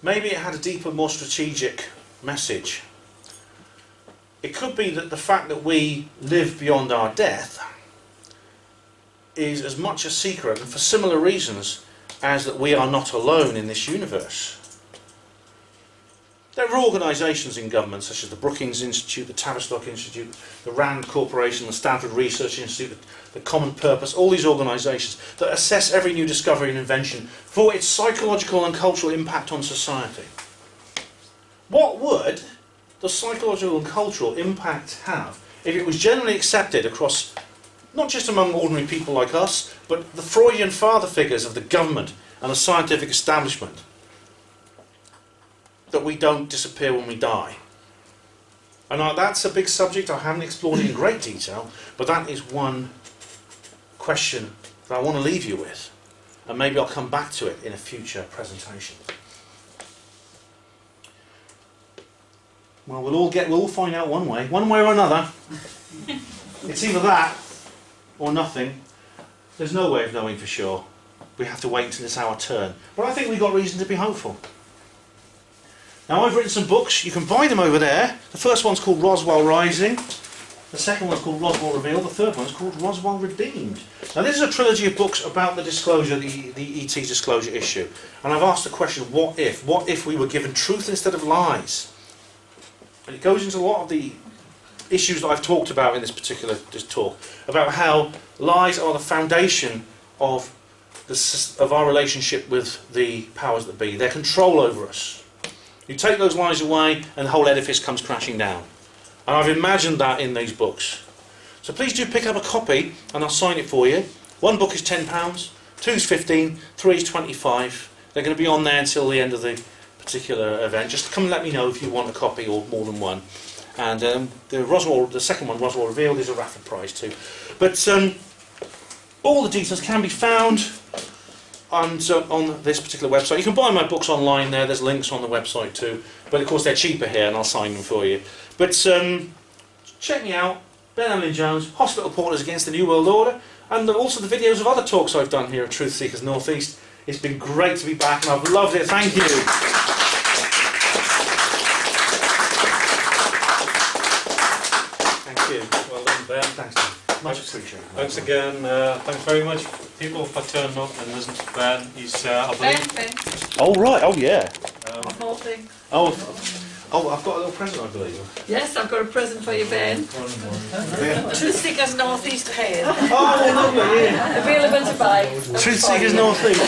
maybe it had a deeper, more strategic message. It could be that the fact that we live beyond our death is as much a secret, and for similar reasons, as that we are not alone in this universe. There are organisations in government such as the Brookings Institute, the Tavistock Institute, the Rand Corporation, the Stanford Research Institute, the Common Purpose, all these organisations that assess every new discovery and invention for its psychological and cultural impact on society. What would the psychological and cultural impact have if it was generally accepted across, not just among ordinary people like us, but the Freudian father figures of the government and the scientific establishment, that we don't disappear when we die? And that's a big subject. I haven't explored it in great detail, but that is one question that I want to leave you with, and maybe I'll come back to it in a future presentation. Well, we'll all find out one way or another. It's either that or nothing. There's no way of knowing for sure. We have to wait until it's our turn. But I think we've got reason to be hopeful. Now, I've written some books. You can buy them over there. The first one's called Roswell Rising. The second one's called Roswell Revealed. The third one's called Roswell Redeemed. Now, this is a trilogy of books about the disclosure, the ET disclosure issue. And I've asked the question, what if? What if we were given truth instead of lies? And it goes into a lot of the issues that I've talked about in this particular talk, about how lies are the foundation of our relationship with the powers that be, their control over us. You take those lies away and the whole edifice comes crashing down. And I've imagined that in these books. So please do pick up a copy and I'll sign it for you. One book is £10, two's £15, three's £25. They're going to be on there until the end of the particular event. Just come and let me know if you want a copy or more than one. And the second one, Roswell Revealed, is a raffle prize too. But all the details can be found on this particular website. You can buy my books online there. There's links on the website too. But of course they're cheaper here, and I'll sign them for you. But check me out. Ben Emlyn-Jones, Hospital Porters Against the New World Order, and also the videos of other talks I've done here at Truth Seekers North East. It's been great to be back, and I've loved it. Thank you. Thank you. Well done, Ben. Thanks, Ben. Much appreciated. Thanks again. Thanks very much, people, for turning up and listening to Ben. He's, I believe... Ben. Oh, right. Oh, yeah. One more thing. Oh, I've got a little present, I believe. Yes, I've got a present for you, Ben. Truth Seekers North East pen. Oh, lovely, yeah. Available to buy. Truth Seekers North East.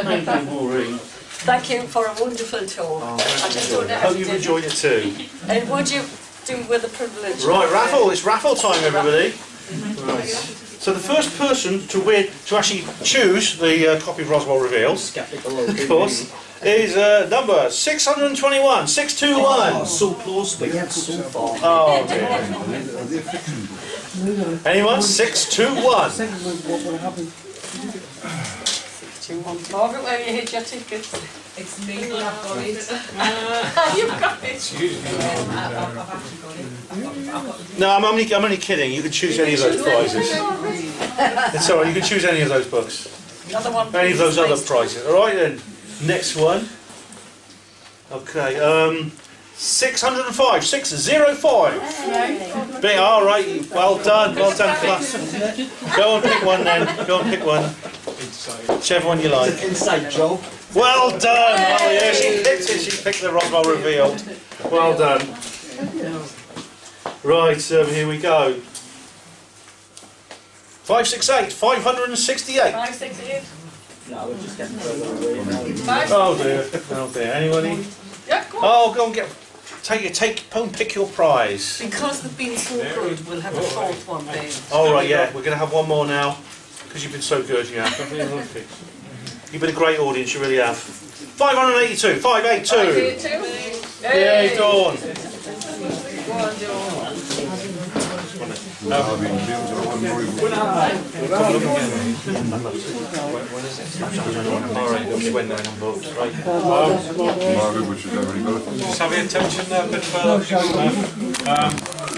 Thank you, Maureen. Thank you for a wonderful talk. I just don't know how Hope to you've do it. enjoyed it too. And would you do with a privilege? Right, raffle. It's raffle time, everybody. Right. So the first person to actually choose the copy of Roswell Revealed, of course, is number 621, 621. So close, but yet so far. Oh dear. Anyone? 621. Second one, what would happen? 621. Margaret, where you hid your tickets? It's me, but I've got it. You've got it. I've actually got it. No, I'm only kidding. You can choose any of those prizes. It's alright, you can choose any of those books. Another one. Any of those please. other prizes. Alright then. Next one. Okay. 605, 605. Big, all right, well done, class. Go and pick one then. Go and pick one. Whichever one you like. Inside joke. Well done. Oh yeah, she picked it. She picked the Roswell revealed. Well done. Right, here we go. 568, 568. 568. No, we're just getting further away now. Oh dear. Anybody? Yeah, go on. Oh, go and go and pick your prize. Because they've been so good, we'll have a fourth one then. All right, yeah, we're going to have one more now because you've been so good. Yeah, you've been a great audience. You really have. 582, 582. Yay, Dawn. Go on, Dawn. Just have your attention there a bit further.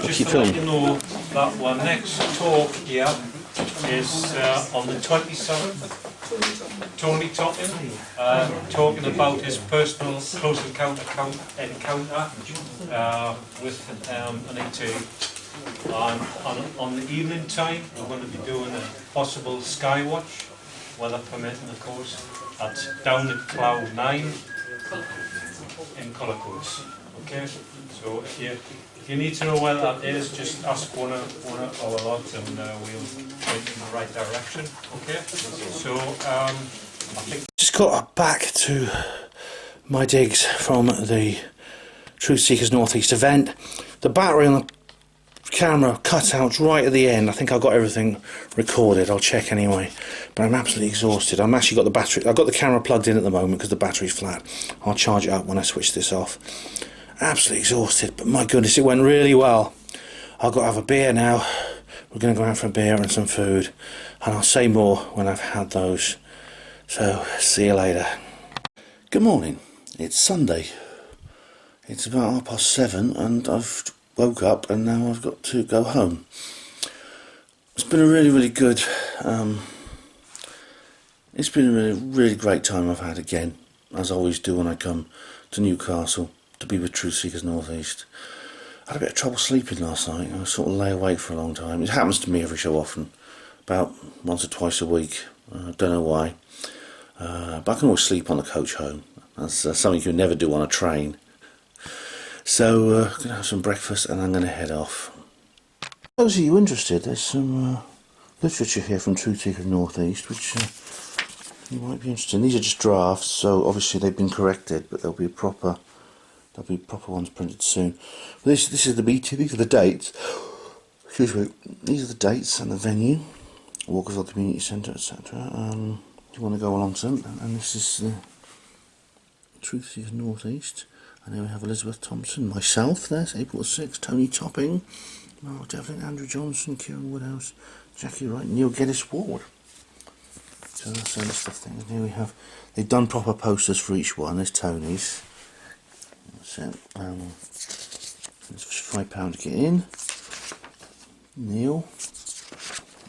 Just to let you know that our next talk here is on the 27th. Tony talking about his personal close encounter with an ET. On the evening time, we're going to be doing a possible sky watch, weather permitting, of course, at down at Cloud 9 in Cullercoats. Okay, so if you need to know where that is, just ask one of our lads and we'll point in the right direction. Okay, so I think Just got back to my digs from the Truth Seekers Northeast event. The battery on the camera cut out right at the end. I think I got everything recorded. I'll check anyway. But I'm absolutely exhausted. I've actually got the battery. I've got the camera plugged in at the moment because the battery's flat. I'll charge it up when I switch this off. Absolutely exhausted, but my goodness, it went really well. I've got to have a beer now. We're going to go out for a beer and some food, and I'll say more when I've had those. So, see you later. Good morning. It's Sunday. It's about 7:30 and I've woke up and now I've got to go home. It's been a really good it's been a really great time I've had again, as I always do when I come to Newcastle to be with Truth Seekers Northeast. I had a bit of trouble sleeping last night. I sort of lay awake for a long time. It happens to me every so often, about once or twice a week. I don't know why, but I can always sleep on the coach home. That's something you never do on a train. So, I'm going to have some breakfast and I'm going to head off. For those of you interested, there's some literature here from Truth Seekers Northeast, which you might be interested in. These are just drafts, so obviously they've been corrected, but there'll be proper ones printed soon. But this is the B2, these are the dates. Excuse me. These are the dates and the venue, Walkerville Community Centre, etc. You want to go along to them, and this is the Truth Seekers Northeast. And then we have Elizabeth Thompson, myself, there's April 6th, Tony Topping, Mark Devlin, Andrew Johnson, Kieran Woodhouse, Jackie Wright, Neil Geddes Ward. So that's a list of things. And here we have, they've done proper posters for each one. There's Tony's. That's it. It's £5 to get in. Neil,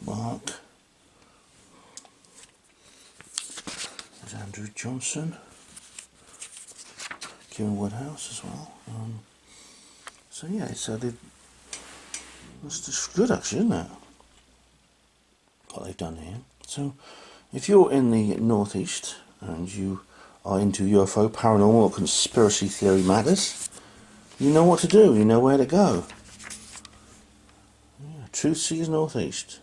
Mark, there's Andrew Johnson. Kieran Woodhouse as well. So yeah, it's just good actually, isn't it? What they've done here. So if you're in the Northeast and you are into UFO, paranormal or conspiracy theory matters, you know what to do, you know where to go. Yeah, Truth Seekers Northeast.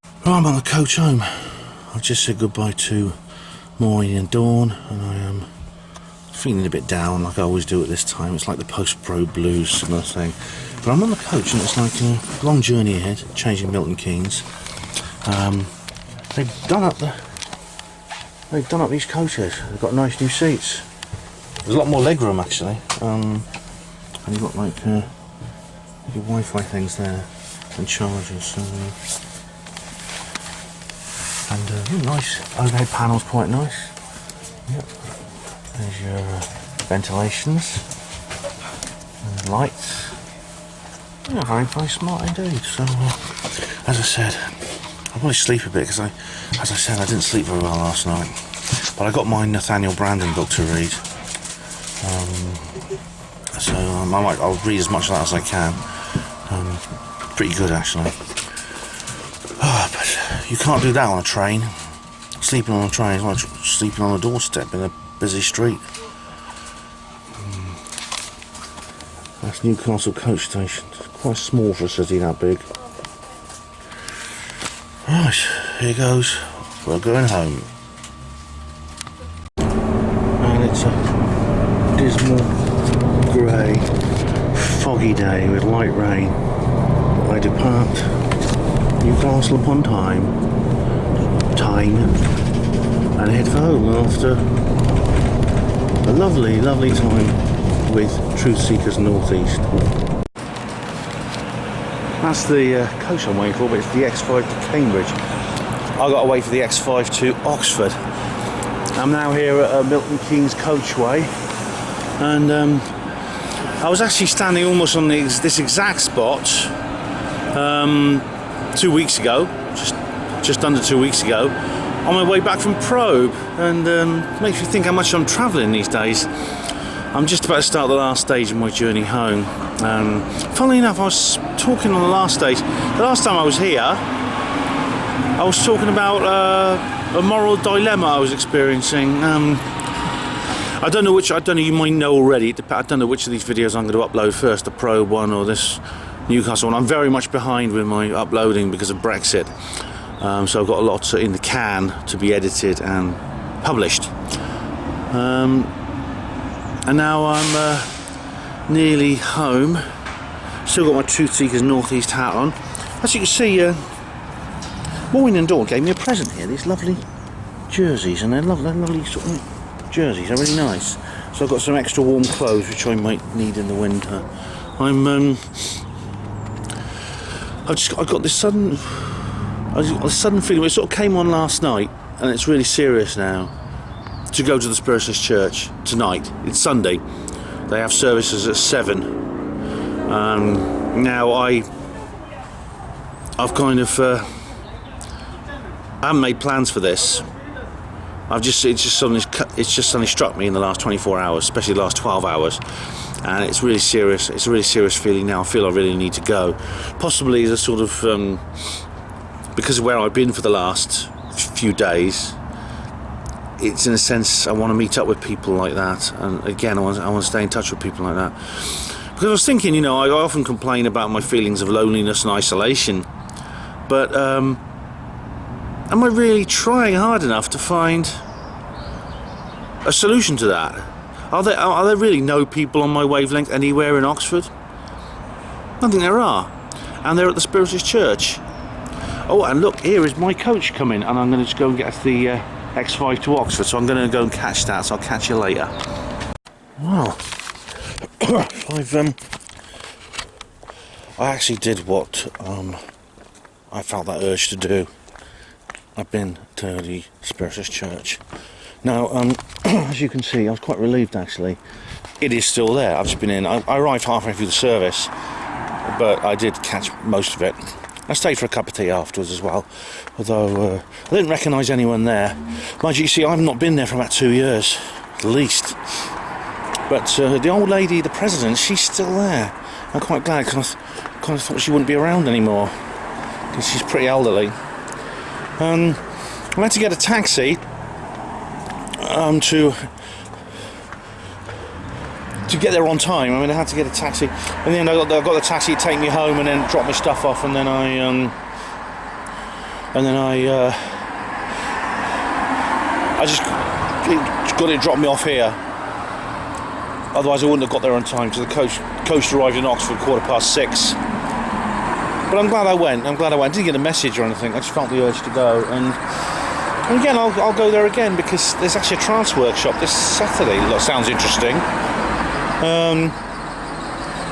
Right, I'm on the coach home. I've just said goodbye to Maureen and Dawn, and I am feeling a bit down like I always do at this time. It's like the post-pro blues similar thing. But I'm on the coach and it's like a long journey ahead, changing Milton Keynes. They've done up these coaches. They've got nice new seats. There's a lot more legroom actually. And you've got like your Wi-Fi things there and chargers. And nice overhead panels, quite nice. Yep. There's your ventilations and lights. Yeah, very smart indeed. So, as I said, I'll probably sleep a bit because as I said, I didn't sleep very well last night. But I got my Nathaniel Brandon book to read, So I'll read as much of that as I can. Pretty good, actually. Oh, but you can't do that on a train. Sleeping on a train is like sleeping on a doorstep in a busy street. That's Newcastle coach station. It's quite small for a city that big. Right, here goes. We're going home. And it's a dismal, grey, foggy day with light rain. I depart Newcastle-upon-Tyne and head for home after a lovely, lovely time with Truth Seekers North East. That's the coach I'm waiting for, but it's the X5 to Cambridge. I got to wait for the X5 to Oxford. I'm now here at Milton Keynes coachway, and I was actually standing almost on this exact spot 2 weeks ago, just under 2 weeks ago, on my way back from Probe, and makes me think how much I'm travelling these days. I'm just about to start the last stage of my journey home. Funnily enough, I was talking on the last stage. The last time I was here, I was talking about a moral dilemma I was experiencing. I don't know, you might know already. I don't know which of these videos I'm going to upload first, the Probe one or this Newcastle one. I'm very much behind with my uploading because of Brexit. So I've got a lot in the can to be edited and published. And now I'm nearly home. Still got my Truth Seekers North East hat on. As you can see, Maureen and Dawn gave me a present here. These lovely jerseys, and they're lovely sort of jerseys. They're really nice. So I've got some extra warm clothes which I might need in the winter. I've got this sudden feeling. It sort of came on last night, and it's really serious now. To go to the Spurious Church tonight. It's Sunday. They have services at 7. Now I've kind of I haven't made plans for this. It's just suddenly struck me in the last 24 hours, especially the last 12 hours, and it's really serious. It's a really serious feeling now. I feel I really need to go, possibly as a sort of because of where I've been for the last few days. It's in a sense I want to meet up with people like that, and again I want to stay in touch with people like that, because I was thinking, I often complain about my feelings of loneliness and isolation, but am I really trying hard enough to find a solution to that? Are there really no people on my wavelength anywhere in Oxford? I think there are, and they're at the Spurious Church. Oh, and look, here is my coach coming, and I'm going to just go and get the X5 to Oxford, so I'm going to go and catch that, so I'll catch you later. Well, I actually did what I felt that urge to do. I've been to the Spurious Church. Now, as you can see, I was quite relieved actually. It is still there. I've just been in. I arrived halfway through the service, but I did catch most of it. I stayed for a cup of tea afterwards as well, although I didn't recognise anyone there. Mind you, see, I've not been there for about 2 years, at least. But the old lady, the president, she's still there. I'm quite glad, because I kind of thought she wouldn't be around anymore, because she's pretty elderly. I had to get a taxi to get there on time. I had to get a taxi. In the end, I got the taxi to take me home and then drop my stuff off, and then I just got it, dropped me off here. Otherwise, I wouldn't have got there on time, because the coach arrived in Oxford 6:15. But I'm glad I went. I didn't get a message or anything. I just felt the urge to go, and again, I'll go there again, because there's actually a trance workshop this Saturday. That sounds interesting.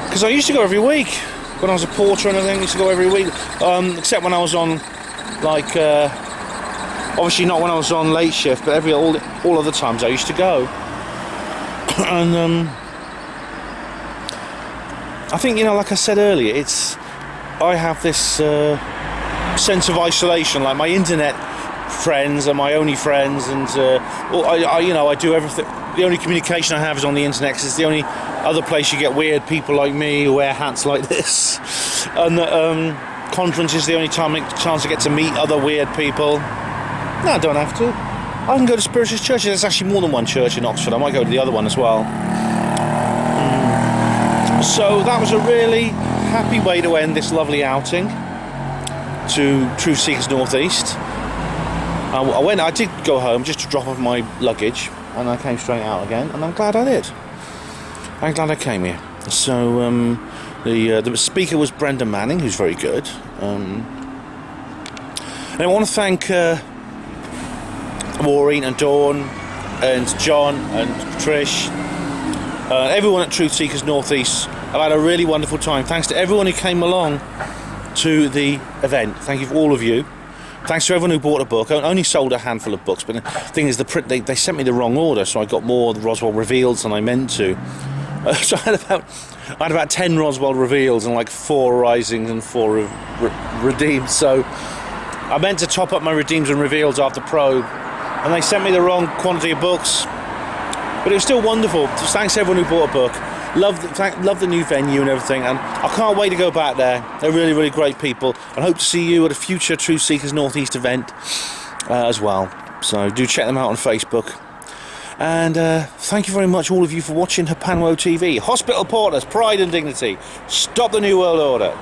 Because I used to go every week when I was a porter and everything. I used to go every week, except when I was on, obviously not when I was on late shift, but all other times I used to go. And I think, like I said earlier, I have this sense of isolation. Like, my internet friends are my only friends, and I do everything. The only communication I have is on the internet, 'cause it's the only other place you get weird people like me who wear hats like this. And conference is the only chance I get to meet other weird people. No, I don't have to. I can go to spiritualist churches. There's actually more than one church in Oxford. I might go to the other one as well. So that was a really happy way to end this lovely outing to Truth Seekers North East. I did go home just to drop off my luggage, and I came straight out again, and I'm glad I did. I'm glad I came here. So the speaker was Brendan Manning, who's very good. And I want to thank Maureen and Dawn and John and Trish, everyone at Truth Seekers North East. I've had a really wonderful time. Thanks to everyone who came along to the event. Thank you for all of you. Thanks to everyone who bought a book. I only sold a handful of books, but the thing is, they sent me the wrong order, so I got more Roswell Reveals than I meant to. So I had about 10 Roswell Reveals and like 4 Risings and 4 Redeemed. So I meant to top up my Redeems and Reveals after Probe, and they sent me the wrong quantity of books. But it was still wonderful. Just thanks to everyone who bought a book. Love the new venue and everything, and I can't wait to go back there. They're really, really great people, and hope to see you at a future Truth Seekers North East event as well. So do check them out on Facebook. And thank you very much, all of you, for watching Hapanwo TV. Hospital Porters, Pride and Dignity. Stop the New World Order.